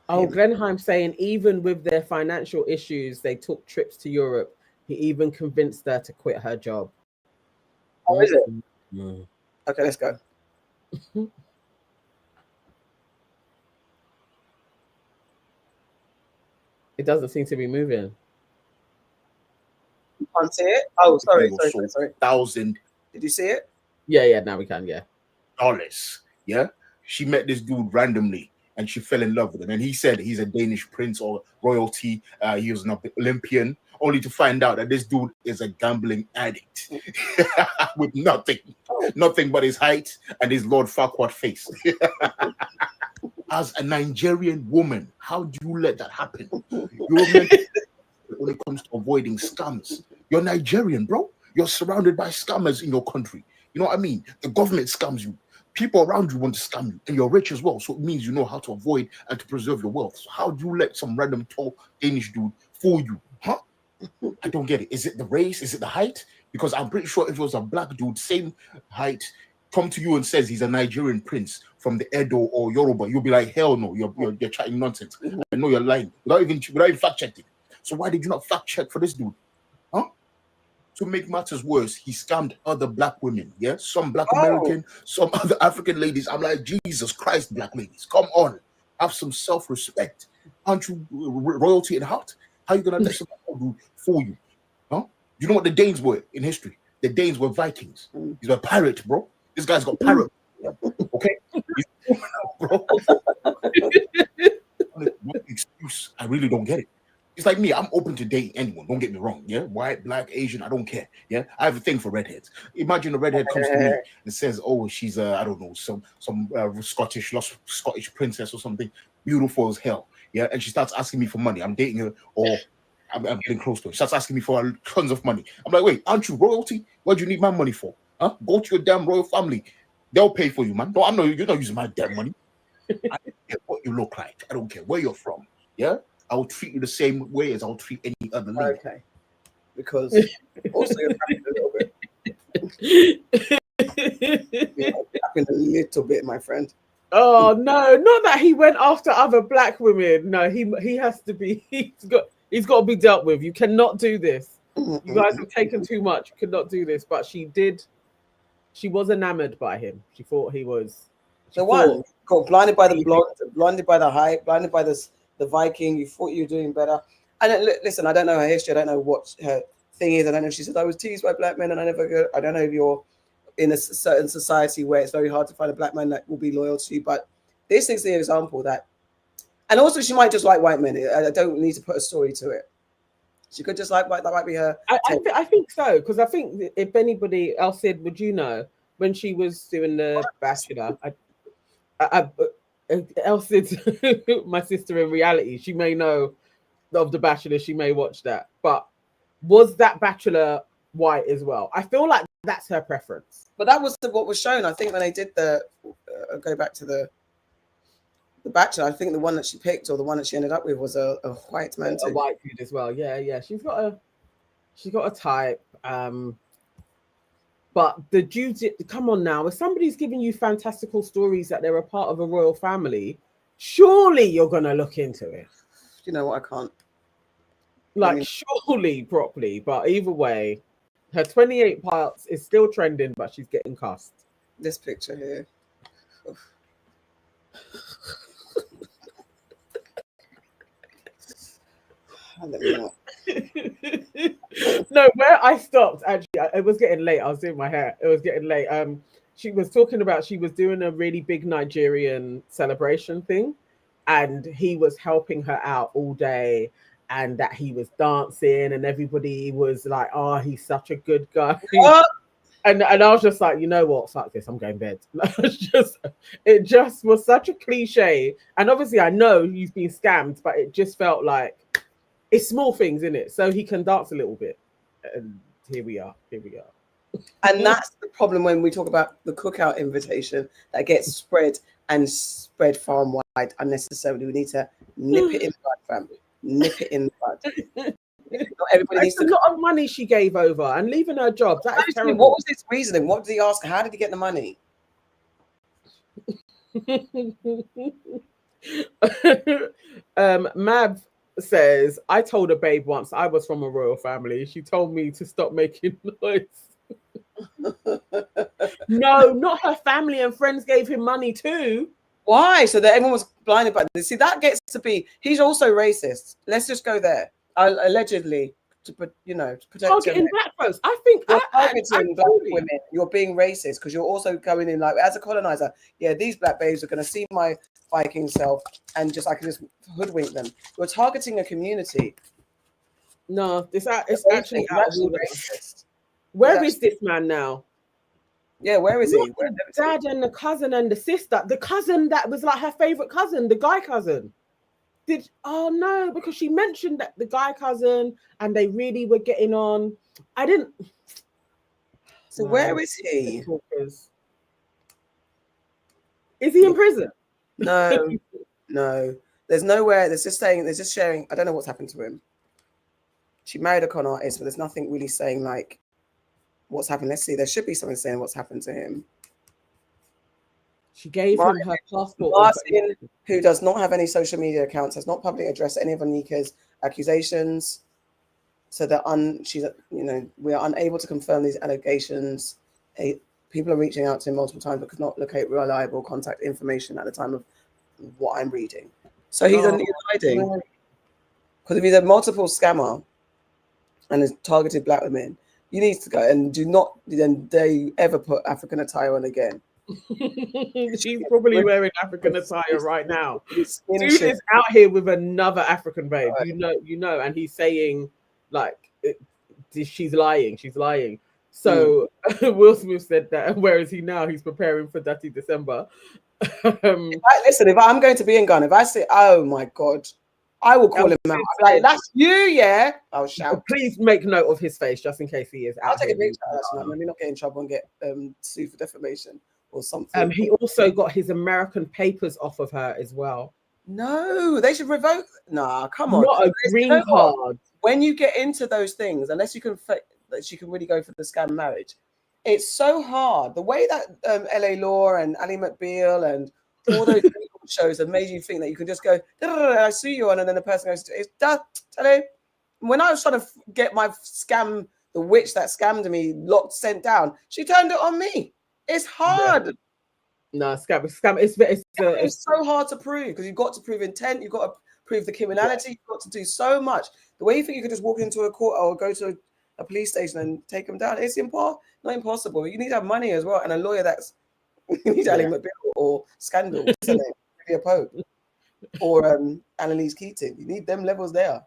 Glenheim saying even with their financial issues, they took trips to Europe. He even convinced her to quit her job. Oh, is it? Mm. Okay, let's go. It doesn't seem to be moving. You can't see it? Oh, sorry. 1,000. Did you see it? Yeah, now we can, yeah. Dollars. Yeah. She met this dude randomly and she fell in love with him. And he said he's a Danish prince or royalty. He was an Olympian, only to find out that this dude is a gambling addict with nothing but his height and his Lord Farquaad face. As a Nigerian woman, how do you let that happen? When it comes to avoiding scams, you're Nigerian, bro. You're surrounded by scammers in your country. You know what I mean? The government scams you. People around you want to scam you, and you're rich as well. So it means you know how to avoid and to preserve your wealth. So how do you let some random tall Danish dude fool you? Huh? I don't get it. Is it the race? Is it the height? Because I'm pretty sure if it was a black dude, same height, come to you and says he's a Nigerian prince from the Edo or Yoruba, you'll be like, hell no, you're chatting nonsense. I know you're lying without even fact checking. So why did you not fact check for this dude? Huh? To make matters worse, he scammed other black women. Yeah, some black American, some other African ladies. I'm like, Jesus Christ, black ladies, come on, have some self-respect. Aren't you royalty in heart? How are you gonna let someone fool you? Huh? You know what the Danes were in history? The Danes were Vikings. He's a pirate, bro. This guy's got pirate. Okay, bro. Excuse. I really don't get it. It's like me. I'm open to date anyone. Don't get me wrong. Yeah, white, black, Asian. I don't care. Yeah, I have a thing for redheads. Imagine a redhead comes to me and says, "Oh, she's I don't know, some Scottish princess or something, beautiful as hell." Yeah, and she starts asking me for money. I'm dating her, or I'm getting close to her. She starts asking me for tons of money. I'm like, wait, aren't you royalty? What do you need my money for? Huh? Go to your damn royal family. They'll pay for you, man. No, you're not using my damn money. I don't care what you look like. I don't care where you're from. Yeah, I will treat you the same way as I'll treat any other lady. Okay. Because also you're tapping a little bit, my friend. Oh no, not that he went after other black women. No, he has to be. He's got to be dealt with. You cannot do this. You guys have taken too much. You cannot do this. But she did. She was enamored by him. She thought he was the one. Got blinded by the blonde, blinded by the height, blinded by the Viking. You thought you were doing better. And listen, I don't know her history. I don't know what her thing is. I don't know if she said I was teased by black men, and I don't know if you're in a certain society where it's very hard to find a black man that will be loyal to you. But this is the example that, and also she might just like white men. I don't need to put a story to it. She could just like white. That might be her. I think so, because I think if anybody else said, would you know when she was doing the Bachelor? Elsid, my sister in reality, she may know of the Bachelor. She may watch that, but was that Bachelor white as well? I feel like that's her preference. But that was what was shown. I think when they did the go back to the Bachelor, I think the one that she picked or the one that she ended up with was a white man too. A white dude as well. Yeah. She's got a type. But the dudes, come on now, if somebody's giving you fantastical stories that they're a part of a royal family, surely you're gonna look into it. you know what? I can't. Like, surely properly, but either way, her 28 parts is still trending, but she's getting cussed. This picture here. No, where I stopped, actually, it was getting late. I was doing my hair. It was getting late. She was talking about she was doing a really big Nigerian celebration thing, and he was helping her out all day, and that he was dancing, and everybody was like, "Oh, he's such a good guy." And I was just like, you know what? Fuck this. I'm going to bed. It just was such a cliche. And obviously, I know he's been scammed, but it just felt like it's small things, in it. So he can dance a little bit. And here we are. And that's the problem when we talk about the cookout invitation that gets spread far and wide unnecessarily. We need to nip it in the bud, fam. Nip it in the bud. Not everybody needs a lot of money she gave over and leaving her job. That is terrible. What was his reasoning? What did he ask? How did he get the money? Mav says, I told a babe once I was from a royal family. She told me to stop making noise. No, not her family and friends gave him money too. Why? So that everyone was blinded by this. See, that gets to be, he's also racist. Let's just go there. Allegedly, to protect targeting black folks. I think you're targeting black women. You're being racist because you're also going in like, as a colonizer. Yeah, these black babes are going to see my Viking self and I can just hoodwink them. You're targeting a community. No, it's actually racist. Where is this man now? Yeah, where is he? The dad and the cousin and the sister. The cousin that was like her favorite cousin, the guy cousin. Oh no, because she mentioned that the guy cousin and they really were getting on. I didn't. So where is he? Is he in prison? No, no. There's nowhere. There's just sharing. I don't know what's happened to him. She married a con artist, but there's nothing really saying like what's happened. Let's see. There should be something saying what's happened to him. She gave him her passport. Martin, who does not have any social media accounts, has not publicly addressed any of Anika's accusations. So that we are unable to confirm these allegations. People are reaching out to him multiple times, but could not locate reliable contact information at the time of what I'm reading. So he's hiding. Because if he's a multiple scammer and has targeted black women, you need to go and do not then dare you ever put African attire on again. She's probably wearing African attire right now. Dude is out here with another African babe. You know, and he's saying like she's lying. So Will Smith said that. Where is he now? He's preparing for Dirty December. If I'm going to be in Ghana, if I say, "Oh my God," I will call him out. Like, that's you, yeah. I'll shout. Please make note of his face just in case he is out. I'll take a picture. Let me not get in trouble and get sued for defamation or something. He also got his American papers off of her as well. No, they should revoke. Nah, come on. Not a green card. When you get into those things, unless you can really go for the scam marriage, it's so hard. The way that LA Law and Ali McBeal and all those shows have made you think that you can just go, I see you on, and then the person goes, it's done. When I was trying to get my scam, the witch that scammed me, sent down, she turned it on me. It's hard. Yeah. No, scam. It's so hard to prove because you've got to prove intent, you've got to prove the criminality, you've got to do so much. The way you think you could just walk into a court or go to a police station and take them down, it's not impossible. You need to have money as well, and a lawyer that's you need Ali McBeal or Scandal, isn't it? Olivia Pope or Annalise Keating. You need them levels there.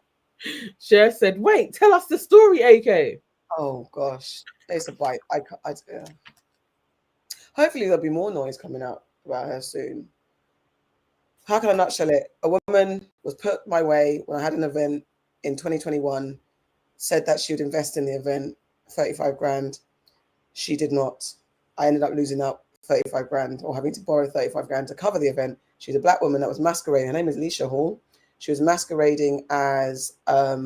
Cher said, "Wait, tell us the story, AK." Oh gosh, it's a bite. Hopefully there'll be more noise coming out about her soon. How can I nutshell it? A woman was put my way when I had an event in 2021, said that she would invest in the event, 35 grand. She did not. I ended up losing out 35 grand or having to borrow 35 grand to cover the event. She's a black woman that was masquerading. Her name is Leisha Hall. She was masquerading as a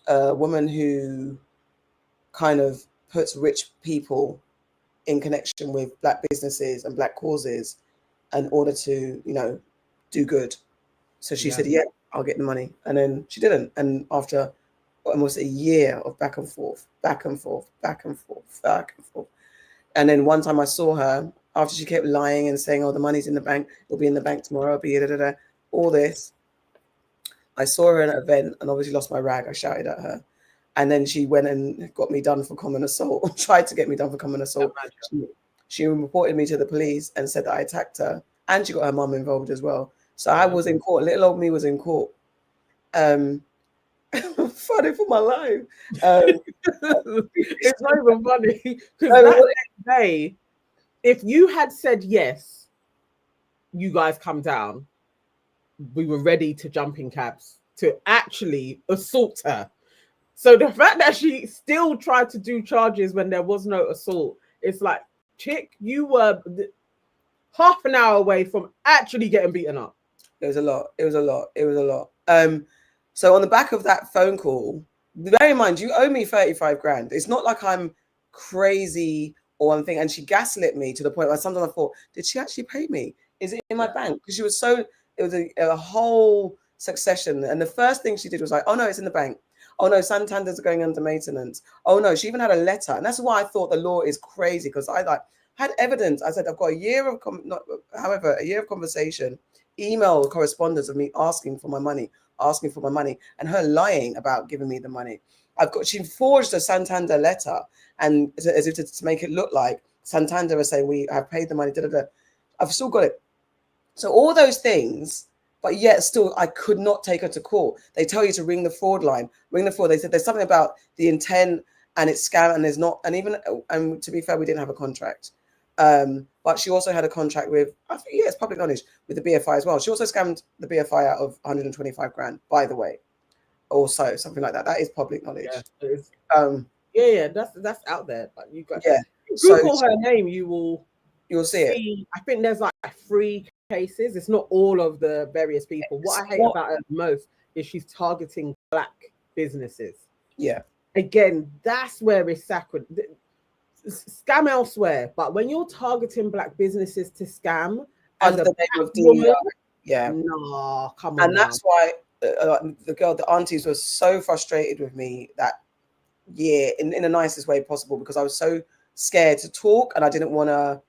woman who kind of puts rich people in connection with black businesses and black causes in order to, do good. So she said, yeah, I'll get the money. And then she didn't. And after almost a year of back and forth, back and forth, back and forth, back and forth. And then one time I saw her after she kept lying and saying, oh, the money's in the bank. It'll be in the bank tomorrow. It'll be all this. I saw her at an event and obviously lost my rag. I shouted at her. And then she went and got me done for common assault, tried to get me done for common assault. She reported me to the police and said that I attacked her. And she got her mum involved as well. So I was in court. Little old me was in court. Funny for my life. It's not even funny. Because that day, if you had said yes, you guys come down, we were ready to jump in cabs to actually assault her. So the fact that she still tried to do charges when there was no assault, it's like, chick, you were half an hour away from actually getting beaten up. It was a lot. It was a lot. It was a lot. So on the back of that phone call, bear in mind, you owe me 35 grand. It's not like I'm crazy or one thing. And she gaslit me to the point where sometimes I thought, did she actually pay me? Is it in my bank? Because she was so, it was a whole succession. And the first thing she did was like, oh no, it's in the bank. Oh no, Santander's going under maintenance. Oh no, she even had a letter. And that's why I thought the law is crazy, because I had evidence. I said, I've got a year of conversation, email correspondence of me asking for my money, and her lying about giving me the money. She forged a Santander letter, and as if to make it look like Santander was saying, we have paid the money, I've still got it. So all those things, but yet still I could not take her to court. They tell you to ring the fraud line, ring the fraud. They said there's something about the intent and it's scam, and there's not, and to be fair, we didn't have a contract. But she also had a contract with, I think, it's public knowledge, with the BFI as well. She also scammed the BFI out of 125 grand, by the way. Also, something like that. That is public knowledge. Yeah, it is. That's out there. But you got Google her name, you'll see it. I think there's like 3 cases. It's not all of the various people. What I hate about her most is she's targeting Black businesses. Yeah. Again, that's where it's sacred. Scam elsewhere, but when you're targeting Black businesses to scam as a Black woman, no, come on. And that's why the aunties were so frustrated with me that year in the nicest way possible, because I was so scared to talk and I didn't want to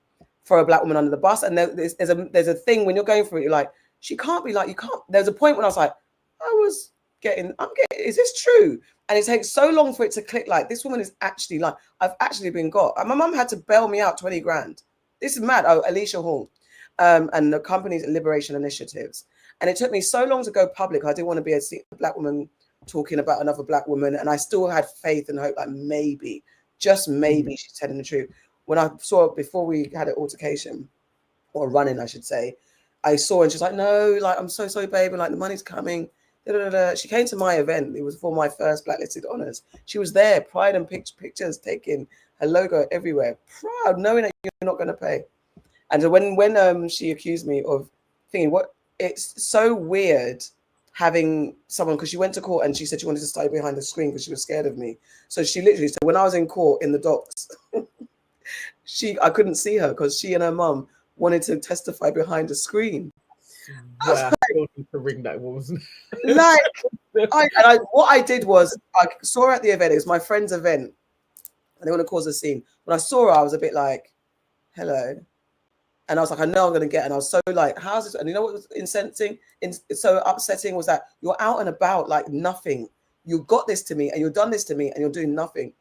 throw a Black woman under the bus. And there's a thing when you're going through it, you're like, she can't be like, you can't. There's a point when I was like, is this true? And it takes so long for it to click, like, this woman is actually like, I've actually been got. And my mum had to bail me out 20 grand. This is mad. Oh, Alicia Hall and the company's liberation initiatives. And it took me so long to go public. I didn't want to be a Black woman talking about another Black woman. And I still had faith and hope, like maybe, just maybe she's telling the truth. When I saw it before we had an altercation, or running, I should say, I saw her and she's like, no, like, I'm so sorry, babe. And like, the money's coming. She came to my event. It was for my first blacklisted honors. She was there, pride and pictures taken, her logo everywhere, proud, knowing that you're not going to pay. And when she accused me of thinking, it's so weird having someone, because she went to court and she said she wanted to stay behind the screen because she was scared of me. So she literally said, when I was in court in the docks, I couldn't see her because she and her mum wanted to testify behind the screen. Yeah, I need to ring that woman. What I did was I saw her at the event. It was my friend's event, and they want to cause a scene. When I saw her, I was a bit like, "Hello," and I was like, "I know I'm going to get." And I was so like, "How's this?" And you know what was so upsetting was that you're out and about like nothing. You got this to me, and you've done this to me, and you're doing nothing.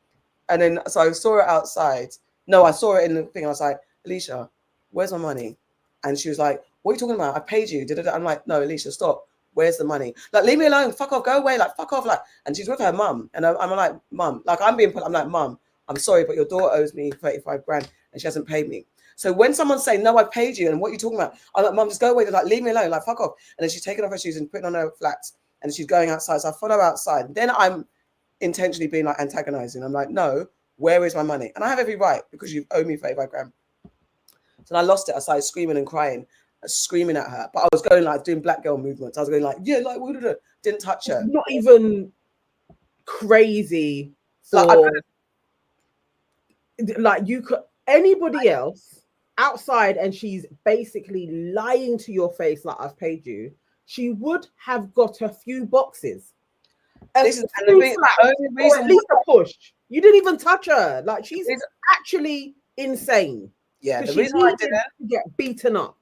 And then so I saw her outside. No, I saw her in the thing. I was like, "Alicia, where's my money?" And she was like, what are you talking about? I paid you. I'm like, no, Alicia, stop. Where's the money? Like, leave me alone. Fuck off. Go away. Like, fuck off. Like, and she's with her mum. And I'm like, mum, like, I'm like, mum, I'm sorry, but your daughter owes me 35 grand and she hasn't paid me. So when someone's saying, no, I paid you, and what are you talking about? I'm like, mum, just go away. They're like, leave me alone. Like, fuck off. And then she's taking off her shoes and putting on her flats and she's going outside. So I follow her outside. Then I'm intentionally being like antagonizing. I'm like, no, where is my money? And I have every right because you owe me 35 grand. So I lost it. I started screaming and crying. Screaming at her, but I was going like doing black girl movements. I was going like, yeah, like didn't touch her. Not even crazy. Like you could anybody else outside, and she's basically lying to your face like I've paid you. she would have got a few boxes. This is and the only reason, at least a push. You didn't even touch her. Like, she's actually insane. Yeah, the she reason why I needed didn't to get beaten up.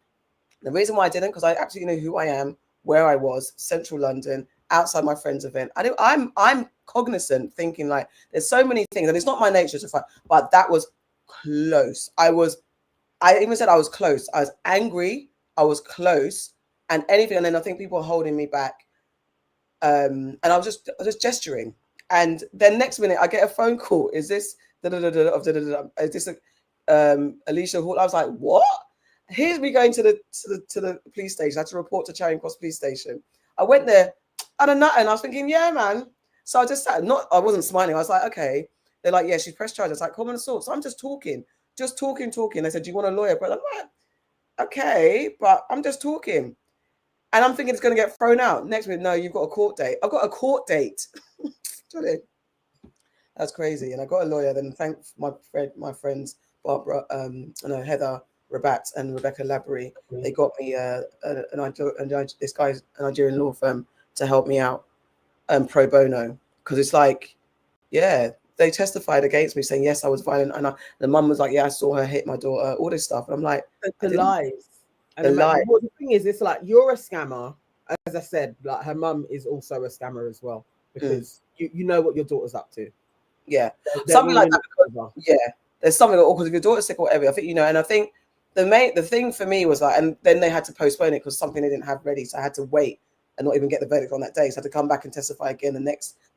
The reason why I didn't, because I absolutely know who I am, where I was, Central London, outside my friend's event. I'm cognizant, thinking like there's so many things, and it's not my nature to fight, but that was close. I even said I was close. I was angry. I was close, and anything. And then I think people are holding me back. And I was just gesturing. And then next minute I get a phone call. Is this is this Alicia Hall? I was like, what? Here's me going to the police station. I had to report to Charing Cross police station. I went there, and I was thinking, yeah, man. So I just sat. I wasn't smiling. I was like, okay. They're like, yeah, she's pressed charges. Like, common assault. So I'm just talking. They said, do you want a lawyer? But I'm like, okay, but I'm just talking. And I'm thinking it's going to get thrown out. Next minute, no, you've got a court date. I've got a court date. That's crazy. And I got a lawyer. Then thank my friends, Barbara, Heather Rabat and Rebecca Labrie. They got me this guy's a Nigerian law firm to help me out pro bono. Because it's like, yeah, they testified against me saying, yes, I was violent. And the mum was like, yeah, I saw her hit my daughter, all this stuff. And I'm like, the lies. And lies. Well, the thing is, it's like, you're a scammer. As I said, like, her mum is also a scammer as well, because you know what your daughter's up to. Yeah. Something like that. Yeah. There's something like, because if your daughter's sick or whatever, I think, and I think the thing for me was like, and then they had to postpone it because something they didn't have ready. So I had to wait and not even get the verdict on that day. So I had to come back and testify again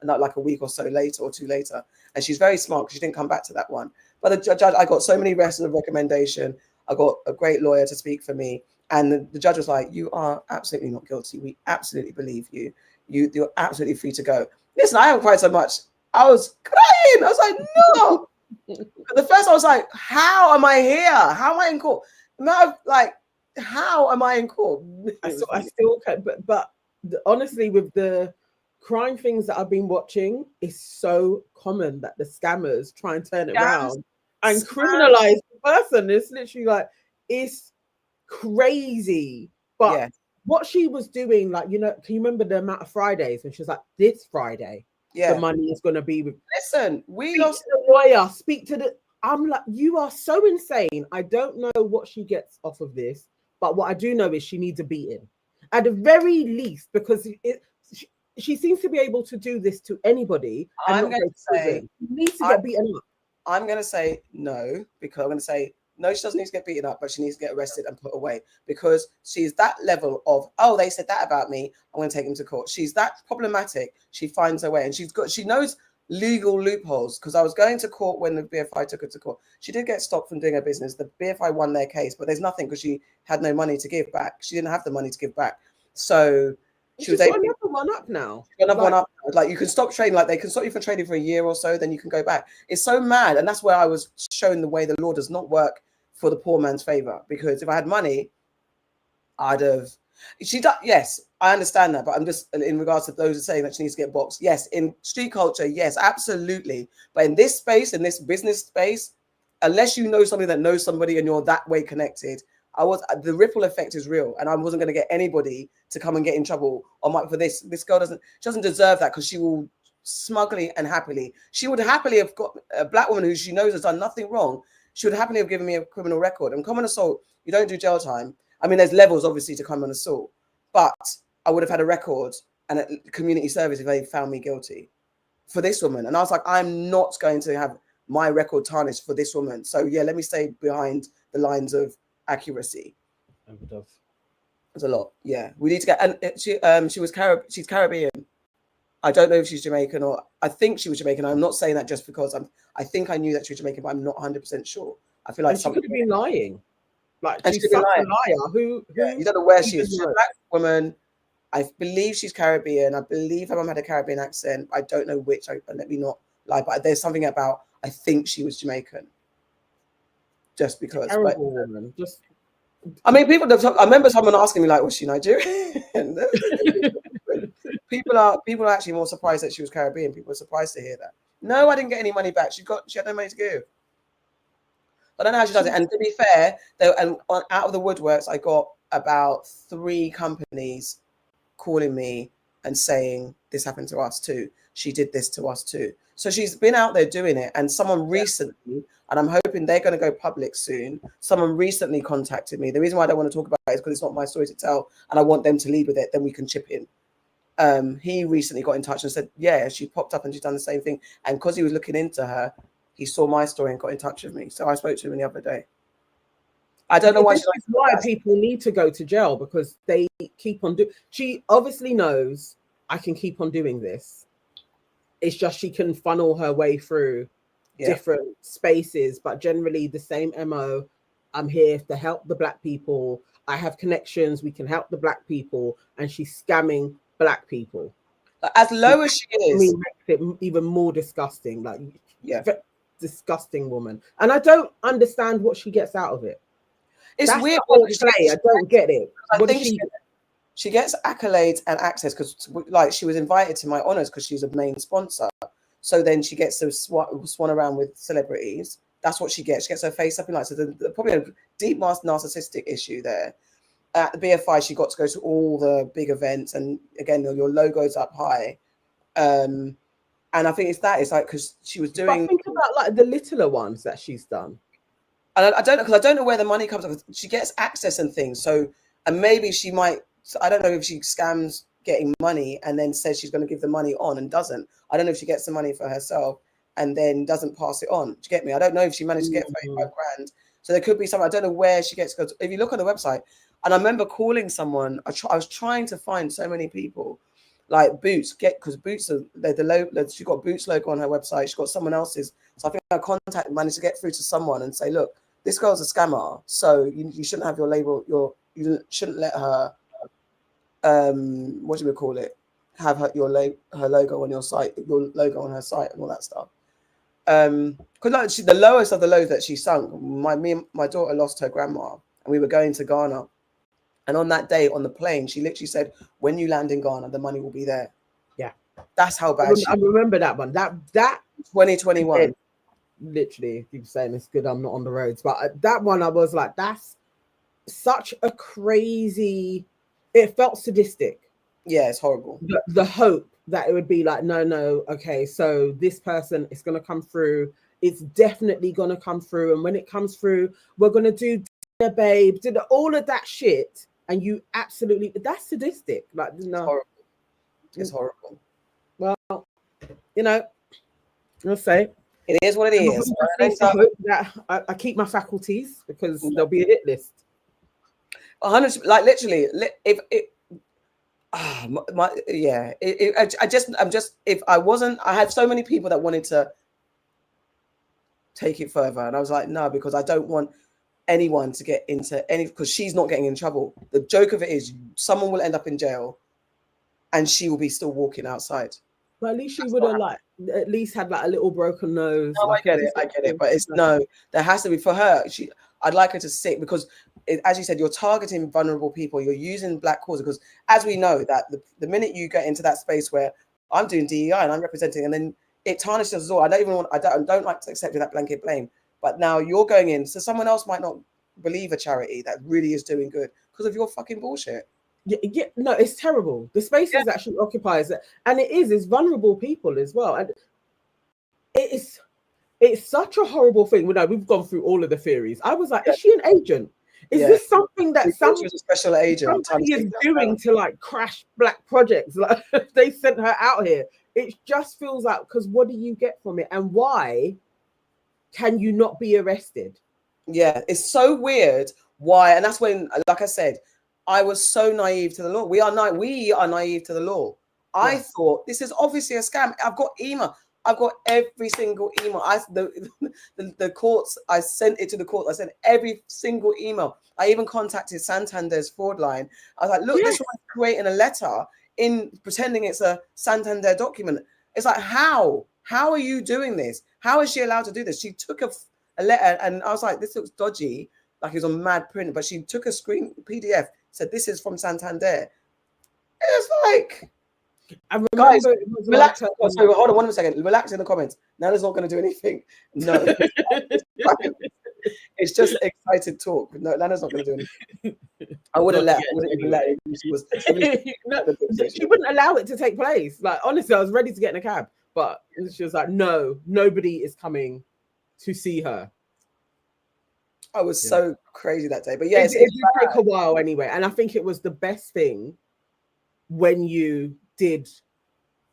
not like a week or so later or two later. And she's very smart because she didn't come back to that one. But the judge, I got so many letters of recommendation. I got a great lawyer to speak for me. And the judge was like, you are absolutely not guilty. We absolutely believe you. You're absolutely free to go. Listen, I haven't cried so much. I was crying. I was like, no. The first I was like, how am I here? How am I in court? How am I in court? I still can, but honestly, with the crime things that I've been watching, it's so common that the scammers try and turn it around and criminalize the person. It's literally like, it's crazy. But what she was doing, like, can you remember the amount of Fridays when she was like, this Friday, the money is going to be with. Listen, we lost the lawyer. Speak to the. I'm like, you are so insane. I don't know what she gets off of this, but what I do know is she needs a beating at the very least, because she seems to be able to do this to anybody. I'm going to say she needs to get beaten up. I'm going to say no, because I'm going to say no, she doesn't need to get beaten up, but she needs to get arrested and put away, because she's that level of, oh, they said that about me, I'm going to take them to court. She's that problematic. She finds her way, and she knows legal loopholes, because I was going to court when the BFI took her to court. She did get stopped from doing her business. The BFI won their case, but there's nothing because she had no money to give back. She didn't have the money to give back. So she was able to another one up now. Another one up. Like, you can stop trading, like they can stop you from trading for a year or so, then you can go back. It's so mad. And that's where I was shown the way the law does not work for the poor man's favor. Because if I had money, I'd have. Yes, I understand that, but I'm just in regards to those who are saying that she needs to get boxed. Yes, in street culture, yes, absolutely. But in this space, in this business space, unless you know somebody that knows somebody and you're that way connected, the ripple effect is real, and I wasn't going to get anybody to come and get in trouble for this. This girl doesn't deserve that, because she will smugly and happily. She would happily have got a black woman who she knows has done nothing wrong. She would happily have given me a criminal record. And common assault, you don't do jail time. I mean, there's levels, obviously, to common assault. But I would have had a record and a community service if they found me guilty for this woman. And I was like, I'm not going to have my record tarnished for this woman. So, yeah, let me stay behind the lines of accuracy. There's a lot. Yeah, we need to get. And she's Caribbean. I don't know if she's Jamaican, or I think she was Jamaican. I'm not saying that just because I think I knew that she was Jamaican, but I'm not 100% sure. I feel like she could have been lying. Like, and she's such a liar. Who you don't know where she is. She's a black woman. I believe she's Caribbean. I believe her mum had a Caribbean accent. I don't know which. Let me not lie, but there's something about, I think she was Jamaican. Just because. Terrible woman. Just. I mean, I remember someone asking me, like, was she Nigerian? People are actually more surprised that she was Caribbean. People are surprised to hear that. No, I didn't get any money back. She had no money to give. I don't know how she does it. And to be fair, out of the woodworks, I got about 3 companies calling me and saying, this happened to us too. She did this to us too. So she's been out there doing it. And someone recently, and I'm hoping they're going to go public soon, someone recently contacted me. The reason why I don't want to talk about it is because it's not my story to tell, and I want them to lead with it, then we can chip in. He recently got in touch and said, yeah, she popped up and she's done the same thing. And because he was looking into her, he saw my story and got in touch with me. So I spoke to him the other day. I don't know why. This is why people need to go to jail, because they keep on doing. She obviously knows I can keep on doing this. It's just she can funnel her way through different spaces, but generally the same MO. I'm here to help the Black people. I have connections. We can help the Black people, and she's scamming Black people. As low as she is, makes it even more disgusting. Like, disgusting woman. And I don't understand what she gets out of it. It's That's weird. I don't get it. I think she gets accolades and access because, like, she was invited to my honors because she's a main sponsor. So then she gets to swan around with celebrities. That's what she gets. She gets her face up in lights. So there's probably a deep narcissistic issue there. At the BFI, she got to go to all the big events, and again, your logo's up high. And I think it's like because she was doing. But think about like the littler ones that she's done. And I don't know where the money comes from. She gets access and things. So, and maybe she might. I don't know if she scams getting money and then says she's going to give the money on and doesn't. I don't know if she gets the money for herself and then doesn't pass it on. Do you get me? I don't know if she managed to get 35 grand. So there could be something. I don't know where she gets. Because if you look on the website, and I remember calling someone. I was trying to find so many people, like Boots. Because Boots are the logo. She got Boots logo on her website. She got someone else's. So I think I managed to get through to someone and say, look, this girl's a scammer. So you shouldn't have your label. You shouldn't let her. What do we call it? Have her logo on your site, your logo on her site, and all that stuff. Because like the lowest of the lows that she sunk. My daughter lost her grandma, and we were going to Ghana. And on that day on the plane, she literally said, "When you land in Ghana, the money will be there." Yeah, that's how bad. I remember that one. That 2021. Literally, keep saying it's good. I'm not on the roads, but that one I was like, that's such a crazy. It felt sadistic. Yeah, it's horrible. The hope that it would be like, no, okay, so this person is going to come through. It's definitely going to come through. And when it comes through, we're going to do dinner, babe, all of that shit. And you absolutely, that's sadistic. Like, no. It's horrible. It's horrible. Well, you know, I'll say. It is what it is. I hope that I keep my faculties because there'll be a hit list. 100, like literally, if it, if I wasn't, I had so many people that wanted to take it further, and I was like, no, because I don't want anyone to get into any, because she's not getting in trouble. The joke of it is someone will end up in jail and she will be still walking outside. But at least she would have at least had like a little broken nose. No, I get it, but it's no, there has to be for her. I'd like her to sit because, as you said, you're targeting vulnerable people. You're using Black causes because, as we know, that the minute you get into that space where I'm doing DEI and I'm representing, and then it tarnishes us all. I don't like to accept that blanket blame. But now you're going in, so someone else might not believe a charity that really is doing good because of your fucking bullshit. Yeah, no, it's terrible. The spaces that she occupies, and it's vulnerable people as well, and it's such a horrible thing. We've gone through all of the theories. I was like, is she an agent? Is this something that somebody a special agent is doing to like crash Black projects? Like they sent her out here. It just feels like, because what do you get from it, and why can you not be arrested? Yeah, it's so weird. Why? And that's when, like I said, I was so naive to the law. We are naive to the law. I thought this is obviously a scam. I've got email. I've got every single email. The courts, I sent it to the court. I sent every single email. I even contacted Santander's fraud line. I was like, look, this one's creating a letter in pretending it's a Santander document. It's like, how? How are you doing this? How is she allowed to do this? She took a letter, and I was like, this looks dodgy, like it was on mad print, but she took a screen PDF, said this is from Santander. It's like, guys, relax. Sorry, hold on 1 second. Relax in the comments. Nana's not going to do anything. No. It's just excited talk. No, Nana's not going to do anything. I wouldn't not let. to I wouldn't get even let it. She wouldn't allow it to take place. Like honestly, I was ready to get in a cab, but she was like, "No, nobody is coming to see her." I was so crazy that day, but yeah, it did take a while anyway, and I think it was the best thing when you did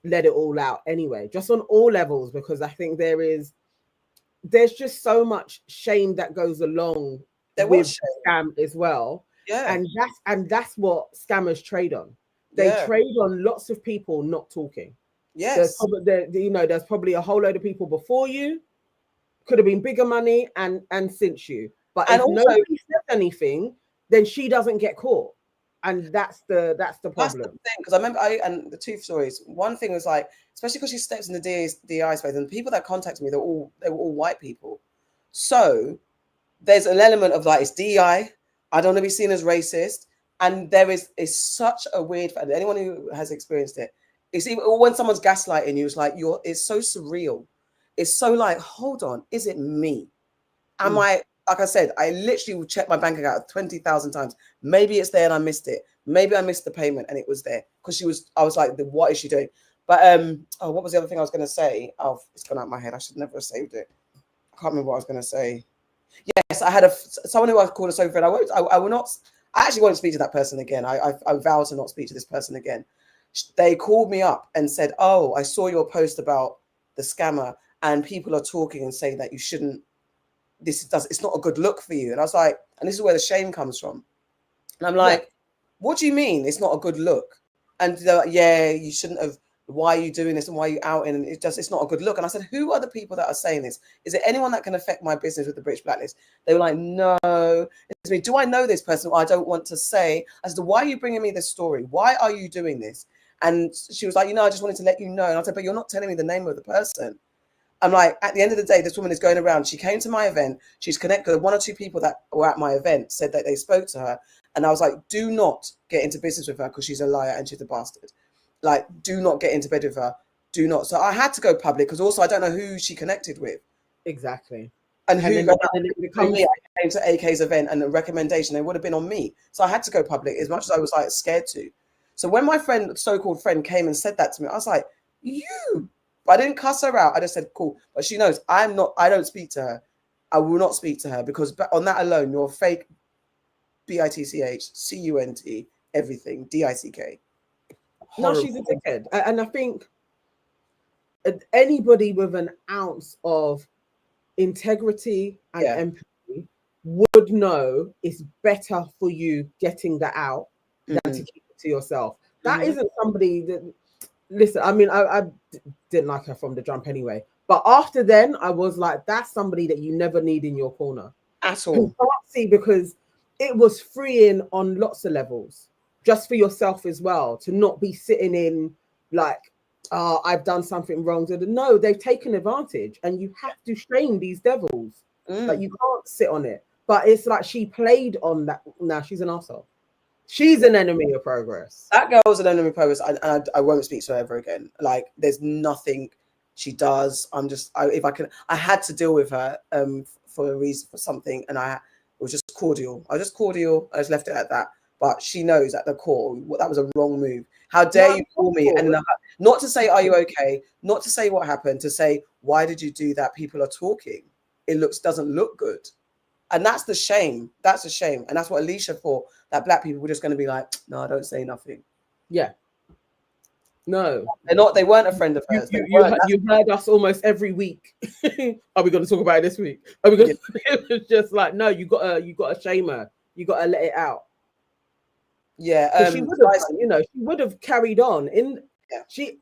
let it all out anyway, just on all levels, because I think there's just so much shame that goes along with scam as well. Yeah, and that's what scammers trade on. They trade on lots of people not talking. Yes, there's probably a whole load of people before you, could have been bigger money and since you. But if nobody says anything, then she doesn't get caught, and that's the problem. That's the thing, because I remember and the two stories. One thing was like, especially because she steps in the DI space, and the people that contacted me, they were all white people. So there's an element of like, it's DI. I don't want to be seen as racist, and there is such a weird fact. Anyone who has experienced it, it's even when someone's gaslighting you, it's like it's so surreal. It's so like, hold on, is it me? Am I? Like I said, I literally would check my bank account 20,000 times. Maybe it's there and I missed it. Maybe I missed the payment and it was there because I was like, what is she doing? But what was the other thing I was going to say? Oh, it's gone out of my head. I should never have saved it. I can't remember what I was going to say. Yes, I had someone who I called a sofa friend. I will not. I actually won't speak to that person again. I vow to not speak to this person again. They called me up and said, "Oh, I saw your post about the scammer, and people are talking and saying that you shouldn't. It's not a good look for you." And I was like, and this is where the shame comes from. And I'm like, what do you mean it's not a good look? And they're like, yeah, you shouldn't have. Why are you doing this and why are you out in? And it's not a good look. And I said, who are the people that are saying this? Is there anyone that can affect my business with the British Blacklist? They were like, no. It's me. Do I know this person? I don't want to say. I said, why are you bringing me this story? Why are you doing this? And she was like, I just wanted to let you know. And I said, but you're not telling me the name of the person. I'm like, at the end of the day, this woman is going around. She came to my event. She's connected. One or two people that were at my event said that they spoke to her. And I was like, do not get into business with her because she's a liar and she's a bastard. Like, do not get into bed with her. Do not. So I had to go public because also I don't know who she connected with. Exactly. And who I came to AK's event and the recommendation, they would have been on me. So I had to go public as much as I was like scared to. So when my so-called friend came and said that to me, I was like, you. But I didn't cuss her out. I just said, cool. But she knows I don't speak to her. I will not speak to her because on that alone, you're fake BITCH, CUNT, everything, DICK. No, she's a dickhead. And I think anybody with an ounce of integrity and empathy would know it's better for you getting that out than to keep it to yourself. That isn't somebody that, listen, I mean, I didn't like her from the jump anyway. But after then, I was like, that's somebody that you never need in your corner. At all. You can't see, because it was freeing on lots of levels. Just for yourself as well, to not be sitting in like, I've done something wrong. No, they've taken advantage, and you have to shame these devils. Like, you can't sit on it. But it's like she played on that. Now she's an arsehole. She's an enemy of progress. That girl's an enemy of progress, and I won't speak to her ever again. Like, there's nothing she does. I had to deal with her for a reason, for something, and it was just cordial. I just left it at that. But she knows at the core that was a wrong move. How dare you call me? And not to say, are you okay? Not to say what happened, to say, why did you do that? People are talking. It doesn't look good. And that's the shame. That's a shame. And that's what Alicia thought, that black people were just going to be like, no, don't say nothing. Yeah. No. They weren't a friend of hers. You heard us almost every week. Are we going to talk about it this week? Are we going to? It was just like, no, you got to shame her. You got to let it out. Yeah, she would have carried on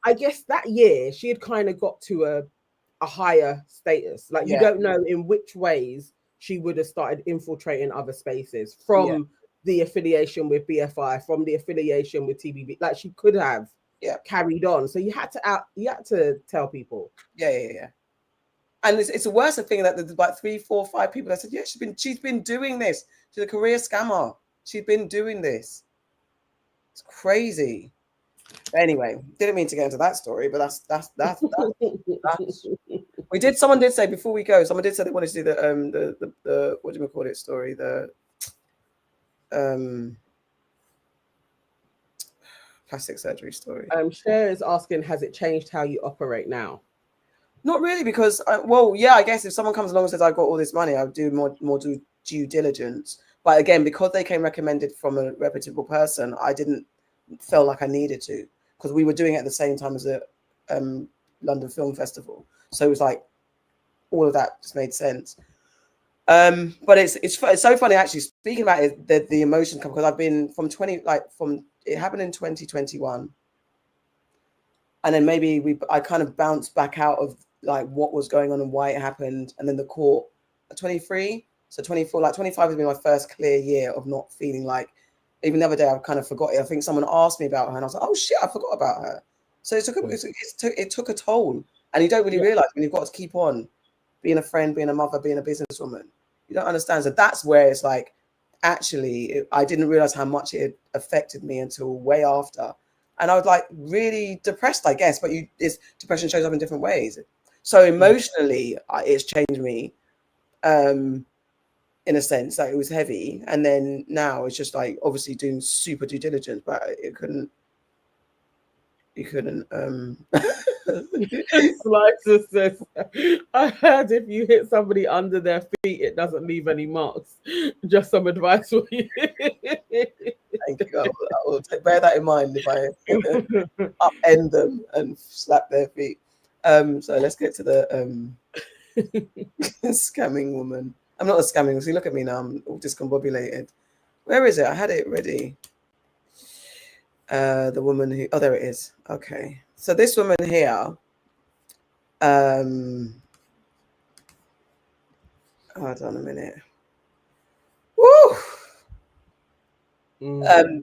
I guess that year she had kind of got to a higher status. Like, you don't know in which ways she would have started infiltrating other spaces from the affiliation with BFI, from the affiliation with TBB. Like, she could have carried on. So you had to tell people. Yeah. And it's a worse thing that there's like 3, 4, 5 people that said, yeah, she's been doing this. She's a career scammer. She's been doing this. It's crazy. But anyway, didn't mean to get into that story, but that's someone did say before we go, someone did say they wanted to do the what do we call it story? plastic surgery story. Cher is asking, has it changed how you operate now? Not really, because well, yeah, I guess if someone comes along and says I've got all this money, I'll do more due diligence. But again, because they came recommended from a reputable person, I didn't feel like I needed to, because we were doing it at the same time as the London Film Festival, so it was like all of that just made sense. But it's so funny actually speaking about it, the emotion come, because I've been from it happened in 2021, and then maybe I kind of bounced back out of like what was going on and why it happened, and then the court at 23, so 24, like 25 has been my first clear year of not feeling like, even the other day I kind of forgot it. I think someone asked me about her and I was like, oh shit, I forgot about her. So it took a toll, and you don't really realize when you've got to keep on being a friend, being a mother, being a businesswoman. You don't understand. So that's where it's like, actually, I didn't realize how much it affected me until way after. And I was like really depressed, I guess, but depression shows up in different ways. So emotionally, it's changed me in a sense. Like, it was heavy. And then now it's just like, obviously doing super due diligence, but you couldn't Slicer says, I heard if you hit somebody under their feet, it doesn't leave any marks. Just some advice for you. Thank you. I will bear that in mind if I upend them and slap their feet. So let's get to the scamming woman. I'm not a scamming. See, look at me now. I'm all discombobulated. Where is it? I had it ready. The woman who, oh, there it is. Okay. So this woman here, hold on a minute. Woo!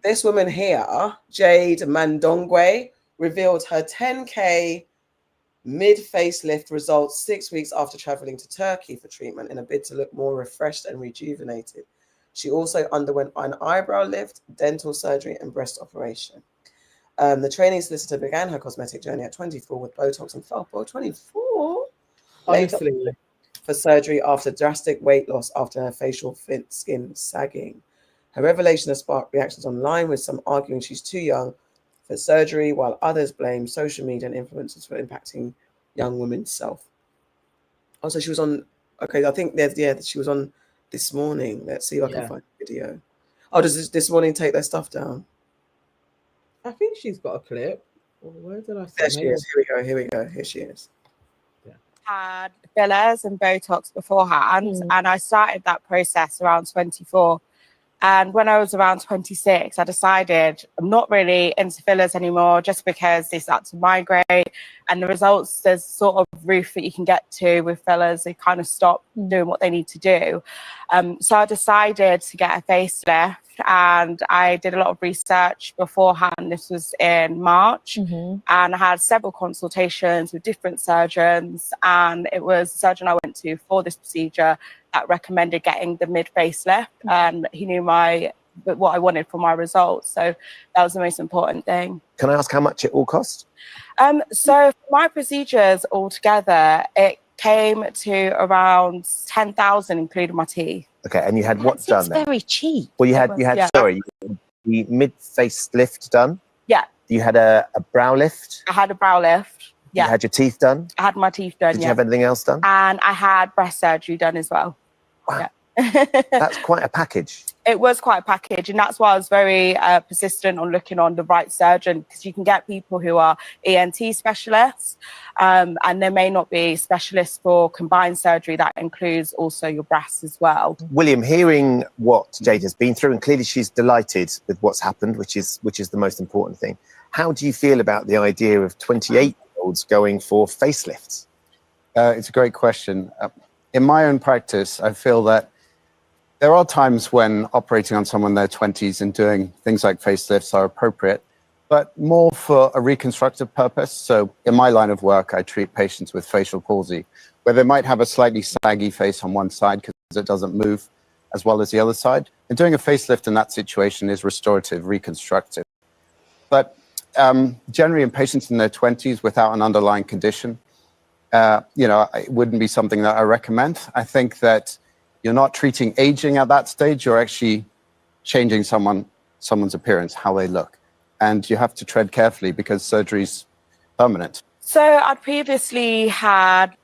This woman here, Jade Mandongwe, revealed her 10K mid-facelift results 6 weeks after traveling to Turkey for treatment in a bid to look more refreshed and rejuvenated. She also underwent an eyebrow lift, dental surgery, and breast operation. The training solicitor began her cosmetic journey at 24 with Botox and Pharrell. 24? Honestly. For surgery after drastic weight loss after her facial skin sagging. Her revelation has sparked reactions online, with some arguing she's too young for surgery, while others blame social media and influencers for impacting young women's self. Also, she was on, okay, I think she was on This Morning. Let's see if I can find the video. Oh, does This Morning take their stuff down? I think she's got a clip. Where did I see? There she is. Here we go. Here she is. Had fillers and Botox beforehand, and I started that process around 24. And when I was around 26, I decided I'm not really into fillers anymore, just because they start to migrate, and the results, there's sort of roof that you can get to with fillers. They kind of stop doing what they need to do. So I decided to get a facelift, and I did a lot of research beforehand. This was in March, and I had several consultations with different surgeons, and it was the surgeon I went to for this procedure that recommended getting the mid facelift, and he knew what I wanted for my results. So that was the most important thing. Can I ask how much it all cost? So for my procedures altogether, it came to around 10,000, including my teeth. Okay, and you had what done then? Very cheap. Well, you had the mid facelift done. Yeah. You had a brow lift. I had a brow lift. Yeah. You had your teeth done. I had my teeth done. Did you have anything else done? And I had breast surgery done as well. Wow. Yeah. That's quite a package. It was quite a package, and that's why I was very persistent on looking on the right surgeon, because you can get people who are ENT specialists, and they may not be specialists for combined surgery that includes also your breasts as well. William, hearing what Jade has been through, and clearly she's delighted with what's happened, which is the most important thing. How do you feel about the idea of 28-year-olds going for facelifts? It's a great question. In my own practice, I feel that there are times when operating on someone in their 20s and doing things like facelifts are appropriate, but more for a reconstructive purpose. So in my line of work, I treat patients with facial palsy, where they might have a slightly saggy face on one side because it doesn't move as well as the other side. And doing a facelift in that situation is restorative, reconstructive. But generally in patients in their 20s without an underlying condition, it wouldn't be something that I recommend. I think that you're not treating aging at that stage. You're actually changing someone's appearance, how they look. and you have to tread carefully because surgery's permanent. So I'd previously had.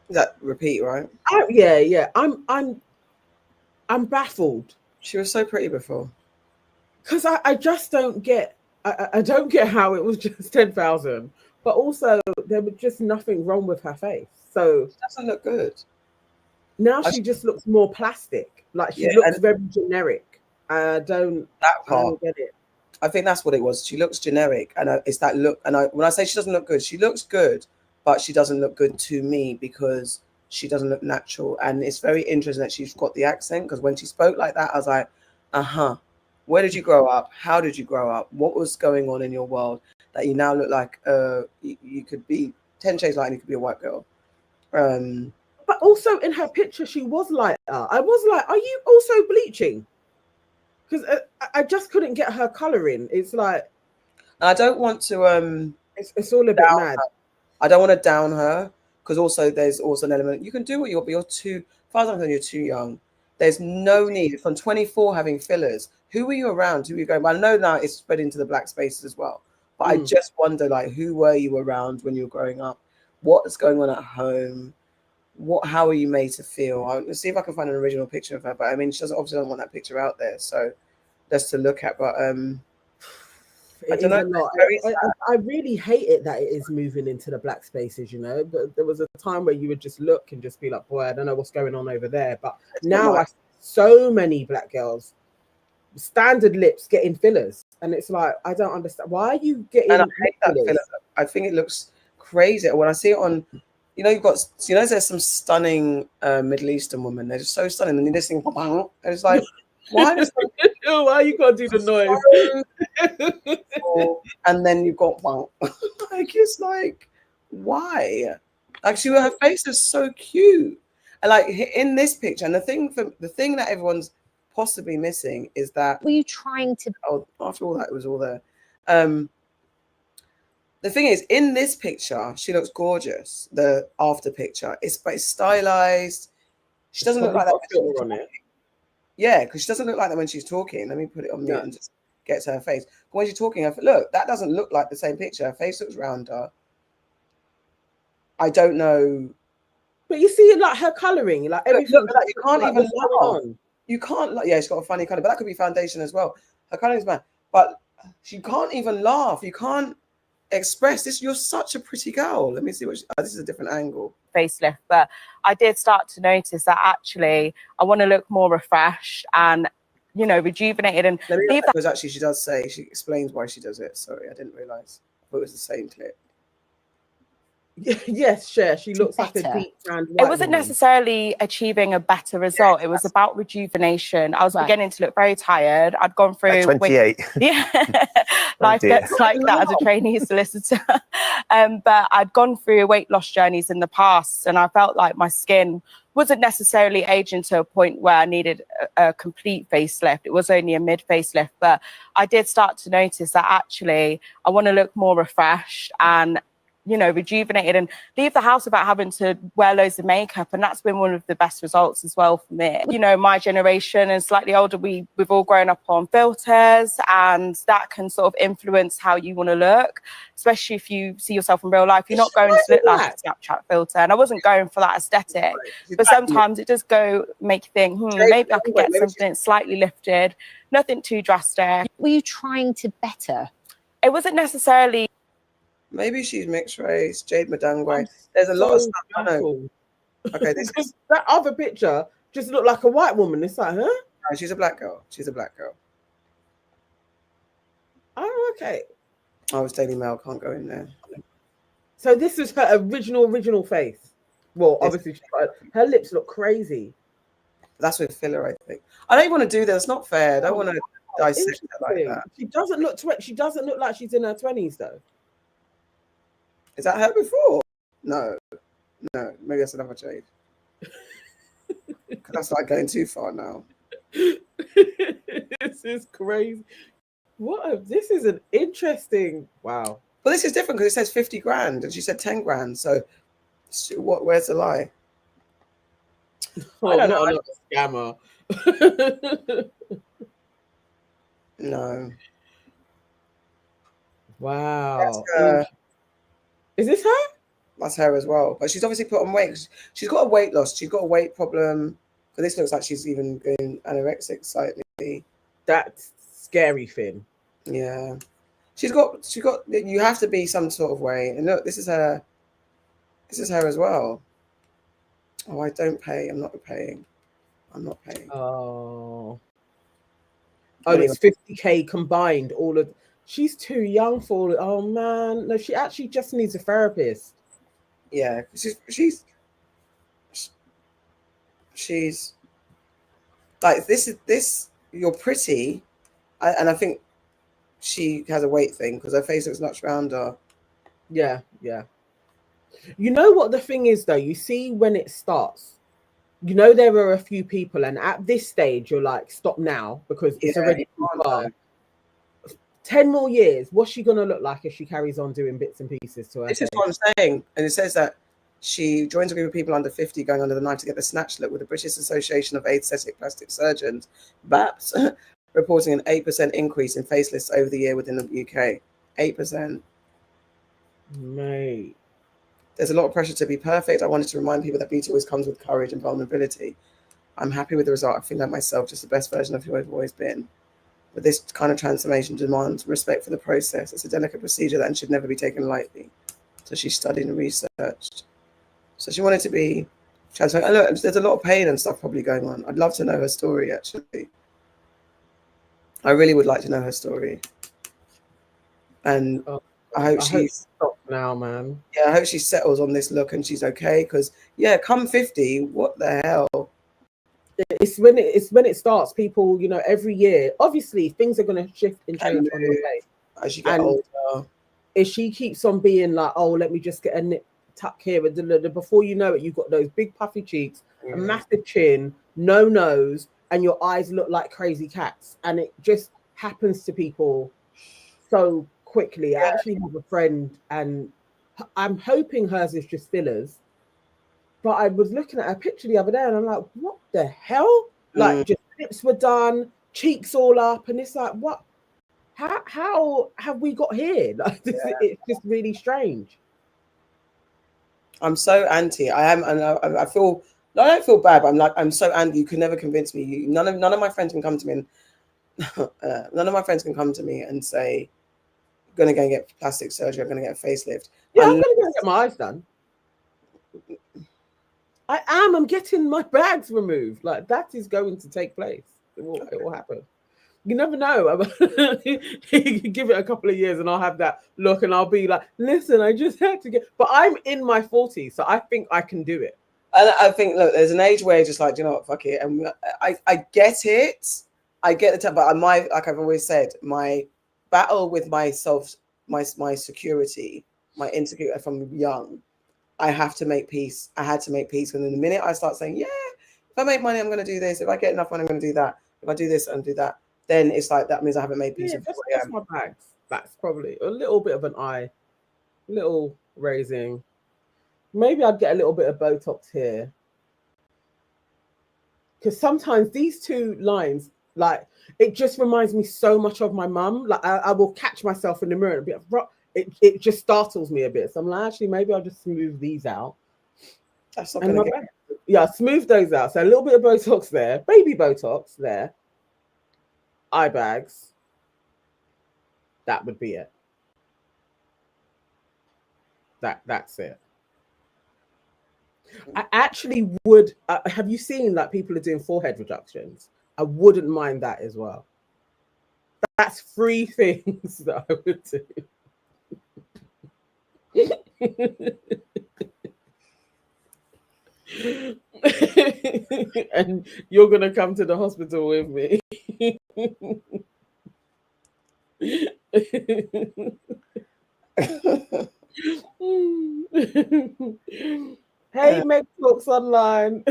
Is that repeat, right? Yeah. I'm baffled. She was so pretty before. Because I just don't get. I don't get how it was just 10,000, but also there was just nothing wrong with her face. So She doesn't look good. now she just looks more plastic. Like she looks very generic. I don't get it. I think that's what it was. She looks generic, and it's that look. And when I say she doesn't look good, she looks good, but she doesn't look good to me because she doesn't look natural. And it's very interesting that she's got the accent, because when she spoke like that, I was like, where did you grow up? How did you grow up? What was going on in your world that you now look like you could be 10 shades light and you could be a white girl? But also in her picture, she was lighter. I was like, are you also bleaching? Because I just couldn't get her colouring. It's like, I don't want to. It's all a bit mad. I don't want to down her, because also there's also an element. You can do what you're, but you're too. As far as I'm concerned, you're too young. There's no need from 24 having fillers. Who were you around? Who were you going? Well, I know now it's spread into the black spaces as well. But I just wonder, like, who were you around when you were growing up? What's going on at home? How are you made to feel? I'll see if I can find an original picture of her. But I mean, she obviously don't want that picture out there, so just to look at. But I don't know. I really hate it that it is moving into the black spaces, you know. But there was a time where you would just look and just be like, boy, I don't know what's going on over there. But now I see so many black girls, standard lips, getting fillers. And it's like, I don't understand. Why are you getting And I hate that fillers? filler. I think it looks crazy. When I see it on, there's some stunning Middle Eastern women. They're just so stunning. And you just think, and it's like, why you gotta do the noise? And then you've got like, it's like, why? Like, her face is so cute. And like in this picture, and the thing that everyone's possibly missing is that were you trying to after all that, it was all there. The thing is, in this picture, she looks gorgeous. The after picture, it's stylized. She doesn't look like that on it. Yeah, because she doesn't look like that when she's talking. Let me put it on mute and just get to her face. But when she's talking, look, that doesn't look like the same picture. Her face looks rounder. I don't know. But you see, like her colouring, like everything. Look, you can't even laugh. You can't. Yeah, she's got a funny colour, but that could be foundation as well. Her colouring is bad, but she can't even laugh. You can't express this. You're such a pretty girl. Let me see what. This is a different angle. Facelift, but I did start to notice that actually I want to look more refreshed and rejuvenated. And because actually she does say, she explains why she does it. Sorry, I didn't realise. I thought it was the same clip. Yes, Cher. She looks like a deep brand. It wasn't necessarily achieving a better result. It was about rejuvenation. I was beginning to look very tired. I'd gone through 28. Life gets like that as a trainee solicitor. But I'd gone through weight loss journeys in the past, and I felt like my skin wasn't necessarily aging to a point where I needed a complete facelift. It was only a mid facelift, but I did start to notice that actually I want to look more refreshed and rejuvenated and leave the house without having to wear loads of makeup. And that's been one of the best results as well for me. My generation and slightly older, we've all grown up on filters, and that can sort of influence how you want to look, especially if you see yourself in real life. You're not going to look like a Snapchat filter. And I wasn't going for that aesthetic, but sometimes it does make you think, maybe I could get something slightly lifted, nothing too drastic. Were you trying to better? It wasn't necessarily. Maybe she's mixed race, Jade Madangwe. There's a lot of stuff I know. Okay, that other picture just looked like a white woman. It's like, huh? No, she's a black girl. Oh, okay. I was Daily Mail, can't go in there. So this is her original face. Well, obviously, her lips look crazy. That's with filler, I think. I don't want to do that. It's not fair. I don't want to dissect it like that. She doesn't look like she's in her 20s, though. Is that her before? No. Maybe that's another Jade. That's like going too far now. This is crazy. This is an interesting. Wow. But this is different because it says 50 grand and she said 10 grand. So where's the lie? I don't know. I'm not a scammer. No. Wow. That's Is this her? That's her as well. But she's obviously put on weight. She's got a weight loss. She's got a weight problem. But this looks like she's even going anorexic slightly. That's scary thing. Yeah. She's got, you have to be some sort of way. And look, this is her. This is her as well. Oh, I don't pay. I'm not paying. I'm not paying. Oh. Oh, it's 50K combined. All of, she's too young for it. Oh man. No, she actually just needs a therapist. Yeah. She's like, this, you're pretty. And I think she has a weight thing because her face looks much rounder. Yeah, yeah. You know what the thing is though? You see when it starts, you know there are a few people, and at this stage you're like, stop now because it's already too far. 10 more years, what's she gonna look like if she carries on doing bits and pieces to her? This is what I'm saying, and it says that she joins a group of people under 50 going under the knife to get the snatch look with the British Association of Aesthetic Plastic Surgeons, BAPS, reporting an 8% increase in facelifts over the year within the UK. 8%. Mate. There's a lot of pressure to be perfect. I wanted to remind people that beauty always comes with courage and vulnerability. I'm happy with the result. I feel like myself, just the best version of who I've always been. But this kind of transformation demands respect for the process. It's a delicate procedure that should never be taken lightly. So she studied and researched. So she wanted to be transparent. And look, there's a lot of pain and stuff probably going on. I'd love to know her story, actually. I really would like to know her story. And I hope she's stopped now, man. Yeah, I hope she settles on this look and she's okay. Because yeah, come 50, what the hell? It's when it starts. People, you know, every year, obviously things are going to shift and change on the way as you get older. If she keeps on being like, oh, let me just get a nip tuck here, before you know it, you've got those big puffy cheeks, a massive chin, no nose, and your eyes look like crazy cats, and it just happens to people so quickly. I actually have a friend, and I'm hoping hers is just fillers. But I was looking at her picture the other day, and I'm like, what the hell? Like, just lips were done, cheeks all up, and it's like, what? How have we got here? Like, it's just really strange. I'm so anti. I am, and I feel. I don't feel bad, but I'm so anti. You can never convince me. None of my friends can come to me, and none of my friends can come to me and say, "I'm gonna go and get plastic surgery. I'm gonna get a facelift." Yeah, I'm gonna go and get my eyes done. I am. I'm getting my bags removed. Like, that is going to take place. It will happen. You never know. Give it a couple of years and I'll have that look and I'll be like, listen, I just had to get. But I'm in my 40s, so I think I can do it. And I think, look, there's an age where you're just like, you know what, fuck it. And I get it. I get the time, but like I've always said, my battle with myself, my security, my insecurity from young, I have to make peace. I had to make peace. And then the minute I start saying, yeah, if I make money, I'm going to do this. If I get enough money, I'm going to do that. If I do this, I'm going to do that. Then it's like, that means I haven't made peace. Yeah, that's my bags. That's probably a little bit of an eye, little raising. Maybe I'd get a little bit of Botox here. Because sometimes these two lines, like, it just reminds me so much of my mum. Like, I will catch myself in the mirror and be like, it just startles me a bit. So I'm like, actually, maybe I'll just smooth these out. That's not gonna get... Yeah, smooth those out. So a little bit of Botox there, baby Botox there, eye bags. That would be it. That's it. I actually would. Have you seen like people are doing forehead reductions? I wouldn't mind that as well. That's 3 things that I would do. And you're gonna come to the hospital with me. Hey, Meg Talks Online.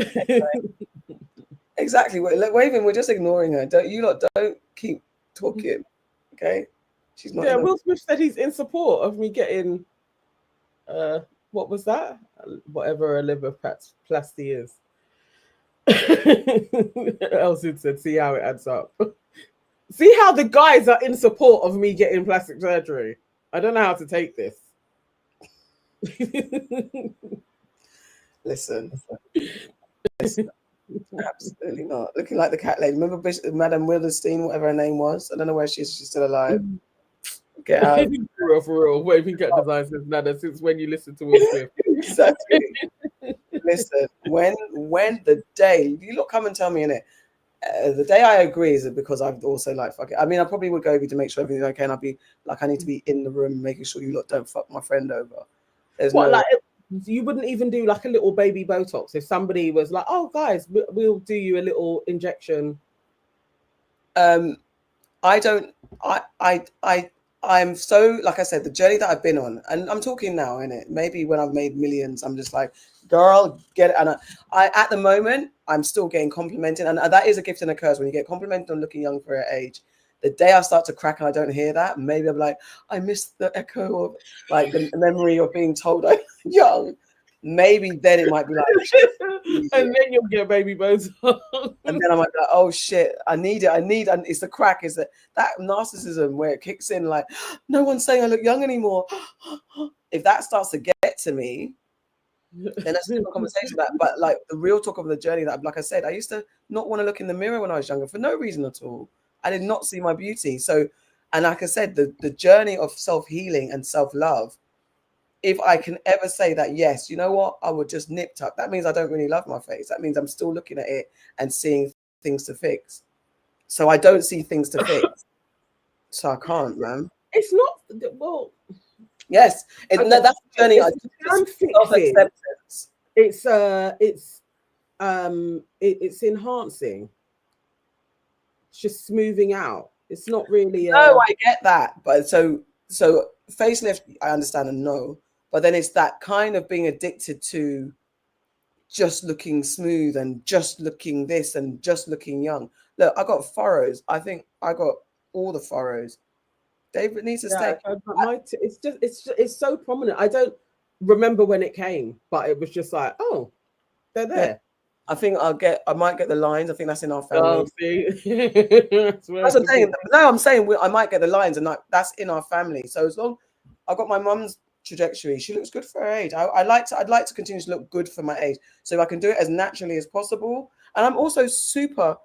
Exactly. Look, Waving, we're just ignoring her. Don't keep talking. Okay. She's not. Yeah, Will Smith said he's in support of me getting what was that? Whatever a liver-plasty is. Elsie said, see how it adds up. See how the guys are in support of me getting plastic surgery. I don't know how to take this. Listen. Absolutely not. Looking like the cat lady. Remember Madame Wildenstein, whatever her name was? I don't know where she is. She's still alive. Get out. For real. What have you got designs since Nana? Since when you listen to Will Smith? Exactly. Listen, when the day you look, come and tell me in it. The day I agree is because I've also like fuck it. I mean, I probably would go over to make sure everything's okay, and I'd be like, I need to be in the room, making sure you lot don't fuck my friend over. There's what, no. Like, you wouldn't even do like a little baby Botox if somebody was like, "Oh, guys, we'll do you a little injection." I don't. I'm so, like I said, the journey that I've been on, and I'm talking now, innit? Maybe when I've made millions, I'm just like, girl, get it. And I at the moment, I'm still getting complimented, and that is a gift and a curse when you get complimented on looking young for your age. The day I start to crack and I don't hear that, maybe I'm like, I miss the echo of like the memory of being told I'm young. Maybe then it might be like, and then you'll get baby Botox. And then I might be like, oh shit, I need it. And it's the crack, is that narcissism where it kicks in like, no one's saying I look young anymore. If that starts to get to me, then that's a different conversation. But like the real talk of the journey that, like I said, I used to not want to look in the mirror when I was younger for no reason at all. I did not see my beauty. So, and like I said, the journey of self-healing and self-love, if I can ever say that, yes, you know what, I would just nip tuck. That means I don't really love my face. That means I'm still looking at it and seeing things to fix. So I don't see things to fix. So I can't, man. It's not, well. Yes, that's the journey. Self-acceptance. It's enhancing. It's just smoothing out. It's not really. No, I get that, but so facelift, I understand and know, but then it's that kind of being addicted to just looking smooth and just looking this and just looking young. Look, I got furrows. I think I got all the furrows. David needs to stay. It's so prominent. I don't remember when it came, but it was just like, oh, they're there. Yeah. I think I might get the lines. I think that's in our family. Oh, see? That's what I'm saying. No, I'm saying I might get the lines, and that's in our family. So as long I've got my mum's trajectory, she looks good for her age. I'd like to continue to look good for my age, so if I can do it as naturally as possible. And I'm also super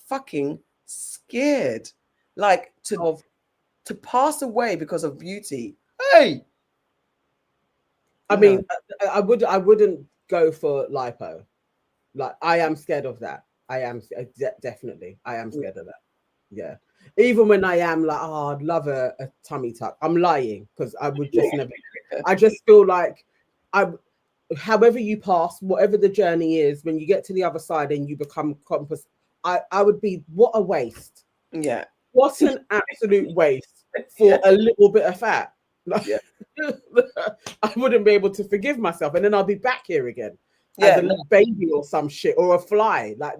fucking scared, like to pass away because of beauty. Hey, I mean, I wouldn't go for lipo. Like, I am scared of that. I am definitely. I am scared of that. Yeah. Even when I am like, oh, I'd love a tummy tuck. I'm lying because I would just never. I just feel like however you pass, whatever the journey is, when you get to the other side and you become compass, I would be, what a waste. Yeah. What an absolute waste for a little bit of fat. Yeah. I wouldn't be able to forgive myself, and then I'll be back here again. Yeah, as a baby or some shit, or a fly. Like,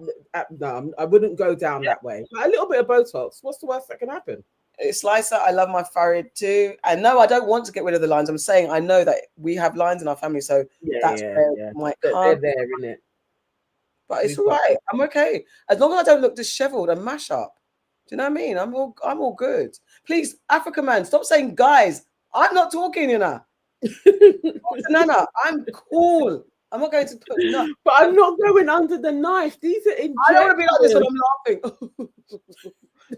no, I wouldn't go down that way. But a little bit of Botox, what's the worst that can happen? Slicer, I love my forehead too. And no, I don't want to get rid of the lines. I'm saying I know that we have lines in our family, so that's where my they're there, isn't it? But it's all right. I'm okay as long as I don't look disheveled and mash up. Do you know what I mean? I'm all good. Please, Africa man, stop saying guys. I'm not talking, you know. Nana, I'm cool. I'm not going to put no. But I'm not going under the knife. These are injections. I don't want to be like this when I'm laughing.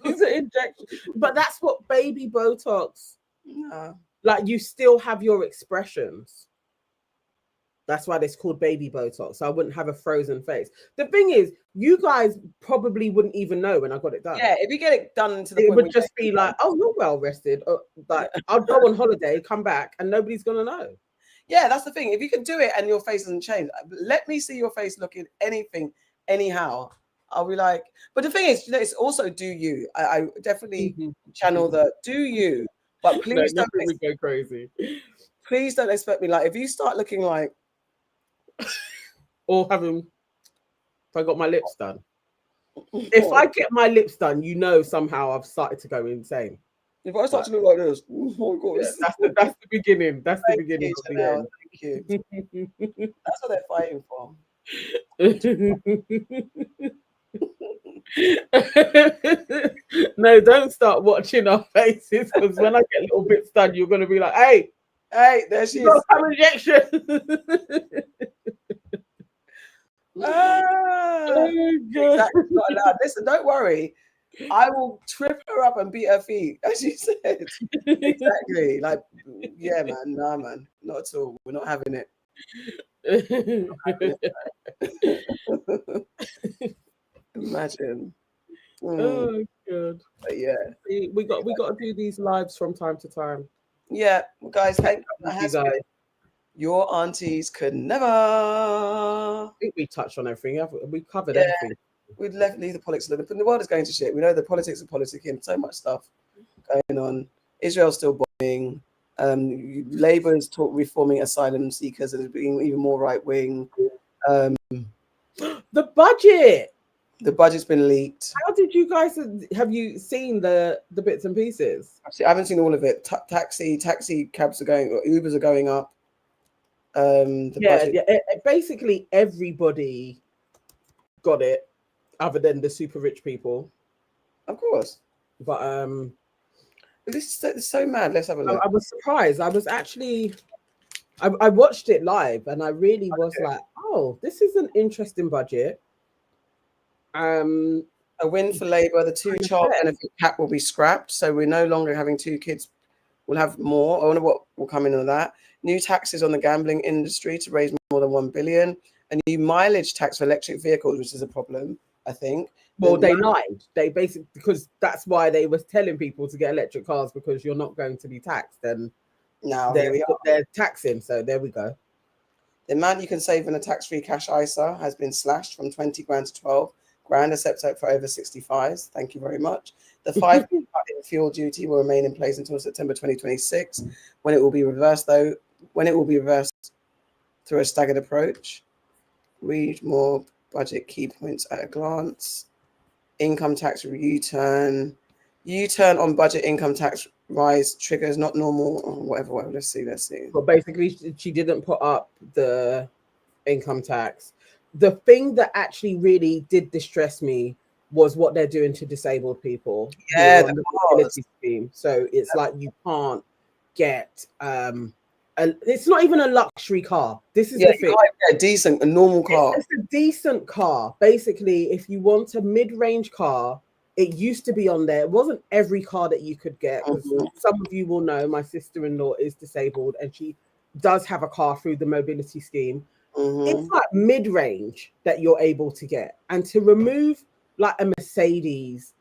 These are injections. But that's what baby Botox. No. Like, you still have your expressions. That's why it's called baby Botox. So I wouldn't have a frozen face. The thing is, you guys probably wouldn't even know when I got it done. Yeah, if you get it done to the it point would just be like, oh, you're well rested. Like, I'll go on holiday, come back, and nobody's gonna know. Yeah, that's the thing. If you can do it and your face doesn't change, let me see your face looking anything, anyhow. I'll be like, but the thing is, you know, it's also do you. I definitely channel the do you, but please don't go crazy. Please don't expect me, like, if you start looking like, or if I got my lips done. If I get my lips done, you know, somehow I've started to go insane. If I start to look like this, oh my God, that's the beginning. That's the beginning of the end. Thank you. That's what they're fighting for. No, don't start watching our faces because when I get little bits done, you're gonna be like, "Hey, there she got is. some injection." Exactly, not allowed. Listen, don't worry. I will trip her up and beat her feet, as you said. Exactly. Like, yeah, man. Nah, man. Not at all. We're not having it. Imagine. Oh god. But yeah. We got to do these lives from time to time. Yeah, well, guys, thank you guys. Your Aunties Could Never. I think we touched on everything. We covered everything. We'd leave the politics alone. The world is going to shit. We know the politics are politicking. So much stuff going on. Israel's still bombing. Labour is reforming asylum seekers and being even more right wing. The budget. The budget's been leaked. How did you guys have you seen the bits and pieces? I haven't seen all of it. Taxi cabs are going. Ubers are going up. Basically everybody got it, other than the super rich people, of course. But this is so mad. Let's have a look. I was surprised. I was actually, I watched it live, and I really was like, "Oh, this is an interesting budget." A win for Labour. The 2-child benefit cap will be scrapped, so we're no longer having 2 kids. We'll have more. I wonder what will come in on that. New taxes on the gambling industry to raise more than 1 billion. A new mileage tax for electric vehicles, which is a problem, I think. Well, they lied. They basically, because that's why they was telling people to get electric cars, because you're not going to be taxed. And now they're taxing. So there we go. The amount you can save in a tax-free cash ISA has been slashed from 20 grand to 12 grand, except for over 65s. Thank you very much. The 5% cut in fuel duty will remain in place until September 2026, when it will be reversed through a staggered approach. Read more budget key points at a glance. Income tax U-turn on budget income tax rise triggers not normal or whatever. Let's see. But basically, she didn't put up the income tax. The thing that actually really did distress me was what they're doing to disabled people. Yeah, the mobility scheme. So it's like you can't get it's not even a luxury car. This is the thing. A normal car. It's a decent car. Basically, if you want a mid-range car, it used to be on there. It wasn't every car that you could get. Some of you will know my sister-in-law is disabled, and she does have a car through the mobility scheme. It's like mid-range that you're able to get, and to remove like a Mercedes,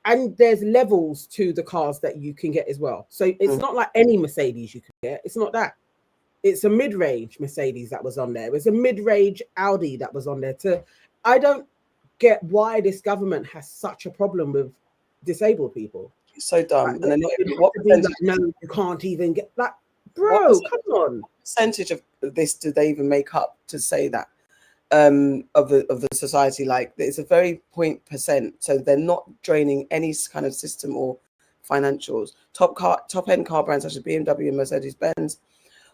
and there's levels to the cars that you can get as well. So it's not like any Mercedes you can get. It's not that. It's a mid-range Mercedes that was on there. It was a mid-range Audi that was on there. I don't get why this government has such a problem with disabled people. It's so dumb. Like, and then no, you can't even get that. Bro, come on. What percentage of this do they even make up to say that? Of the society, like it's a very 0.%, so they're not draining any kind of system or financials. Top end car brands such as BMW and Mercedes-Benz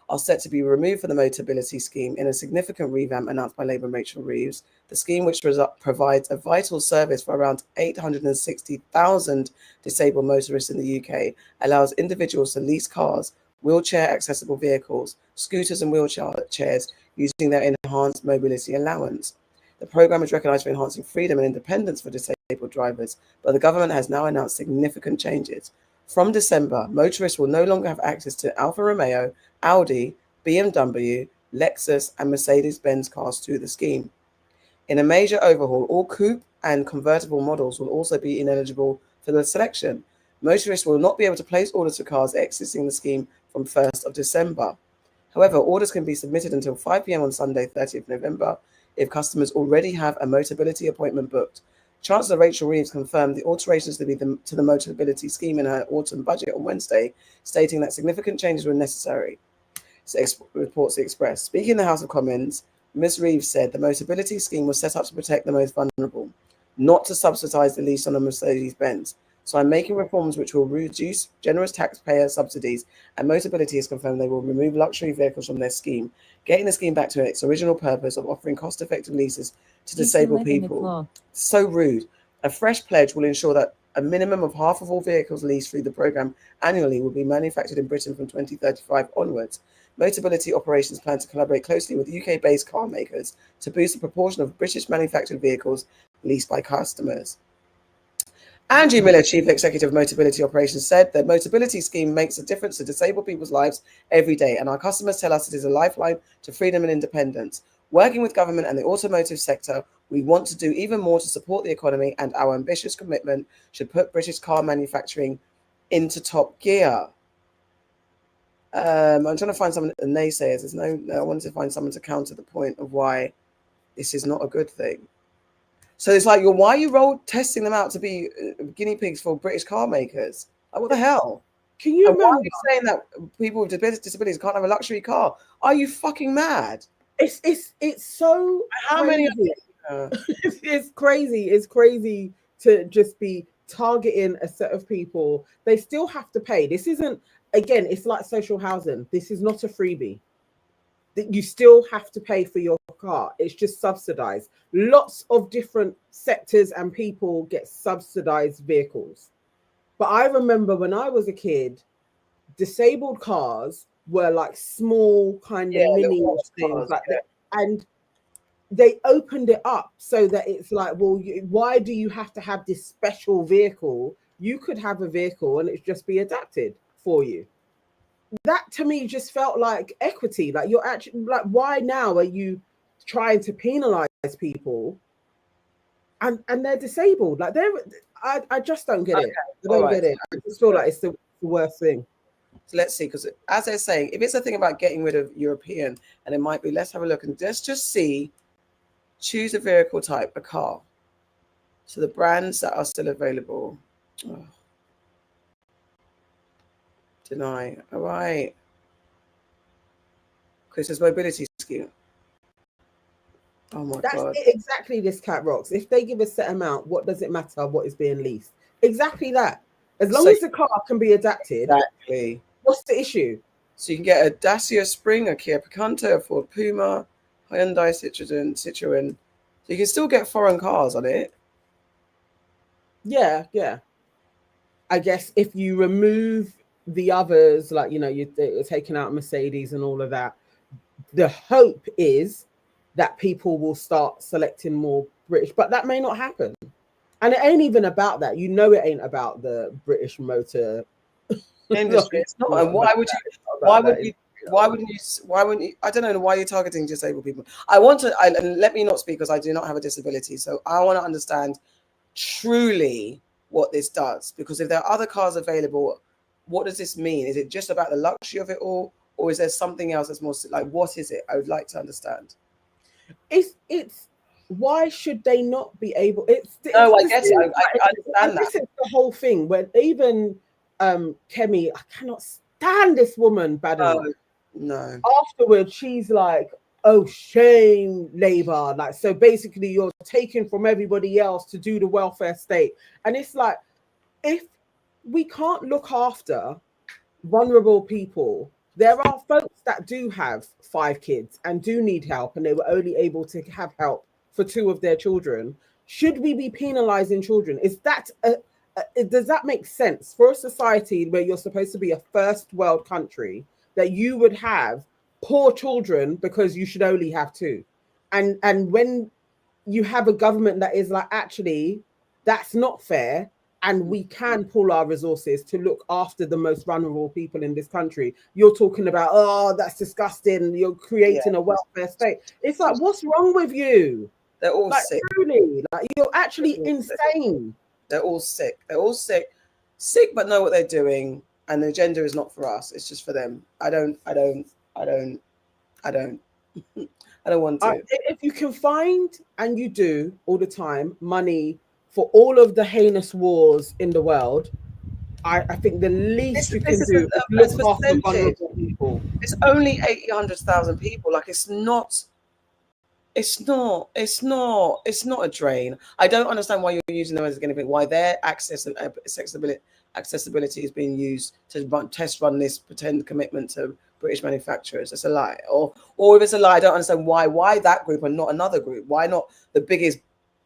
are set to be removed from the Motability scheme in a significant revamp announced by Labour Rachel Reeves. The scheme, which provides a vital service for around 860,000 disabled motorists in the UK, allows individuals to lease cars, wheelchair accessible vehicles, scooters and wheelchairs using their enhanced mobility allowance. The programme is recognised for enhancing freedom and independence for disabled drivers, but the government has now announced significant changes. From December, motorists will no longer have access to Alfa Romeo, Audi, BMW, Lexus and Mercedes-Benz cars through the scheme. In a major overhaul, all coupe and convertible models will also be ineligible for the selection. Motorists will not be able to place orders for cars exiting the scheme from 1st of December. However, orders can be submitted until 5 p.m. on Sunday, 30th November, if customers already have a Motability appointment booked. Chancellor Rachel Reeves confirmed the alterations to the Motability scheme in her autumn budget on Wednesday, stating that significant changes were necessary, reports the Express. Speaking in the House of Commons, Ms. Reeves said the Motability scheme was set up to protect the most vulnerable, not to subsidise the lease on a Mercedes-Benz. So I'm making reforms which will reduce generous taxpayer subsidies, and Motability has confirmed they will remove luxury vehicles from their scheme, getting the scheme back to its original purpose of offering cost-effective leases to disabled people. So rude. A fresh pledge will ensure that A minimum of half of all vehicles leased through the program annually will be manufactured in Britain from 2035 onwards. Motability Operations plan to collaborate closely with UK-based car makers to boost the proportion of British manufactured vehicles leased by customers. Andrew Miller, Chief Executive of Motability Operations, said the Motability scheme makes a difference to disabled people's lives every day, and our customers tell us it is a lifeline to freedom and independence. Working with government and the automotive sector, we want to do even more to support the economy, and our ambitious commitment should put British car manufacturing into top gear. I'm trying to find someone, the naysayers. There's no, I wanted to find someone to counter the point of why this is not a good thing. So it's like, why are you testing them out to be guinea pigs for British car makers? Like, what the hell? Can you remember? remember? Why are you saying that people with disabilities can't have a luxury car? Are you fucking mad? It's so how many? It's crazy. It's crazy to just be targeting a set of people. They still have to pay. This isn't, again, it's like social housing. This is not a freebie. That you still have to pay for your car. It's just subsidized. Lots of different sectors and people get subsidized vehicles. But I remember when I was a kid, disabled cars were like small kind of mini things like that. And they opened it up so that it's like, well, why do you have to have this special vehicle? You could have a vehicle and it's just be adapted for you. That to me just felt like equity. Like, you're actually like, why now are you trying to penalize people and they're disabled? Like, I just don't get it. I don't get it. I just feel like it's the worst thing. So let's see, because as they're saying, if it's a thing about getting rid of European, and it might be, let's have a look and let's just see, choose a vehicle type, a car. So the brands that are still available. Oh. Deny. All right. Chris's mobility scheme. Oh my God. That's exactly this, Cat Rocks. If they give a set amount, what does it matter what is being leased? Exactly that. As long as the car can be adapted. Exactly. What's the issue? So you can get a Dacia Spring, a Kia Picanto, a Ford Puma, Hyundai Citroen. So you can still get foreign cars on it. Yeah. I guess if you remove the others, like, you're taking out Mercedes and all of that, the hope is that people will start selecting more British, but that may not happen. And it ain't even about that. It ain't about the British motor industry. It's not. And why wouldn't you? I don't know why you're targeting disabled people. And let me not speak because I do not have a disability. So I want to understand truly what this does, because if there are other cars available, what does this mean? Is it just about the luxury of it all, or is there something else that's more like, what is it? I would like to understand. It's why should they not be able? I get it. I understand that. This is the whole thing. When even Kemi, I cannot stand this woman bad enough. No. Afterwards, she's like, oh, shame, Labour. Like, so basically you're taking from everybody else to do the welfare state. And it's like, if we can't look after vulnerable people, there are folks that do have 5 kids and do need help, and they were only able to have help for 2 of their children. Should we be penalizing children? Is that does that make sense for a society where you're supposed to be a first world country, that you would have poor children because you should only have 2? And when you have a government that is like, actually, that's not fair, and we can pull our resources to look after the most vulnerable people in this country, you're talking about, oh, that's disgusting, you're creating a welfare state. It's like, what's wrong with you? They're all like, sick. Truly, like, you're actually insane. They're all sick. They're all sick, but know what they're doing. And the agenda is not for us. It's just for them. I don't want to. If you can find, and you do all the time, money for all of the heinous wars in the world, I think the least you can do is look after vulnerable people. It's only 800,000 people. Like, it's not a drain. I don't understand why you're using them as anything. Why their access and accessibility is being used to test run this pretend commitment to British manufacturers. It's a lie. Or if it's a lie, I don't understand why that group and not another group. Why not the biggest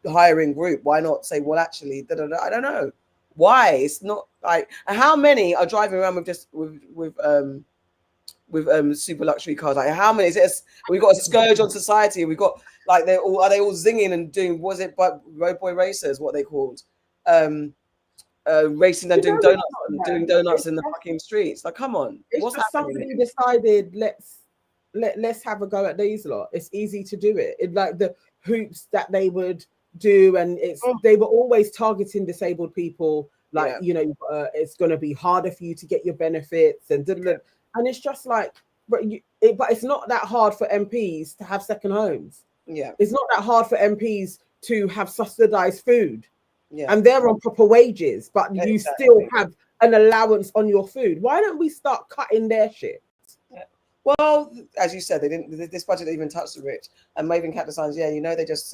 hiring group? Why not say, well, actually, I don't know. Why? It's not like, and how many are driving around with just with super luxury cars? Like how many? Is it? We got a scourge on society. We got like are they all zinging and doing? Was it road boy racers? What they called? Racing and doing donuts in the fucking streets. Like, come on, it's what's just happening? Somebody decided let's have a go at these lot. It's easy to do it. It like the hoops that they would do, and they were always targeting disabled people. Like it's going to be harder for you to get your benefits and it's just like, but it's not that hard for MPs to have second homes. Yeah, it's not that hard for MPs to have subsidized food. Yeah, and they're on proper wages, but you still have an allowance on your food. Why don't we start cutting their shit? Yeah. Well, as you said, they didn't. This budget didn't even touch the rich. And Maven Cat Designs, they just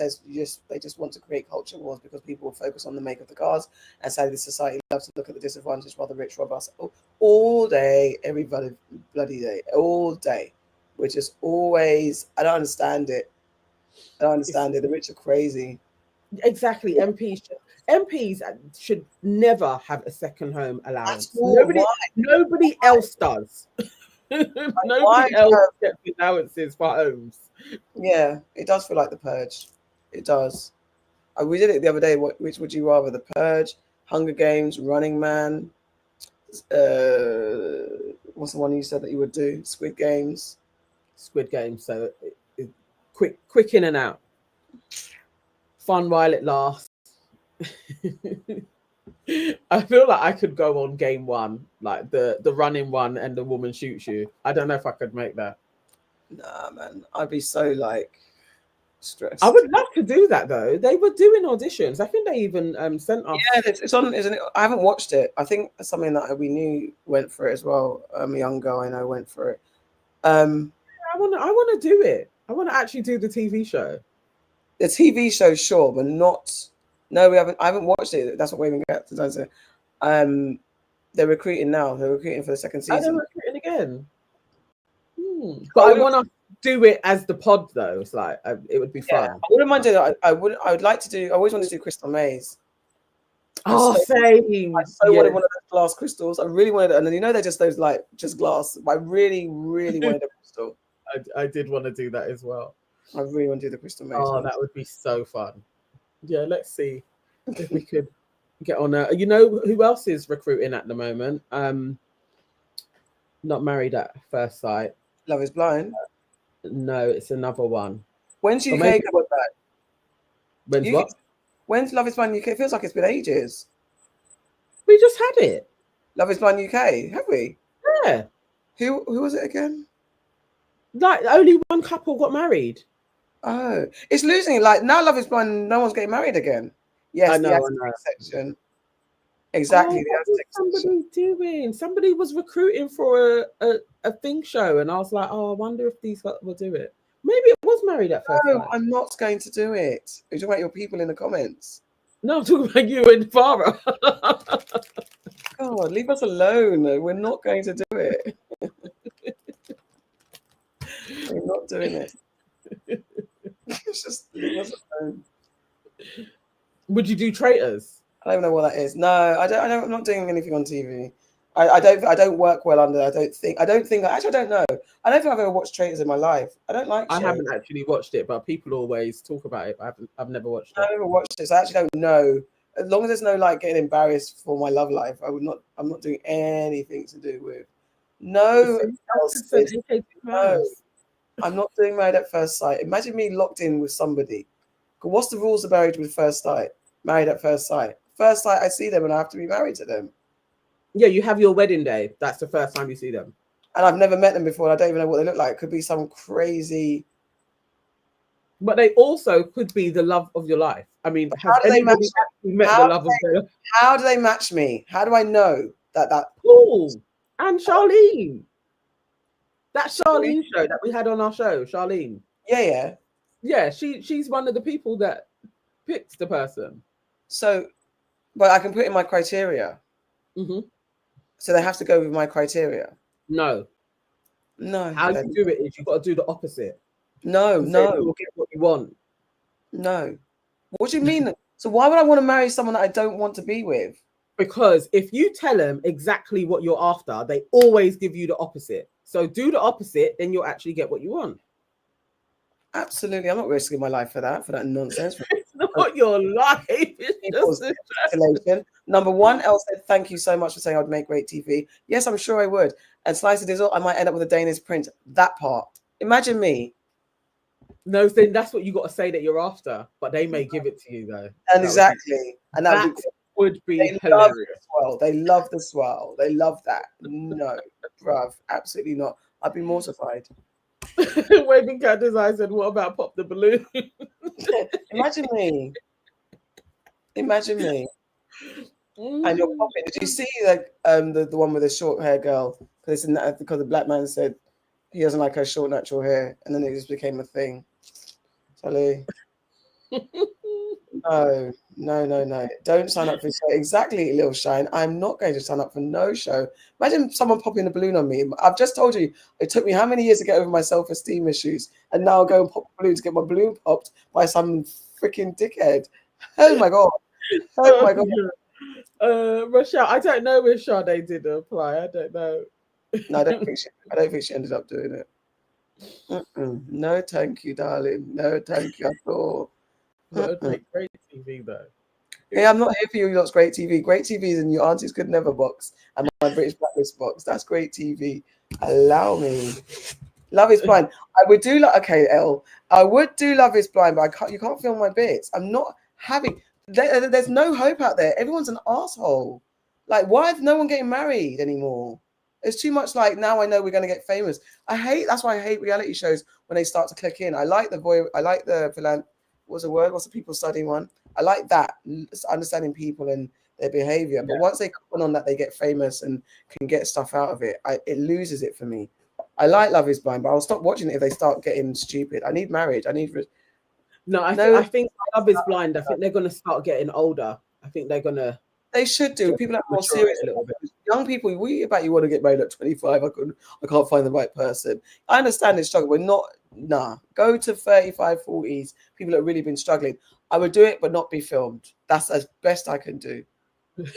they just want to create culture wars because people will focus on the make of the cars, and sadly, the society loves to look at the disadvantage while the rich rob us all day, every bloody day, all day. Which is always, I don't understand it. The rich are crazy. Exactly, MPs should never have a second home allowance. Nobody else does. Nobody else gets allowances for homes. Yeah, it does feel like the purge. It does. We did it the other day. Which would you rather? The Purge, Hunger Games, Running Man. What's the one you said that you would do? Squid Games. So quick in and out. Fun while it lasts. I feel like I could go on game one, like the running one and the woman shoots you. I don't know if I could make that. Nah, man, I'd be so like stressed. I would love to do that though. They were doing auditions. I think they even sent us. Yeah, it's on, isn't it? I haven't watched it. I think something that we knew went for it as well. A young girl I know went for it. I want to do it. I want to actually do the TV show. The TV show, sure, but not. No, we haven't. I haven't watched it. That's what Waving Gap does. They're recruiting now. They're recruiting for the second season. They're recruiting again. But I want to do it as the pod though. It's like it would be fun. I wouldn't mind doing that. I would like to do. I always wanted to do Crystal Maze. Oh, same. I so wanted one of those glass crystals. I really wanted it, and then they're just those like just glass. I really, really wanted a crystal. I did want to do that as well. I really want to do the Crystal Maze. Oh, that would be so fun. Yeah, let's see if we could get on. Who else is recruiting at the moment? Not Married at First Sight. Love is Blind. No, it's another one. When's UK coming back? What? When's Love is Blind UK? It feels like it's been ages. We just had it. Love is Blind UK, have we? Yeah. Who was it again? Like only one couple got married. Oh, it's losing. Like now, Love is Blind. No one's getting married again. Yes, I know. Section. Exactly. What was somebody doing? Somebody was recruiting for a thing show, and I was like, oh, I wonder if these will do it. Maybe it was Married at First Sight. No, I'm not going to do it. Are you talking about your people in the comments? No, I'm talking about you and Farrah. God, leave us alone. We're not going to do it. We're not doing it. It's just leave us alone. Would you do Traitors? I don't know what that is. No, I don't. I'm not doing anything on TV. I don't work well under. I don't think. Actually, I don't know. I don't think I've ever watched Traitors in my life. I don't like. I haven't actually watched it, but people always talk about it. I've never watched it. I've never watched it. So I actually don't know. As long as there's no like getting embarrassed for my love life, I'm not doing anything to do with. No. No. I'm not doing Married at First Sight. Imagine me locked in with somebody. What's the rules of marriage with First Sight? Married at First Sight. First sight, I see them and I have to be married to them. Yeah, you have your wedding day. That's the first time you see them. And I've never met them before. I don't even know what they look like. It could be some crazy. But they also could be the love of your life. I mean, how do they match? How do they match me? How do I know that? Paul and Charlene. That Charlene show that we had on our show, Charlene. Yeah. She's one of the people that picks the person. So, but I can put in my criteria. Mm-hmm. So they have to go with my criteria. No. How you do it is you've got to do the opposite. No. You'll get what you want. No. What do you mean? So why would I want to marry someone that I don't want to be with? Because if you tell them exactly what you're after, they always give you the opposite. So do the opposite, then you'll actually get what you want. Absolutely. I'm not risking my life for that nonsense. It's not your life. It's just Installation. Number one, Elle said, thank you so much for saying I would make great TV. Yes, I'm sure I would. And Slice of Dizzle, I might end up with a Danish prince. That part. Imagine me. No, then that's what you got to say that you're after, but they may give it to you though. And exactly. And that would be they hilarious. love the swirl. They love the swirl. They love that. No, bruv, absolutely not. I'd be mortified. Waving candles, I said, what about pop the balloon? Imagine me. Imagine me. And you're popping. Did you see like the one with the short hair girl? Because the black man said he doesn't like her short natural hair, and then it just became a thing. Sorry. No. Don't sign up for show. Exactly, Little Shine. I'm not going to sign up for no show. Imagine someone popping a balloon on me. I've just told you, it took me how many years to get over my self-esteem issues, and now I'll go and pop a balloon to get my balloon popped by some freaking dickhead. Oh my god. Oh my god. Rochelle, I don't know if Sade did apply. I don't know. No, I don't think she ended up doing it. No, thank you, darling. No, thank you at all. Great TV though. Hey, I'm not here for you lot's great TV. Great TV is in Your Aunties Could Never box and my British Blacklist box. That's great TV. Allow me. Love is Blind. I would do I would do Love is Blind, but you can't film my bits. I'm not having there's no hope out there. Everyone's an asshole. Like, why is no one getting married anymore? It's too much like, now I know we're gonna get famous. That's why I hate reality shows when they start to click in. I like the what's the word? What's the people studying one? I like that, understanding people and their behavior. But once they come on that, they get famous and can get stuff out of it. It loses it for me. I like Love is Blind, but I'll stop watching it if they start getting stupid. I need marriage. I think Love is Blind. I think they're going to start getting older. I think they're going to. They should do. People that are more serious. Young people, you want to get married at 25. I can't find the right person. I understand this struggle. We're not. Go to 35, 40s. People that have really been struggling. I would do it, but not be filmed. That's as best I can do. And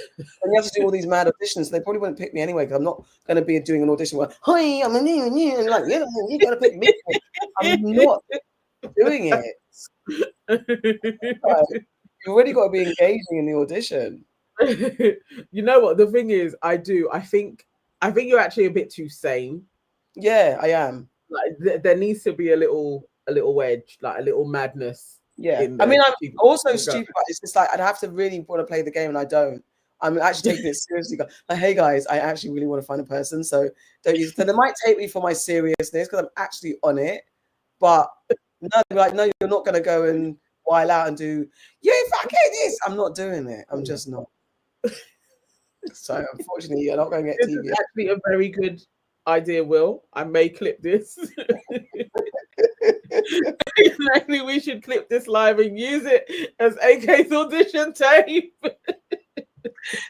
you have to do all these mad auditions. They probably wouldn't pick me anyway because I'm not going to be doing an audition where, hi, I'm a new, and like, yeah, you got to pick me. I'm not doing it. You've already got to be engaging in the audition. You know what the thing is? I think you're actually a bit too sane. Yeah, I am. Like there needs to be a little wedge, like a little madness. Yeah, I mean, I'm also stupid. It's just like I'd have to really want to play the game, and I don't. I'm actually taking it seriously. Like, hey guys, I actually really want to find a person, so don't use. So they might take me for my seriousness because I'm actually on it, but no, they're like, no, you're not going to go and while out and do. You fucking this. I'm not doing it. I'm just not. So unfortunately, you're not going to get TV. It's actually a very good idea, Will. I may clip this. Maybe we should clip this live and use it as AK's audition tape.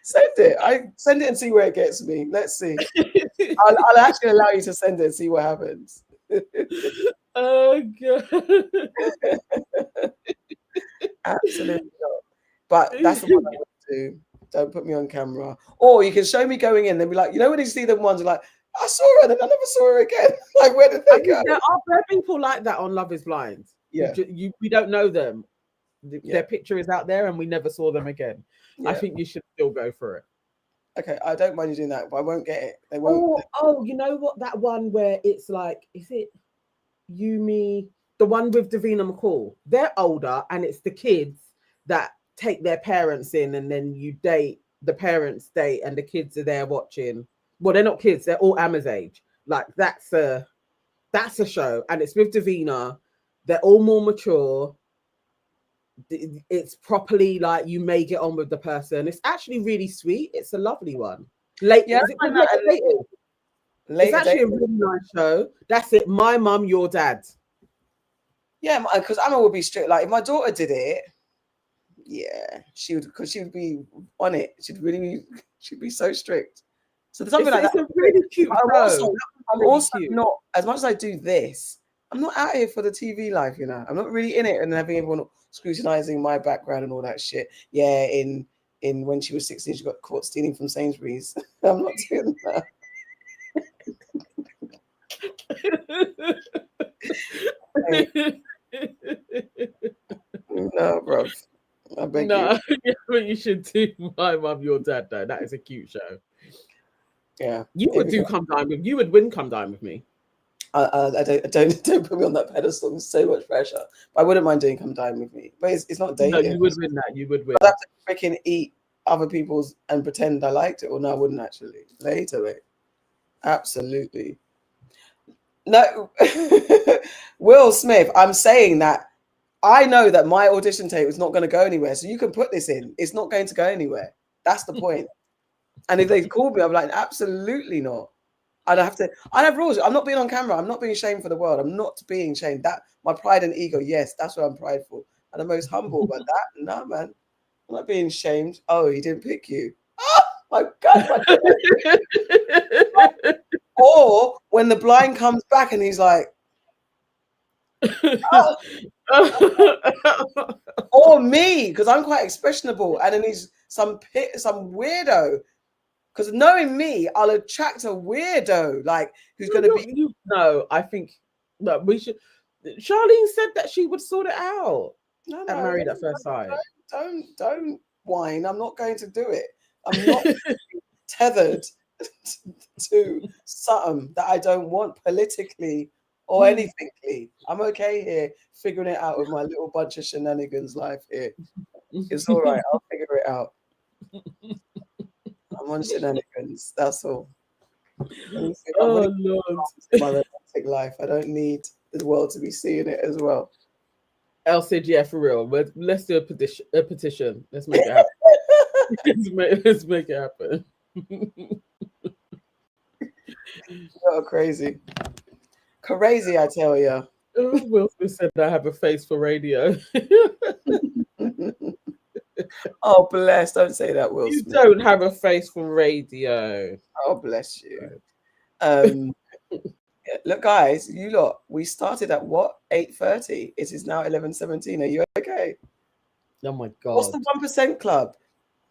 Send it and see where it gets me. Let's see. I'll actually allow you to send it and see what happens. Oh god. Absolutely not. But that's the one I would do. Don't put me on camera. Or you can show me going in and be like, you know when you see them ones like, I saw her and I never saw her again. Like, where did they go? There are people like that on Love is Blind. Yeah. We don't know them. Their picture is out there and we never saw them again. Yeah. I think you should still go for it. Okay, I don't mind you doing that, but I won't get it. They won't. Oh, you know what? That one where it's like, is it Yumi? The one with Davina McCall. They're older and it's the kids that take their parents in and then you date, the parents date and the kids are there watching. Well, they're not kids, they're all Amma's age. Like that's a show and it's with Davina. They're all more mature. It's properly like you may get on with the person. It's actually really sweet. It's a lovely one. It's actually a really nice show. That's it. My mum, your dad. Yeah, because Amma would be strict. Like if my daughter did it, yeah, she would, because she would be on it. She'd be so strict. So there's something like that. It's a really cute show. I'm also not, as much as I do this, I'm not out here for the TV life, you know. I'm not really in it and having everyone scrutinizing my background and all that shit. Yeah, in in when she was 16, she got caught stealing from Sainsbury's. I'm not doing that. No, bro. I beg No, you. yeah, but you should do My Mum, Your Dad, though. That is a cute show. Yeah. You would do Come Dine with you would win Come Dine with me. I don't put me on that pedestal. There's so much pressure. But I wouldn't mind doing Come Dine with me. But it's not dating. No, you would win that. You would win. I'd have to freaking eat other people's and pretend I liked it. Or no, I wouldn't actually. Later, it. Absolutely. No, Will Smith, I'm saying that I know that my audition tape is not going to go anywhere. So you can put this in. It's not going to go anywhere. That's the point. And if they called me, I'm like, absolutely not. I'd have rules. I'm not being on camera. I'm not being shamed for the world. I'm not being shamed. That my pride and ego, yes, that's what I'm prideful. And the most humble, but that, no, man. I'm not being shamed. Oh, he didn't pick you. Oh my God. Or when the blind comes back and he's like, oh. Or me, because I'm quite expressionable, and then he's some weirdo. Because knowing me, I'll attract a weirdo, like who's going to be. No, I think that we should. Charlene said that she would sort it out. No, and Married at First Sight. Don't whine. I'm not going to do it. I'm not tethered to something that I don't want politically or anythingly. I'm okay here figuring it out with my little bunch of shenanigans life here. It's all right. I'll figure it out. I'm on shenanigans. That's all. Oh Lord. My romantic life. I don't need the world to be seeing it as well. Elle said, "Yeah, for real. But let's do a petition. Let's make it happen. let's make it happen." Oh, crazy, I tell you. Will Smith said, "I have a face for radio." Oh, bless! Don't say that, Will Smith. You don't have a face for radio. Oh, bless you. Look, guys, you lot. We started at what? 8:30. It is now 11:17. Are you okay? Oh my God! What's the 1% club?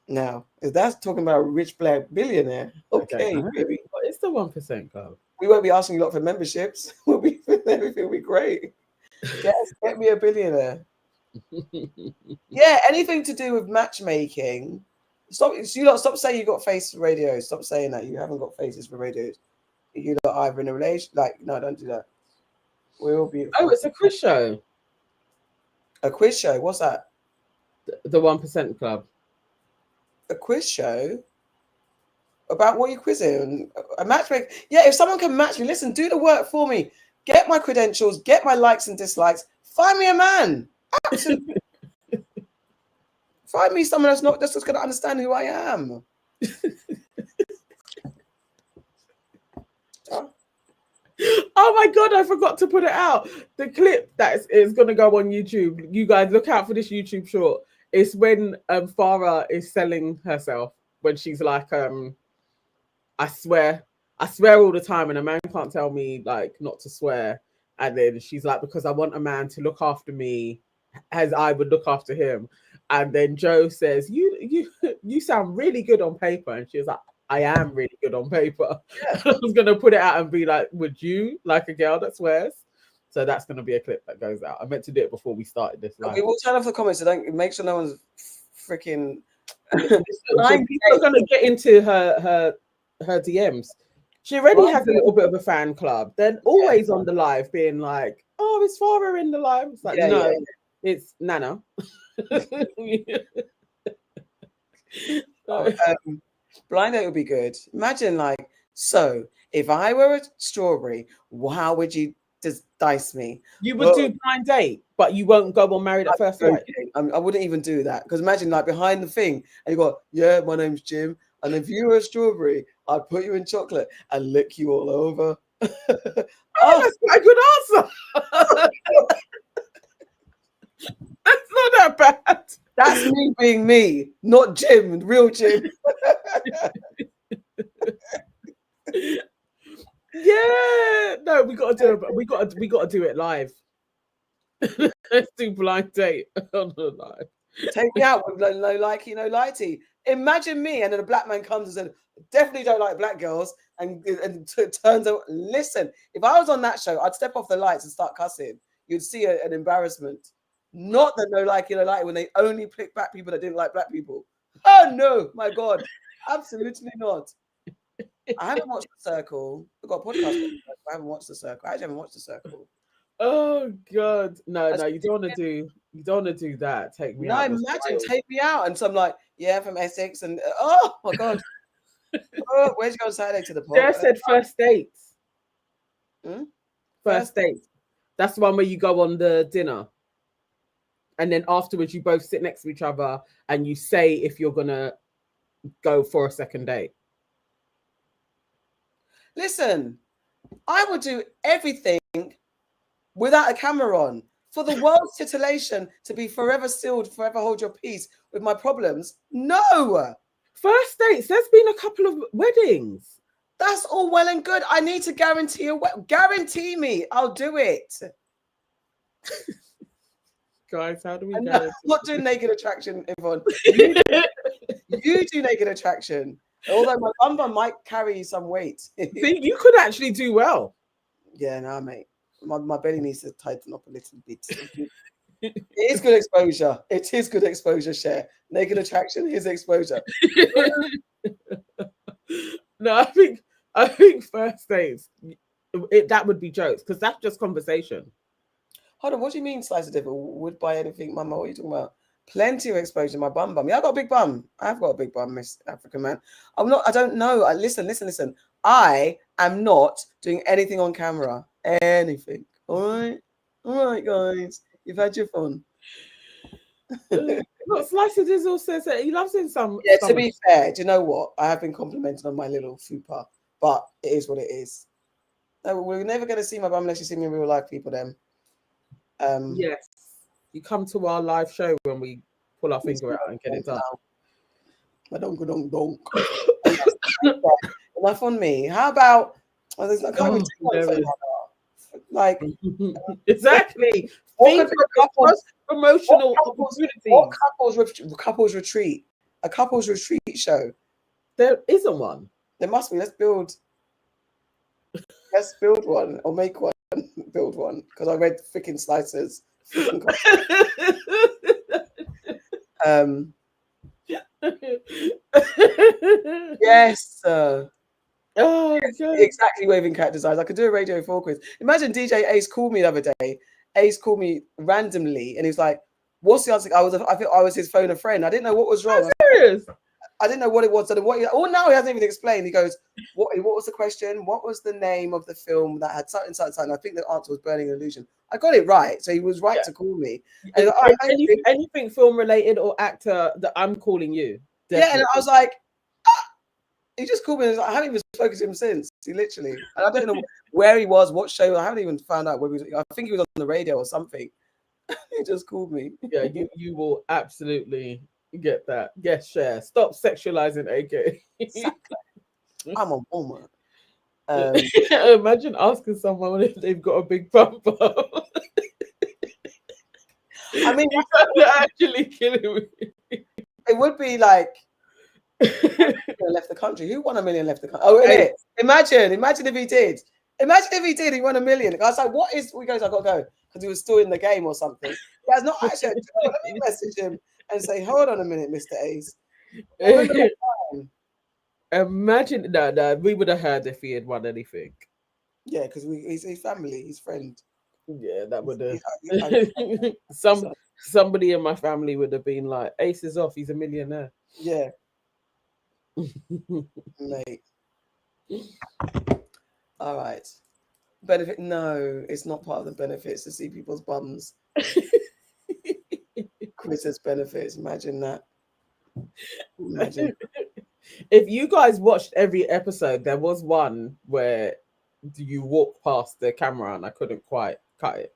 Now, if that's talking about a rich black billionaire, okay, baby. What is the 1% club? We won't be asking you a lot for memberships. Everything will be great. Yes, get me a billionaire. Yeah, anything to do with matchmaking. Stop saying you got face for radio. Stop saying that. You haven't got faces for radio. You lot either in a relation. Like, no, don't do that. We'll be. Oh, it's a quiz show. A quiz show. What's that? The 1% club. A quiz show. About what you quizzing? A matchmaker. Yeah, if someone can match me, listen, do the work for me. Get my credentials, get my likes and dislikes. Find me a man. Absolutely. Find me someone that's not just going to understand who I am. Oh my God, I forgot to put it out. The clip that is going to go on YouTube. You guys look out for this YouTube short. It's when Farrah is selling herself, when she's like, I swear all the time, and a man can't tell me like not to swear. And then she's like, because I want a man to look after me as I would look after him. And then Joe says, you sound really good on paper. And she was like, I am really good on paper. Yeah. I was gonna put it out and be like, would you like a girl that swears? So that's gonna be a clip that goes out. I meant to do it before we started this. We will turn off the comments, so don't make sure no one's freaking. People are gonna get into her DMs. She already has a little bit of a fan club. They're always on the live being like, oh, it's Farrah in the live. It's like, it's Nana. Blind date would be good. Imagine like, so if I were a strawberry, how would you just dice me? You would do blind date, but you won't go on Married at First Sight. I wouldn't even do that, because imagine like behind the thing and you go, yeah, my name's Jim, and if you were a strawberry, I'd put you in chocolate and lick you all over. That's quite a good answer. That's not that bad. That's me being me, not Jim, real Jim. Yeah, no, we got to do it. We got to do it live. Let's do blind date on the live. Take me out with no likey, no lighty. Imagine me, and then a black man comes and said, definitely don't like black girls, and turns out, listen, if I was on that show, I'd step off the lights and start cussing. You'd see an embarrassment. Not the no likey, no lighty when they only pick black people that didn't like black people. Oh no, my God. Absolutely not. I haven't watched The Circle. I've got a podcast. I haven't watched The Circle. I actually haven't watched The Circle. Oh God, no, you don't want to do that. Take me out. No, imagine take me out, and so I'm like, yeah, I'm from Essex, and oh my God, oh, where'd you go Saturday to the pub? Sarah said first dates. Hmm? First dates. That's the one where you go on the dinner, and then afterwards you both sit next to each other and you say if you're gonna go for a second date. Listen, I would do everything without a camera on for the world's titillation to be forever sealed, forever hold your peace with my problems. No. First dates. There's been a couple of weddings. That's all well and good. I need to guarantee me. I'll do it. Guys, how do we go? I'm I'm not doing naked attraction, Yvonne. You do naked attraction. Although my bum might carry some weight. See, you could actually do well. Yeah, no, mate. My belly needs to tighten up a little bit. It is good exposure. It is good exposure, Cher. Naked attraction is exposure. No, I think first dates, that would be jokes because that's just conversation. Hold on, what do you mean, slice of diva? Would buy anything, Mama? What are you talking about? Plenty of exposure. My bum. Yeah, I got a big bum. I've got a big bum, Miss African man. I don't know. Listen. I am not doing anything on camera. Anything. All right, guys. You've had your fun. Look, Slice of Dizzle says that he loves in some. Yeah, to be fair, do you know what? I have been complimented on my little fupa, but it is what it is. No, we're never going to see my bum unless you see me in real life, people. Then. Yes. You come to our live show when we pull our finger out and get it done. Enough on me. How about? Well, there's not going to be like exactly. Promotional opportunities. What couples retreat? A couples retreat show. There isn't one. There must be. Let's build one or make one. Build one because I read freaking slices. Yes. Oh, exactly. Waving cat designs. I could do a Radio 4 quiz. Imagine DJ Ace called me the other day. Ace called me randomly, and he was like, "What's the answer?" I think I was his phone a friend. I didn't know what was wrong. I didn't know what it was. So now he hasn't even explained. He goes, "What was the question? What was the name of the film that had something? I think the answer was Burning Illusion." I got it right, so he was right to call me. And anything film related or actor that I'm calling you. Definitely. Yeah, and I was like, he just called me. And I haven't even spoken to him since. He literally, and I don't know where he was, what show. I haven't even found out where he was. I think he was on the radio or something. He just called me. Yeah, you will absolutely get that. Yes, Cher. Stop sexualizing AK. Exactly. I'm a woman. Imagine asking someone if they've got a big bum. I mean, you're actually killing me. It would be like left the country. Who won $1 million left the country? Oh, hey. Imagine if he did. Imagine if he did. He won $1 million. I was like, "What is?" He goes, "I got to go," because he was still in the game or something. He has not actually. Let me message him and say, "Hold on a minute, Mr. Ace." Imagine no, we would have heard if he had won anything. Yeah, because he's his family, his friend. Yeah, that would have. Somebody in my family would have been like, "Ace is off. He's a millionaire." Yeah, mate. All right. Benefit? No, it's not part of the benefits to see people's bums. Chris's benefits. Imagine that. Imagine. If you guys watched every episode, there was one where you walk past the camera and I couldn't quite cut it.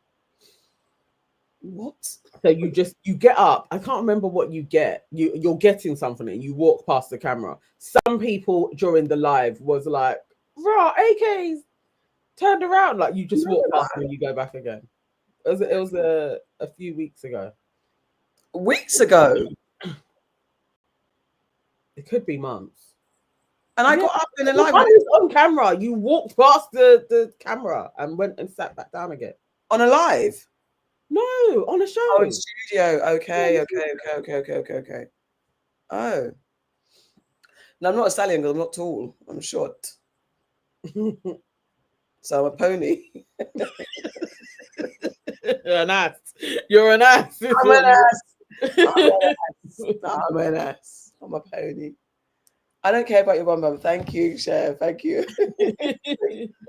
What? So you get up. I can't remember what you get. You're getting something and you walk past the camera. Some people during the live was like, "Raw AKs turned around." Like you just walk past and you go back again. It was a few weeks ago. weeks ago. It could be months. And I got up in a live. I was on camera. You walked past the camera and went and sat back down again. On a live? No, on a show. Oh, in studio. Okay. Oh. No, I'm not a stallion because I'm not tall. I'm short. So I'm a pony. You're an ass. You're an ass. I'm an ass. I'm an ass. I'm a pony. I don't care about your bum. Thank you, Chef. Thank you.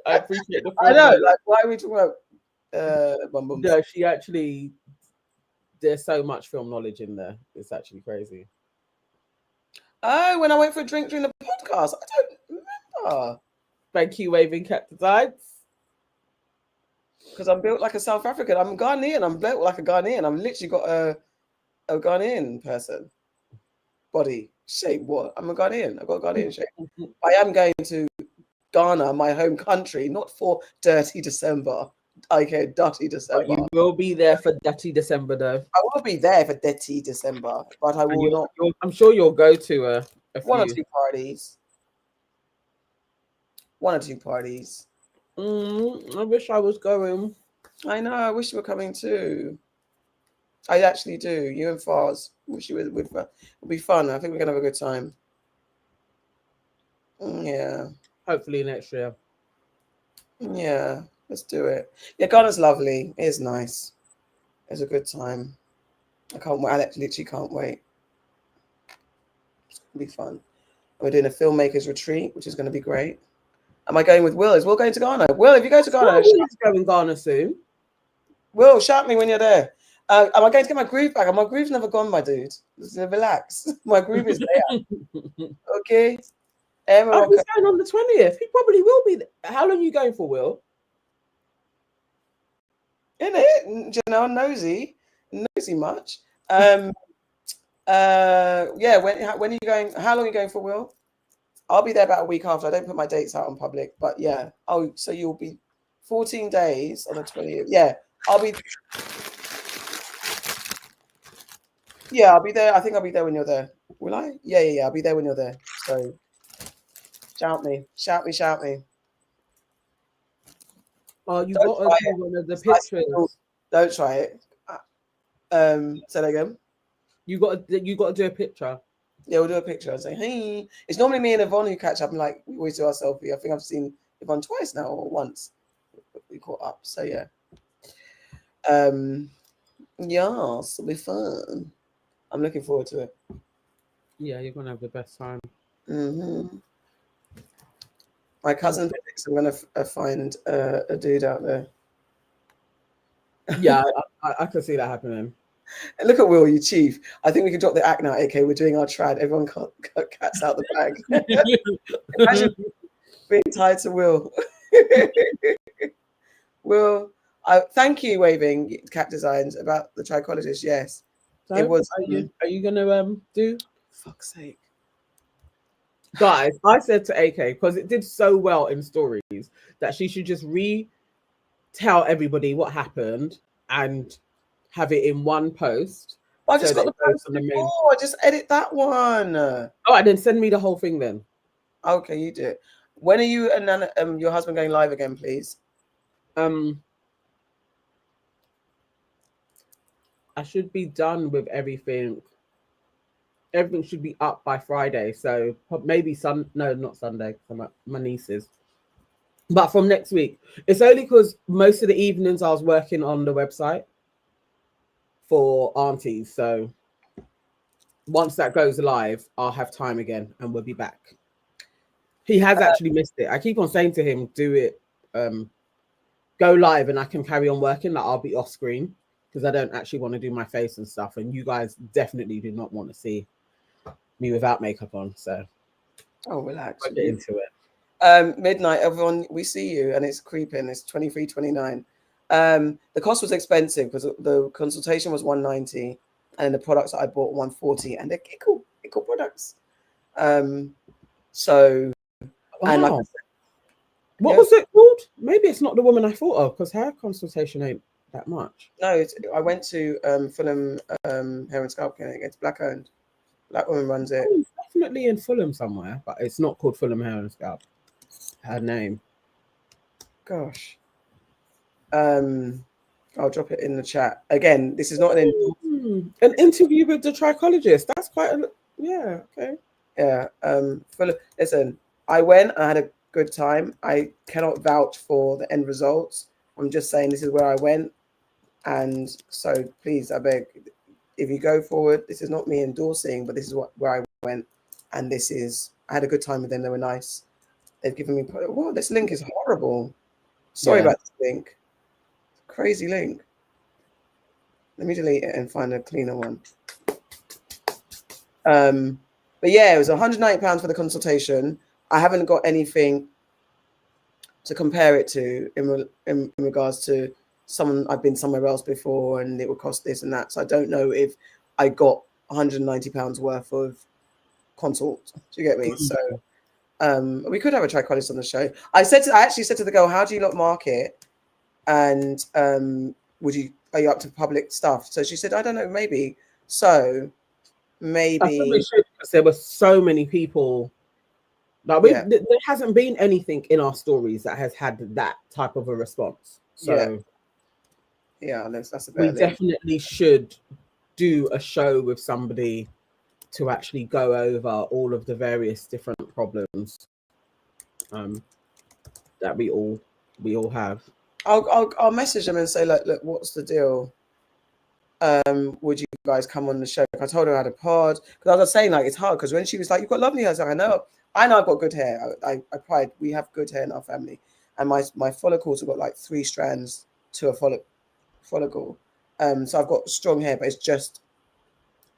I appreciate the. I know. Like, why are we talking about bum? No, she actually. There's so much film knowledge in there. It's actually crazy. Oh, when I went for a drink during the podcast, I don't remember. Thank you, waving cactides. Because I'm built like a South African. I'm Ghanaian. I'm built like a Ghanaian. I've literally got a Ghanaian person body shape. What? I'm a Ghanaian. I've got a Ghanaian shape. I am going to Ghana, my home country, not for Dirty December. Okay, Dirty December. But you will be there for Dirty December, though. I will be there for Dirty December, but I will not. I'm sure you'll go to a one or few. two parties. One or two parties. I wish I was going. I know. I wish you were coming too. I actually do. You and Fars. Wish you would. It'll be fun. I think we're gonna have a good time. Yeah. Hopefully next year. Yeah. Let's do it. Yeah, Ghana's lovely. It is nice. It's a good time. I can't wait. I literally can't wait. It's gonna be fun. We're doing a filmmakers retreat, which is going to be great. Am I going with Will? Is Will going to Ghana? Will, if you go to Ghana, Will's going to Ghana soon. Will, shout me when you're there. Am I going to get my groove back? My groove's never gone, my dude. Just relax. My groove is there. Okay. He's going on the 20th. He probably will be there. How long are you going for, Will? In it, nosy much. Yeah. When are you going? How long are you going for, Will? I'll be there about a week after. I don't put my dates out on public, but yeah. Oh, so you'll be 14 days on the 20th. Yeah, I'll be. Yeah, I'll be there. I think I'll be there when you're there. Will I? Yeah. I'll be there when you're there. So shout me. Oh, you got to do one of the pictures. Don't try it. Say that again. You got to do a picture. Yeah, we'll do a picture. I'll say, hey. It's normally me and Yvonne who catch up and like we always do our selfie. I think I've seen Yvonne twice now or once. We caught up. So yeah. Yeah, it'll be fun. I'm looking forward to it. Yeah, you're gonna have the best time. Mm-hmm. My cousin predicts I'm gonna find a dude out there. Yeah, I can see that happening. And look at Will, you chief. I think we can drop the act now, AK. We're doing our trad. Everyone got cats out the bag. Imagine being tied to Will. Will, thank you, waving cat designs about the trichologist. Yes, so, it was. Are you gonna do? Fuck's sake, guys! I said to AK because it did so well in stories that she should just tell everybody what happened and have it in one post. I just got the post on the main. Oh, I just edit that one. Oh, and then send me the whole thing then. Okay, you do it. When are you and your husband going live again, please? I should be done with everything. Everything should be up by Friday. So maybe not Sunday. I'm at my niece's. But from next week. It's only because most of the evenings I was working on the website for Aunties. So once that goes live, I'll have time again and we'll be back. He has actually missed it. I keep on saying to him, do it, go live and I can carry on working. Like I'll be off screen because I don't actually want to do my face and stuff. And you guys definitely do not want to see me without makeup on. So relax. I'll get into it. Midnight, everyone, we see you and it's creeping. It's 23.29. The cost was expensive because the consultation was 190 and the products that I bought 140 and they're cool products. So wow. And like I said, what was it called? Maybe it's not the woman I thought of because her consultation ain't that much. No, I went to Fulham Hair and Scalp Clinic. It's black owned. Black woman runs it. Oh, it's definitely in Fulham somewhere, but it's not called Fulham Hair and Scalp. Her name. Gosh. I'll drop it in the chat. Again, this is not an interview with the trichologist. That's quite a okay. Yeah. Listen, I went, I had a good time. I cannot vouch for the end results. I'm just saying this is where I went. And so please, I beg, if you go forward, this is not me endorsing, but this is where I went. And I had a good time with them. They were nice. They've given me, whoa, this link is horrible. Sorry about this link. Crazy link. Let me delete it and find a cleaner one. But yeah, it was £190 for the consultation. I haven't got anything to compare it to in regards to someone I've been somewhere else before and it would cost this and that. So I don't know if I got £190 worth of consult. Do you get me? So we could have a trichologist on the show. I actually said to the girl, how do you lot market? And are you up to public stuff? So she said, I don't know, maybe. So maybe there were so many people. Like there hasn't been anything in our stories that has had that type of a response. So that's we definitely should do a show with somebody to actually go over all of the various different problems that we all have. I'll message them and say, look, what's the deal? Would you guys come on the show? I told her I had a pod because I was saying like it's hard because when she was like, you've got lovely hair, I was like, I know I've got good hair. I pride we have good hair in our family, and my follicles have got like 3 strands to a follicle. So I've got strong hair, but it's just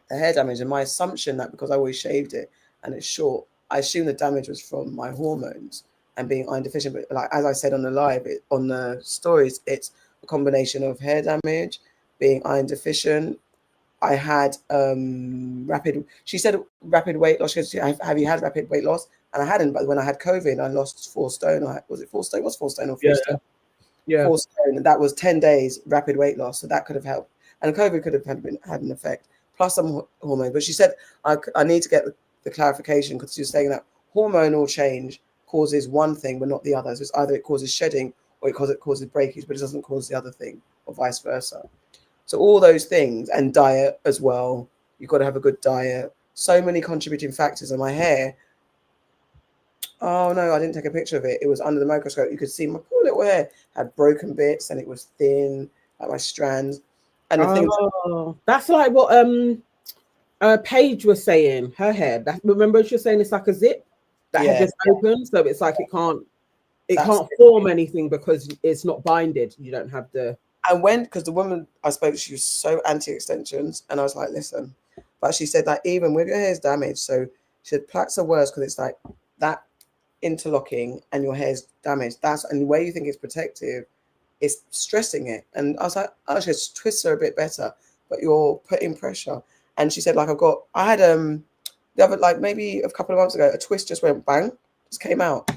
the hair damage. And my assumption that because I always shaved it and it's short, I assume the damage was from my hormones and being iron deficient. But like as I said on the live, on the stories, it's a combination of hair damage, being iron deficient. I had she said rapid weight loss. She said, have you had rapid weight loss? And I hadn't, but when I had COVID, I lost 4 stone. Was it 4 stone? What's 4 stone or 3 stone? Yeah. 4 stone. And that was 10 days rapid weight loss. So that could have helped. And COVID could have had an effect, plus some hormone. But she said, I need to get the clarification because she was saying that hormonal change causes one thing, but not the other. So it's either it causes shedding or it causes breakage, but it doesn't cause the other thing or vice versa. So all those things, and diet as well. You've got to have a good diet. So many contributing factors. And my hair, oh no, I didn't take a picture of it. It was under the microscope. You could see my poor little hair had broken bits and it was thin, like my strands. And the thing that's like what Paige was saying, her hair. Remember she was saying it's like a zip that had just opened, so it's like it can't form anything because it's not binded. You don't have the. I went because the woman I spoke to, she was so anti-extensions, and I was like, listen, but she said that even with your hair's damaged, so she said plaques are worse because it's like that interlocking and your hair's damaged. And the way you think it's protective, it's stressing it. And I was like, oh, she said twists are a bit better, but you're putting pressure. And she said, like I had the other, like maybe a couple of months ago, a twist just went bang, just came out,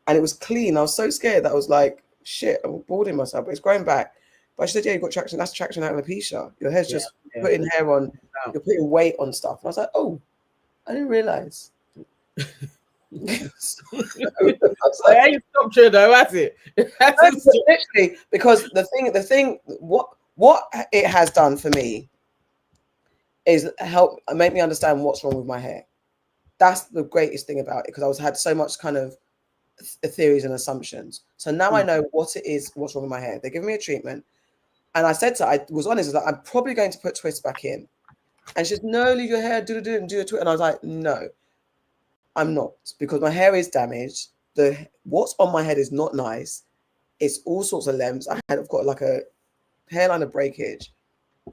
and it was clean. I was so scared that I was like, shit, I'm balding myself, but it's growing back. But she said, yeah, you've got traction. That's traction out of alopecia. Your hair's just putting hair on. You're putting weight on stuff. And I was like, oh, I didn't realize. I ain't stopped you though, has it? Literally, because the thing, what it has done for me is make me understand what's wrong with my hair. That's the greatest thing about it, because I had so much kind of theories and assumptions. So now I know what it is, what's wrong with my hair. They're giving me a treatment. And I said to her, I was honest, I was like, I'm probably going to put twists back in. And she said, no, leave your hair, do a twist. And I was like, no, I'm not, because my hair is damaged. What's on my head is not nice. It's all sorts of lengths. I've got like a hairline of breakage.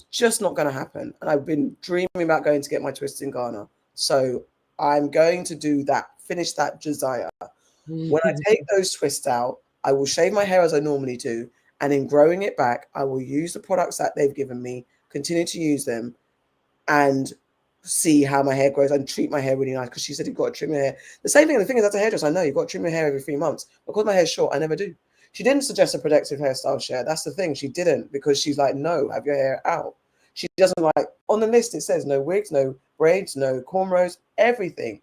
Just not going to happen. And I've been dreaming about going to get my twists in Ghana. So I'm going to do that, finish that desire. When I take those twists out, I will shave my hair as I normally do. And in growing it back, I will use the products that they've given me, continue to use them, and see how my hair grows and treat my hair really nice. Because she said, you've got to trim your hair. The same thing, the thing is, that's a hairdresser. I know you've got to trim your hair every 3 months. Because my hair's short, I never do. She didn't suggest a protective hairstyle, Cher. That's the thing. She didn't, because she's like, no, have your hair out. She doesn't like, on the list it says no wigs, no braids, no cornrows, everything.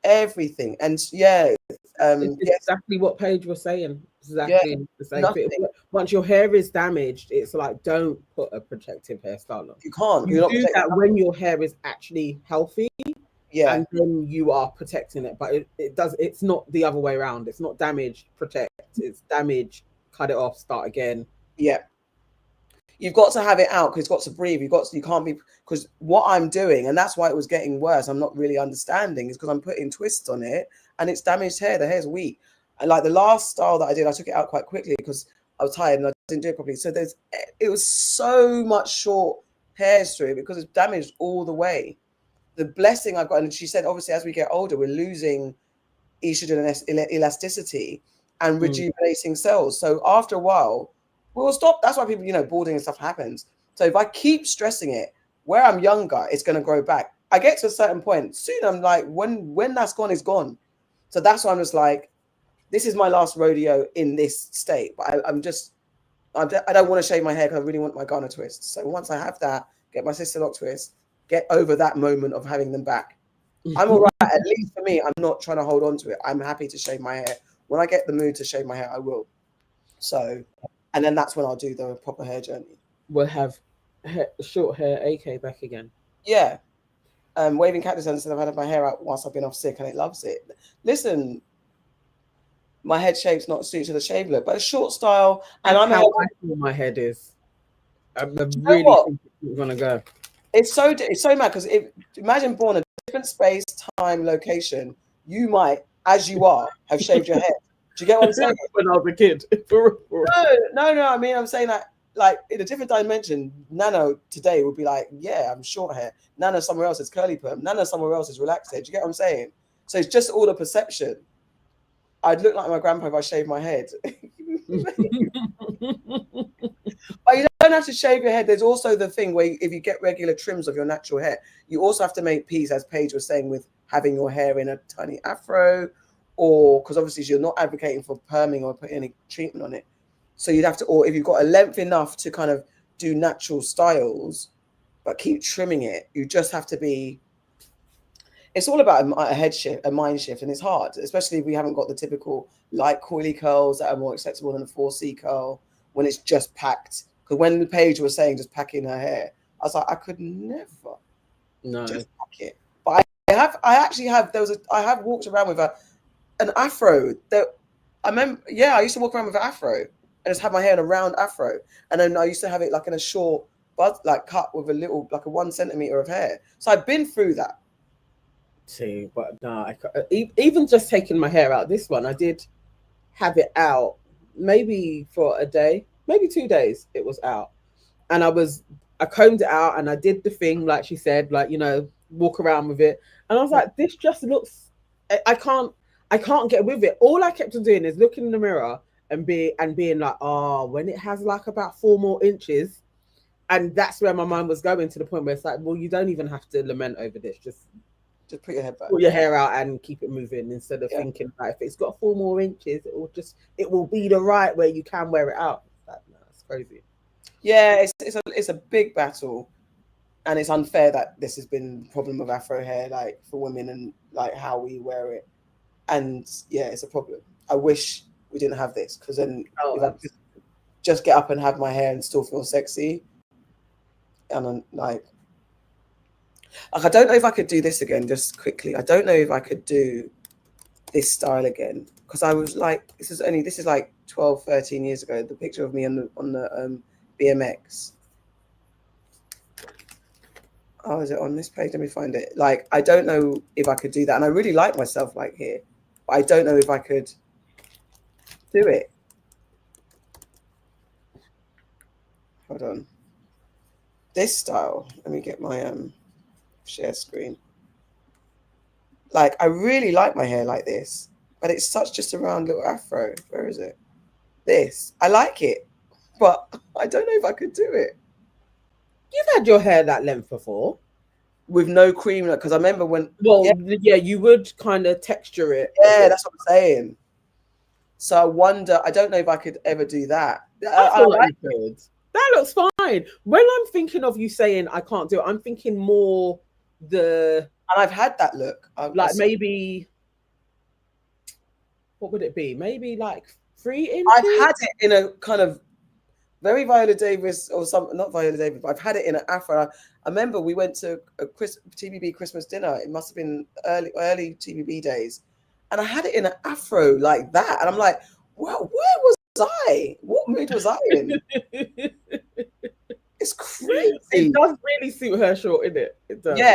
Everything. And yeah, it's exactly what Paige was saying. Exactly the same thing. Once your hair is damaged, it's like, don't put a protective hairstyle on. You can't. You do that when your hair is actually healthy. Yeah. And then you are protecting it. But it's not the other way around. It's not damage, protect. It's damage, cut it off, start again. Yeah. You've got to have it out because it's got to breathe. You can't be, because what I'm doing, and that's why it was getting worse, I'm not really understanding, is because I'm putting twists on it and it's damaged hair. The hair's weak. And like the last style that I did, I took it out quite quickly because I was tired and I didn't do it properly. So it was so much short hairstray because it's damaged all the way. The blessing I've got, and she said, obviously, as we get older, we're losing estrogen and elasticity and rejuvenating cells. So after a while, we'll stop. That's why people, balding and stuff happens. So if I keep stressing it, where I'm younger, it's going to grow back. I get to a certain point. Soon I'm like, when that's gone, it's gone. So that's why I'm just like, this is my last rodeo in this state. But I don't want to shave my hair because I really want my Ghana twist. So once I have that, get my sister lock twist, get over that moment of having them back. I'm all right. At least for me, I'm not trying to hold on to it. I'm happy to shave my hair. When I get the mood to shave my hair, I will. So, and then that's when I'll do the proper hair journey. We'll have short hair AK back again. Yeah. Waving cactus said I've had my hair out whilst I've been off sick and it loves it. Listen, my head shape's not suited to the shave look, but a short style. And I'm how my head is. I'm really think it's gonna go. It's so mad because imagine born a different space, time, location. You might, as you are, have shaved your head. Do you get what I'm saying? When I was a kid. No. I mean, I'm saying that like in a different dimension. Nano today would be like, yeah, I'm short hair. Nano somewhere else is curly perm. Nano somewhere else is relaxed hair. Do you get what I'm saying? So it's just all the perception. I'd look like my grandpa if I shaved my head. But you don't have to shave your head. There's also the thing where if you get regular trims of your natural hair, you also have to make peace, as Paige was saying, with having your hair in a tiny afro, or because obviously you're not advocating for perming or putting any treatment on it. So you'd have to, or if you've got a length enough to kind of do natural styles, but keep trimming it, you just have to be. It's all about a head shift, a mind shift, and it's hard, especially if we haven't got the typical light coily curls that are more acceptable than a 4C curl when it's just packed. Because when Paige was saying just packing her hair, I was like, I could never just pack it. But I have walked around with an afro that I remember. Yeah, I used to walk around with an afro and just have my hair in a round afro, and then I used to have it like in a short buzz, like cut with a little, like a 1 centimeter of hair. So I've been through that. See, but no, even just taking my hair out, this one I did have it out maybe for a day, maybe 2 days. It was out, and I combed it out and I did the thing like she said, like, walk around with it, and I was like, this just looks. I can't get with it. All I kept on doing is looking in the mirror and being like, oh, when it has like about 4 more inches, and that's where my mind was going, to the point where it's like, well, you don't even have to lament over this. Just put your head back. Put your hair out and keep it moving instead of thinking like, if it's got 4 more inches, it will be the right where you can wear it out. Like, no, it's crazy. Yeah, it's a big battle, and it's unfair that this has been a problem of Afro hair, like for women, and like how we wear it. And yeah, it's a problem. I wish we didn't have this, because then if I just get up and have my hair and still feel sexy, and I'm like I don't know if I could do this again. Just quickly, I don't know if I could do this style again, because I was like, this is like 12, 13 years ago. The picture of me on the BMX. Oh, is it on this page? Let me find it. Like, I don't know if I could do that, and I really like myself like here, but I don't know if I could do it. Hold on. This style. Let me get my share screen. Like, I really like my hair like this, but it's such just a round little afro. Where is it? This. I like it, but I don't know if I could do it. You've had your hair that length before. With no cream, because I remember when... Well, yeah, you would kind of texture it. Yeah, that's what I'm saying. So I wonder. I don't know if I could ever do that. I feel like you could. That looks fine. When I'm thinking of you saying I can't do it, I'm thinking more the. And I've had that look. Like maybe. What would it be? Maybe like 3 inches. I've had it in a kind of very Viola Davis or something, not Viola Davis, but I've had it in an afro. I remember we went to a TBB Christmas dinner. It must have been early TBB days. And I had it in an afro like that. And I'm like, well, where was I? What mood was I in? It's crazy. It does really suit her short, isn't it? It does. Yeah,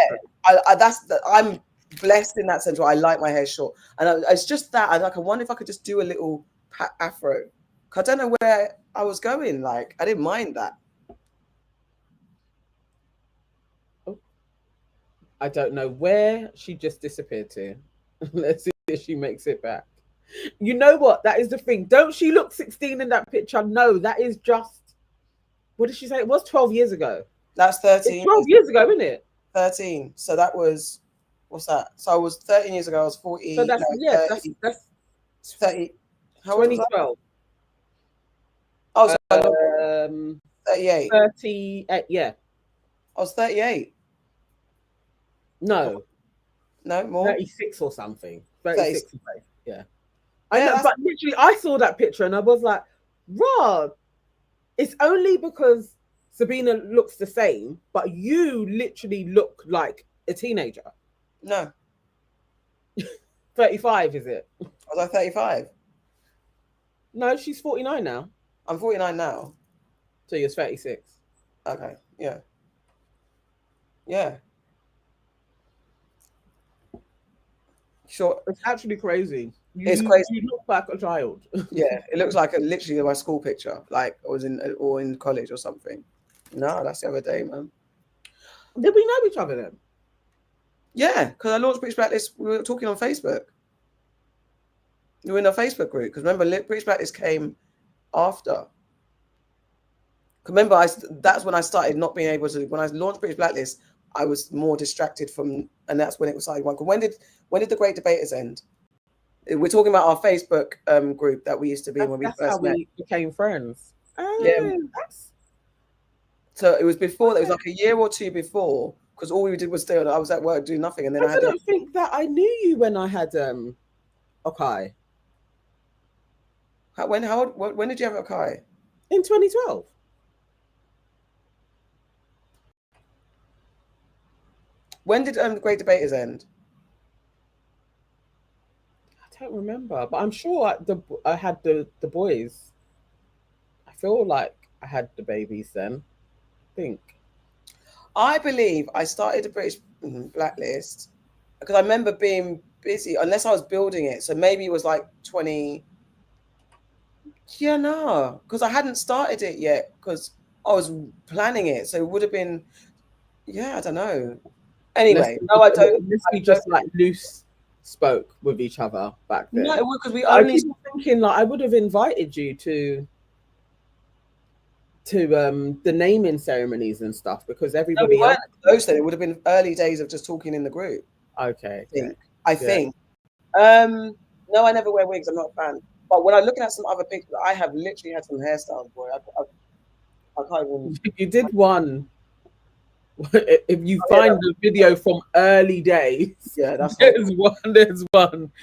I'm blessed in that sense where I like my hair short. And it's just that. I wonder if I could just do a little afro. I don't know where I was going. Like, I didn't mind that. I don't know where she just disappeared to. Let's see if she makes it back. You know what? That is the thing. Don't she look 16 in that picture? No, that is just, what did she say? It was 12 years ago. That's 13. It's 12 years ago, isn't it? 13. So that was, what's that? So I was 13 years ago. I was 40. So that's, no, 30, that's 30. How old was I? 2012. Oh, so 38. 38, yeah. I was 38. No, more. 36 or something. 36. Yeah. I know, but literally, I saw that picture and I was like, Rod, it's only because Sabina looks the same, but you literally look like a teenager. No. 35, is it? Was I 35? No, she's 49 now. I'm 49 now. So you're 36. Okay, yeah. Yeah. Sure. It's actually crazy. It's crazy. You look like a child. Yeah, it looks like literally my school picture, like I was in college or something. No, that's the other day, man. Did we know each other then? Yeah, because I launched British Blacklist. We were talking on Facebook. We were in a Facebook group because remember, British Blacklist came after. Remember, that's when I started not being able to. When I launched British Blacklist, I was more distracted from, and that's when it was like, when did the Great Debaters end? We're talking about our Facebook group that we used to be when we first met. That's how we became friends. Yeah. So it was before. It was like a year or two before, because all we did was stay on. I was at work doing nothing, and then I don't think that I knew you when I had Okai. When did you have Okai? In 2012. When did the Great Debaters end? I don't remember, but I'm sure I had the boys. I feel like I had the babies then. I think. I believe I started the British Blacklist because I remember being busy, unless I was building it. So maybe it was like 20. Yeah, no, because I hadn't started it yet because I was planning it. So it would have been, yeah, I don't know. Anyway, no, I don't. We just like loose spoke with each other back then. No, because we only. I keep thinking like I would have invited you to the naming ceremonies and stuff because everybody. No, those days it would have been early days of just talking in the group. Okay. I think. No, I never wear wigs. I'm not a fan. But when I'm looking at some other pictures, I have literally had some hairstyles, boy. I can't even. You did one. If you find the video from early days, yeah, that's there's one.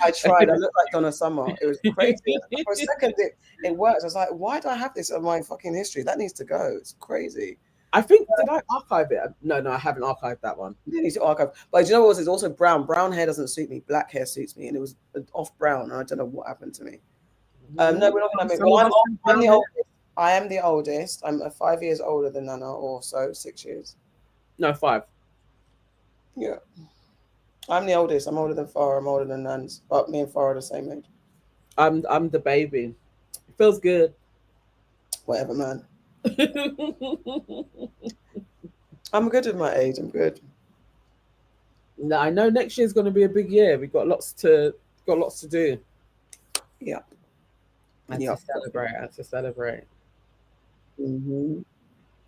I tried. I looked like Donna Summer. It was crazy. For a second, it worked. I was like, why do I have this on my fucking history? That needs to go. It's crazy. I think, did I archive it? No, I haven't archived that one. You need to archive. But do you know what? It's also brown. Brown hair doesn't suit me. Black hair suits me. And it was off brown. And I don't know what happened to me. No, we're not going to move. Well, I'm the oldest. I am the oldest. I'm 5 years older than Nana, or so, 6 years. No, 5. Yeah. I'm the oldest. I'm older than Farrah. I'm older than Nans. But me and Farrah are the same age. I'm the baby. It feels good. Whatever, man. I'm good with my age. I'm good. No, I know next year's going to be a big year. We've got lots to do. Yeah. And to celebrate. Mm-hmm.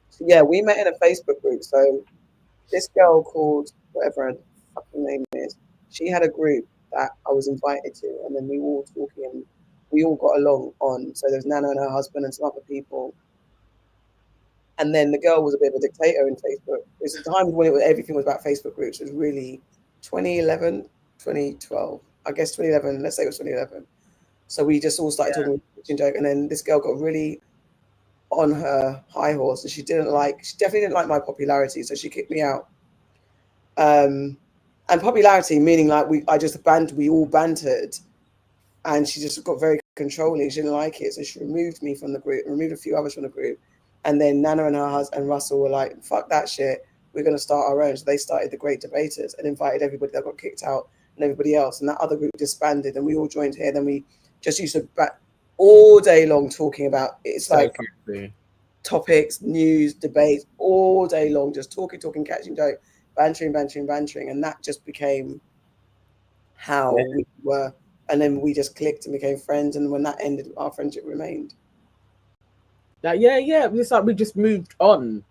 So yeah, we met in a Facebook group. So this girl called whatever her fucking name is, she had a group that I was invited to, and then we were all talking. we all got along on. So there's Nana and her husband and some other people. And then the girl was a bit of a dictator in Facebook. It was a time when everything was about Facebook groups. It was really 2011, 2012. I guess 2011, let's say it was 2011. So we just all started talking kitchen joke. And then this girl got really on her high horse, and she definitely didn't like my popularity. So she kicked me out. And popularity meaning like we all bantered. And she just got very controlling. She didn't like it. So she removed me from the group, removed a few others from the group. And then Nana and her husband and Russell were like, fuck that shit. We're going to start our own. So they started the Great Debaters and invited everybody that got kicked out and everybody else. And that other group disbanded and we all joined here. Then we just used to back all day long talking about, it's like topics, news, debates, all day long, just talking, catching joke, bantering. And that just became how we were. And then we just clicked and became friends. And when that ended, our friendship remained. It's like we just moved on.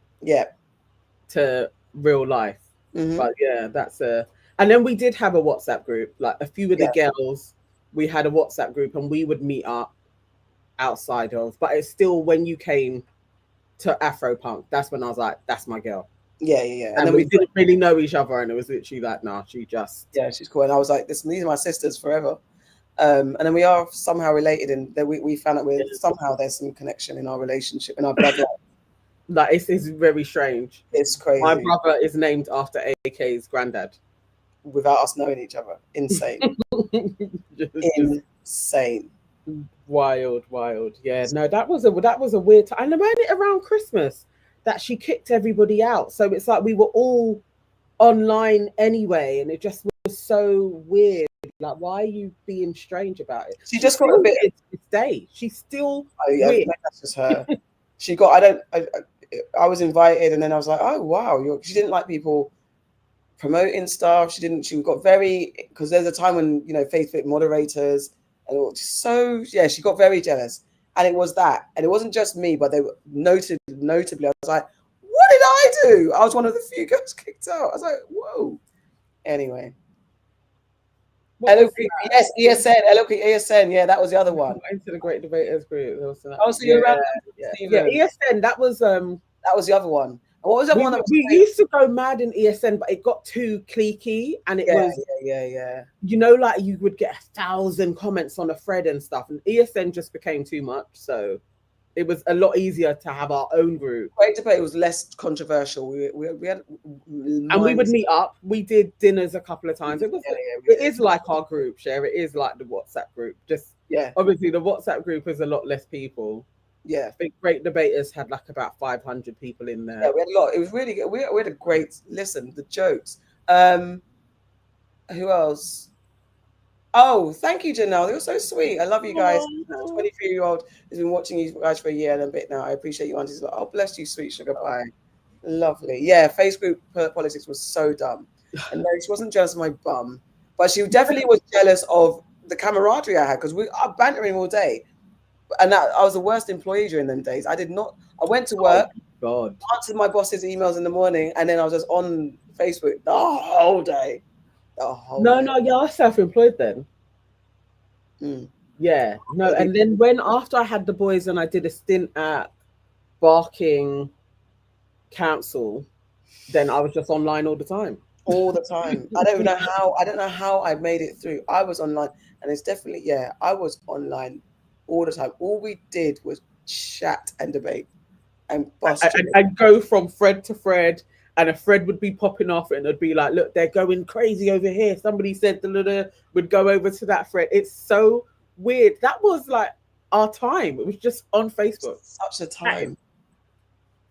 To real life. But that's and then we did have a WhatsApp group. Like a few of the girls, we had a WhatsApp group and we would meet up outside of. But it's still when you came to Afro Punk, that's when I was like, that's my girl. And then we didn't really know each other, and it was literally like, nah, she's cool. And I was like, these are my sisters forever. And then we are somehow related, and we found out there's some connection in our relationship, in our bloodline. Like it's very strange. It's crazy. My brother is named after AK's granddad, without us knowing each other. Insane. Insane. Wild. Yeah, no, that was a weird time. And about it around Christmas that she kicked everybody out. So it's like we were all online anyway, and it just was so weird. Like, why are you being strange about it? She just got a bit. She's still. Weird. That's just her. She got. I was invited, and then I was like, oh wow. She didn't like people promoting stuff. She got very, because there's a time when Facebook moderators and she got very jealous, and it was that, and it wasn't just me, but they were notably. I was like, what did I do? I was one of the few girls kicked out. I was like, whoa. Anyway. LOP, yes, ESN, LOP, ESN, yeah, that was the other one. Into the Great Debaters group. So you're around. Yeah, ESN, that was the other one. And what was that one? We used to go mad in ESN, but it got too cliquey, and it was like you would get 1,000 comments on a thread and stuff, and ESN just became too much. So it was a lot easier to have our own group. Great Debate was less controversial. We had, and we would meet up. We did dinners a couple of times. It was. It is like our group, Cher. It is like the WhatsApp group. Obviously, the WhatsApp group is a lot less people. I think Great Debaters had like about 500 people in there. Yeah, we had a lot. It was really good. We had a great listen. The jokes. Who else? Oh, thank you, Janelle. They were so sweet. I love you guys. 23-year-old has been watching you guys for a year and a bit now. I appreciate you, aunties. Oh, bless you, sweet sugar pie. Lovely. Yeah, Facebook politics was so dumb. And no, she wasn't jealous of my bum, but she definitely was jealous of the camaraderie I had, because we are bantering all day. And I was the worst employee during them days. I went to work, answered my boss's emails in the morning, and then I was just on Facebook the whole day. No, I was self-employed then. Yeah, no, and then after I had the boys and I did a stint at Barking Council, then I was just online all the time. I don't know how I made it through. I was online, and it's definitely I was online all the time. All we did was chat and debate and bust and go from thread to thread. And a thread would be popping off, and it'd be like, look, they're going crazy over here. Somebody said would go over to that thread. It's so weird. That was like our time. It was just on Facebook. Such a time.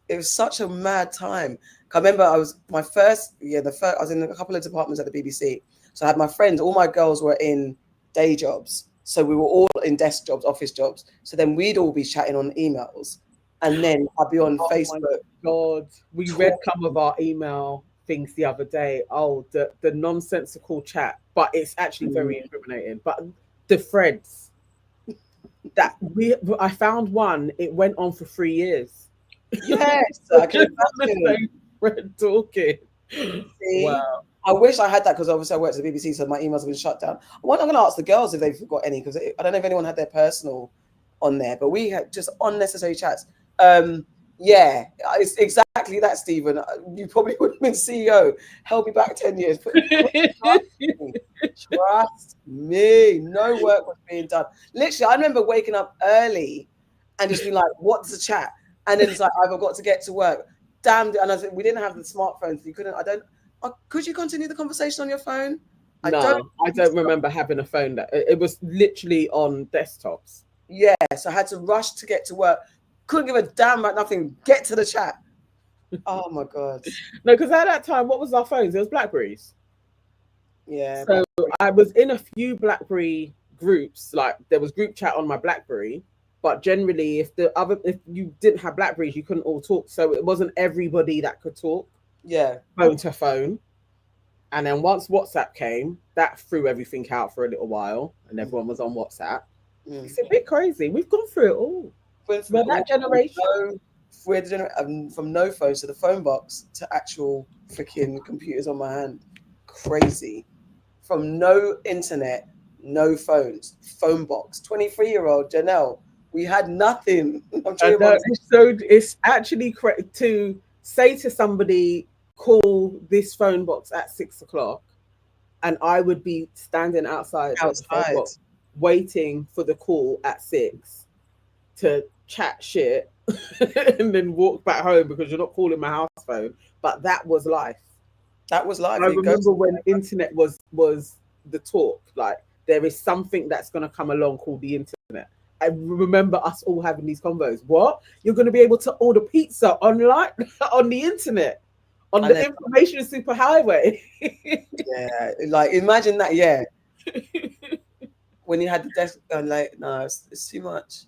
It was such a mad time. I remember I was I was in a couple of departments at the BBC. So I had my friends, all my girls were in day jobs. So we were all in desk jobs, office jobs. So then we'd all be chatting on emails. And then I'd be on Facebook. My God, we read some of our email things the other day. Oh, the nonsensical chat, but it's actually very incriminating. But the threads that I found one, it went on for 3 years. Yes, I can imagine. Thread talking. See? Wow. I wish I had that because obviously I worked at the BBC, so my emails have been shut down. I'm going to ask the girls if they've got any, because I don't know if anyone had their personal on there, but we had just unnecessary chats. Yeah, it's exactly that, Stephen. You probably would have been CEO. Held me back 10 years. But trust me, no work was being done. Literally, I remember waking up early and just being like, what's the chat? And then it's like, I've got to get to work. Damn, and I said, we didn't have the smartphones. You couldn't, could you continue the conversation on your phone? I don't remember having a phone. That it was literally on desktops. Yeah, so I had to rush to get to work. Couldn't give a damn about nothing. Get to the chat. Oh my god. No, because at that time, what was our phones? It was Blackberries. Yeah. So I was in a few Blackberry groups. Like there was group chat on my Blackberry, but generally, if you didn't have Blackberries, you couldn't all talk. So it wasn't everybody that could talk. Yeah. Phone to phone. And then once WhatsApp came, that threw everything out for a little while, and everyone was on WhatsApp. It's a bit crazy. We've gone through it all. We're that generation. From no phones to the phone box to actual freaking computers on my hand. Crazy. From no internet, no phones, phone box. 23-year-old Janelle, we had nothing. It's actually correct to say to somebody, call this phone box at 6 o'clock, and I would be standing outside the phone box waiting for the call at 6 to chat shit and then walk back home because you're not calling my house phone. But that was life. That was life. I remember when internet was the talk. Like there is something that's going to come along called the internet. I remember us all having these convos. What? You're going to be able to order pizza online on the internet, on the information superhighway. Yeah, like imagine that. Yeah. When you had the desk, I'm like, no, it's too much.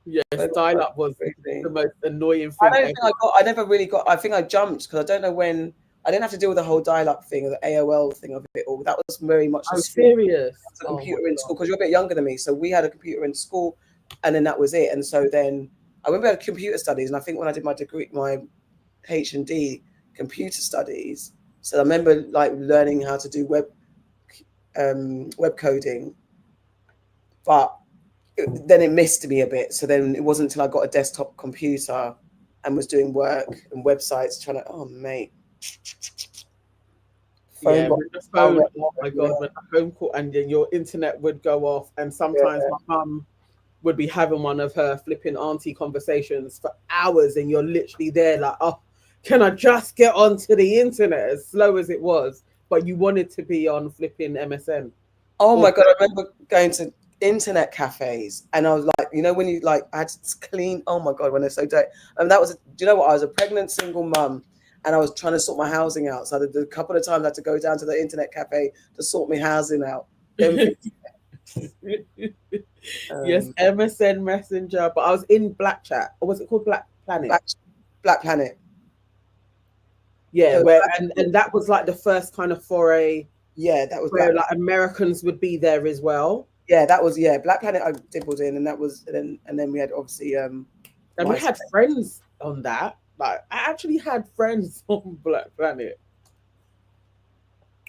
Yeah, dial-up was the most annoying thing. I never really got. I think I jumped because I don't know when. I didn't have to deal with the whole dial-up thing or the AOL thing of it all. That was very much. I'm serious. A computer in school because you're a bit younger than me, so we had a computer in school, and then that was it. And so then I went to computer studies, and I think when I did my degree, my H&D computer studies, so I remember like learning how to do web coding, but then it missed me a bit. So then it wasn't until I got a desktop computer and was doing work and websites trying to, oh mate. Oh my god, when the phone call and then your internet would go off, and sometimes my mum would be having one of her flipping auntie conversations for hours, and you're literally there like, oh, can I just get onto the internet, as slow as it was, but you wanted to be on flipping MSN. Oh my god, I remember going to internet cafes, and I was like, you know, when you like, I had to clean. Oh my god, when they're so dirty. And that was, do you know what? I was a pregnant single mum, and I was trying to sort my housing out. So a couple of times I had to go down to the internet cafe to sort my housing out. Yes, MSN Messenger, but I was in Black Chat, or was it called Black Planet? Black Planet. Yeah, and that was like the first kind of foray. Yeah, that was where like Americans would be there as well. Yeah, that was Black Planet. I dibbled in, and that was and then we had obviously and we had friends on that. Like I actually had friends on Black Planet.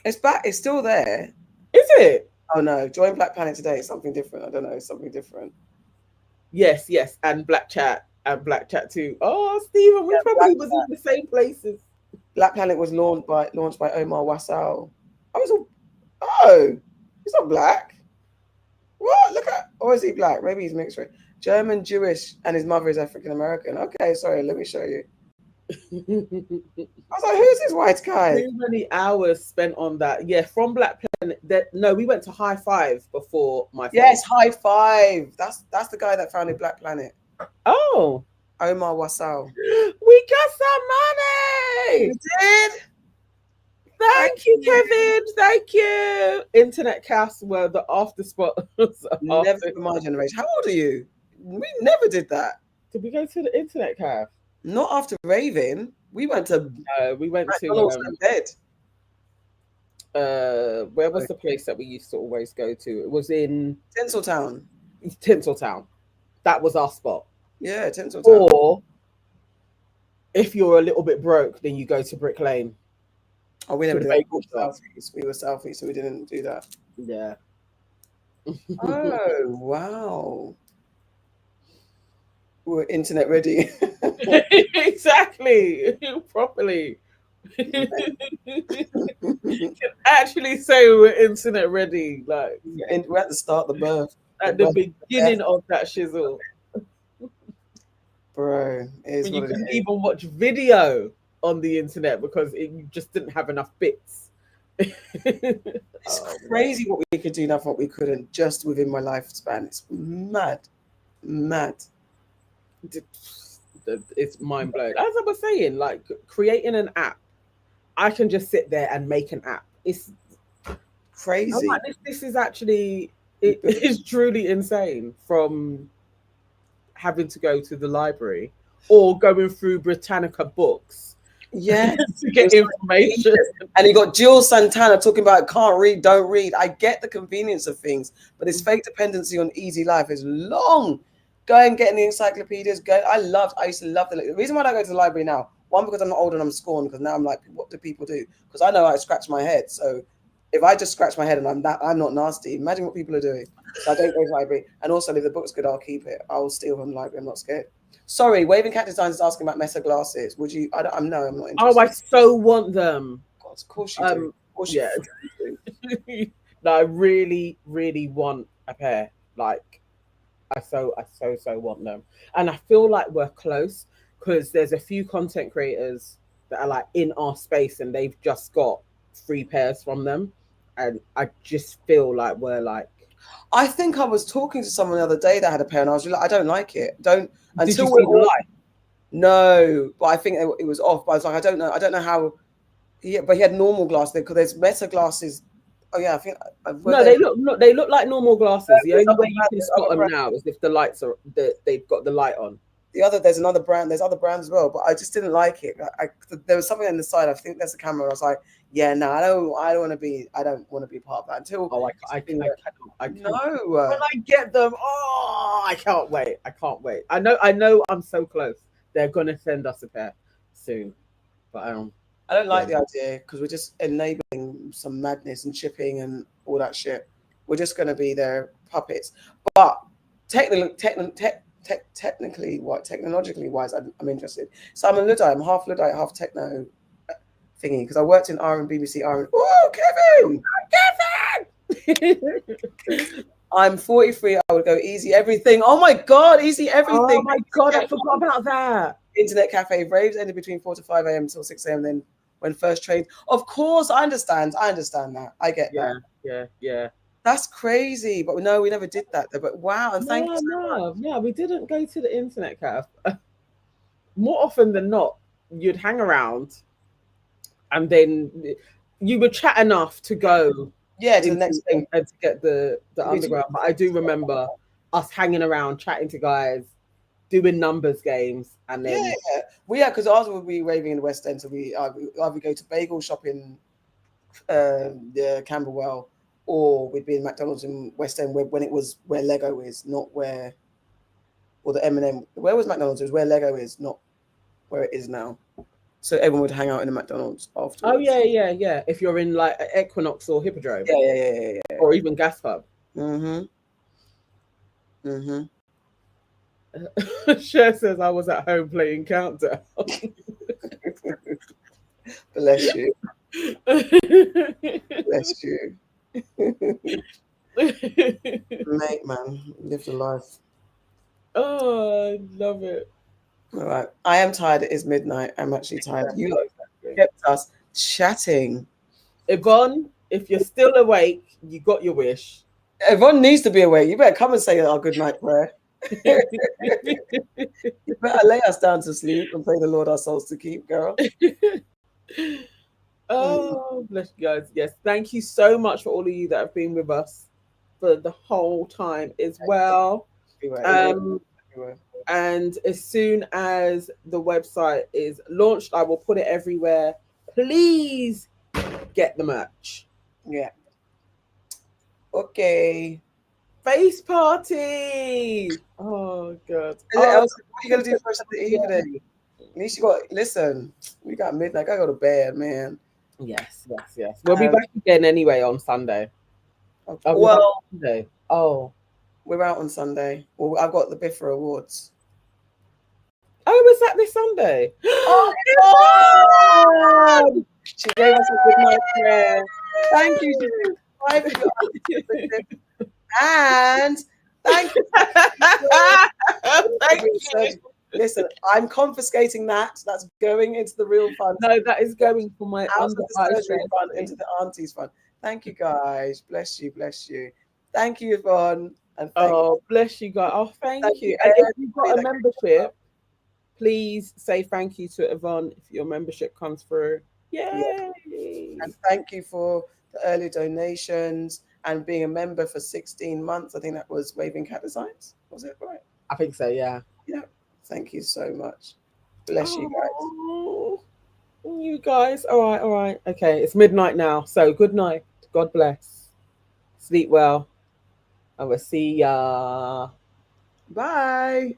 It's back. It's still there. Is it? Oh no! Join Black Planet today. It's something different. I don't know. Something different. Yes, and Black Chat and Black Chat too. Oh, Stephen, we probably was in the same places. Black Planet was launched by Omar Wassal. I was all, oh, he's not black. What? Look at, or is he black? Maybe he's mixed race. German, Jewish, and his mother is African American. Okay, sorry, let me show you. I was like, who's this white guy? Too many hours spent on that. Yeah, from Black Planet. No, we went to High Five before my. Yes, High Five. That's the guy that founded Black Planet. Oh, Omar Wassal. We got some money. We did. Thank you, Kevin. Thank you. Internet cafes were the after spot. Never for my generation. How old are you? We never did that. Did we go to the internet cafe? Not after raving. We went to. We went to. Where was the place that we used to always go to? It was in Tinseltown. Tinseltown. That was our spot. Yeah, Tinseltown. Or if you're a little bit broke, then you go to Brick Lane. Oh, we never To did the that. bagel shop. We were Southeast, so we didn't do that. Yeah. Oh, wow. We're internet ready. Exactly. Properly. You can actually say we're internet ready. Like we're at the start of the birth. At the beginning of that shizzle. Bro, When you couldn't even watch video on the internet because you just didn't have enough bits. It's crazy what we could do now, what we couldn't, just within my lifespan. It's mad. It's mind blowing. As I was saying, like creating an app, I can just sit there and make an app. It's crazy. Like, this is actually, it is truly insane. From having to go to the library or going through Britannica books, yeah, to get information. And you got Jill Santana talking about can't read, don't read. I get the convenience of things, but this fake dependency on easy life is long. Go and get in the encyclopedias. I used to love the reason why I go to the library now. One, because I'm not old and I'm scorned, because now I'm like, what do people do? Because I know I scratch my head. So if I just scratch my head and I'm not nasty, imagine what people are doing. So I don't go to the library. And also, if the book's good, I'll keep it. I'll steal from the library. I'm not scared. Sorry, Waving Cat Designs is asking about Mesa glasses. Would you? No, I'm not interested. Oh, I so want them. God, of course you do. Of course you do. No, I really, really want a pair. Like, I so want them. And I feel like we're close because there's a few content creators that are like in our space and they've just got 3 pairs from them. And I just feel like we're like. I think I was talking to someone the other day that had a pair and I was like, I don't like it. Until Did you see the light? No, but I think it was off. But I was like, I don't know how. Yeah, but he had normal glasses because there's Meta glasses. Oh yeah, I think. They look like normal glasses. The only way you can spot them now is if the lights are they've got the light on. There's another brand. There's other brands as well, but I just didn't like it. There was something on the side. I think there's a camera. I was like, yeah, no, I don't want to be part of that until. Oh, I can't. No. When I get them, I can't wait. I know. I'm so close. They're gonna send us a pair soon, but I don't like the idea because we're just enabling some madness and chipping and all that shit. We're just gonna be their puppets. But technologically wise, I'm interested. So I'm a Luddite. I'm half Luddite, half techno thingy because I worked in BBC R&B. Oh, Kevin! I'm 43. I would go easy everything. Oh my God, easy everything. Oh my God, I forgot about that. Internet cafe raves ended between 4 to 5 a.m. till 6 a.m. Then when first trained. Of course, I understand that. I get that. Yeah. That's crazy. But no, we never did that. But wow, and thank you so much. Yeah, we didn't go to the internet cafe. More often than not, you'd hang around and then you would chat enough to go to the next thing and to get the underground. But I do remember us hanging around, chatting to guys, doing numbers games, and then because ours would be raving in the West End. So we either go to bagel shop in the Camberwell, or we'd be in McDonald's in West End when it was where Lego is, not where, or the M&M. Where was McDonald's? It was where Lego is, not where it is now. So everyone would hang out in the McDonald's afterwards. Oh yeah. If you're in like Equinox or Hippodrome, yeah, or even Gas Pub. Cher says I was at home playing Countdown. Bless you. Bless you. Mate, man, live the life. Oh, I love it. All right. I am tired. It is midnight. I'm actually tired. You kept us chatting. Yvonne, if you're still awake, you got your wish. Yvonne needs to be awake. You better come and say our good night prayer. You better lay us down to sleep and pray the Lord our souls to keep, girl. Oh, bless you guys. Yes, thank you so much for all of you that have been with us for the whole time as well. And as soon as the website is launched, I will put it everywhere. Please get the merch. Yeah. Okay. Face party. Oh God. What are you gonna do for the rest of the evening? At least you got listen. We got midnight. I gotta go to bed, man. Yes. We'll be back again anyway on Sunday. Well, Sunday. Oh, we're out on Sunday. Well, I've got the Biffa Awards. Oh, was that this Sunday? Oh, God! She gave us a good night prayer. Thank you. And thank you. Thank you. Listen, I'm confiscating that. That's going into the real fund. No, that is going for my out of the surgery fund into the aunties fund. Thank you, guys. Bless you. Thank you, Yvonne. And bless you guys. Oh, thank you. And if you've got a membership, please say thank you to Yvonne if your membership comes through. Yay! Yeah. And thank you for the early donations and being a member for 16 months. I think that was Waving Cat Designs. Was it right? I think so, yeah. Yeah. Thank you so much. Bless you guys. You guys. All right. Okay, it's midnight now. So good night. God bless. Sleep well. I will see ya. Bye.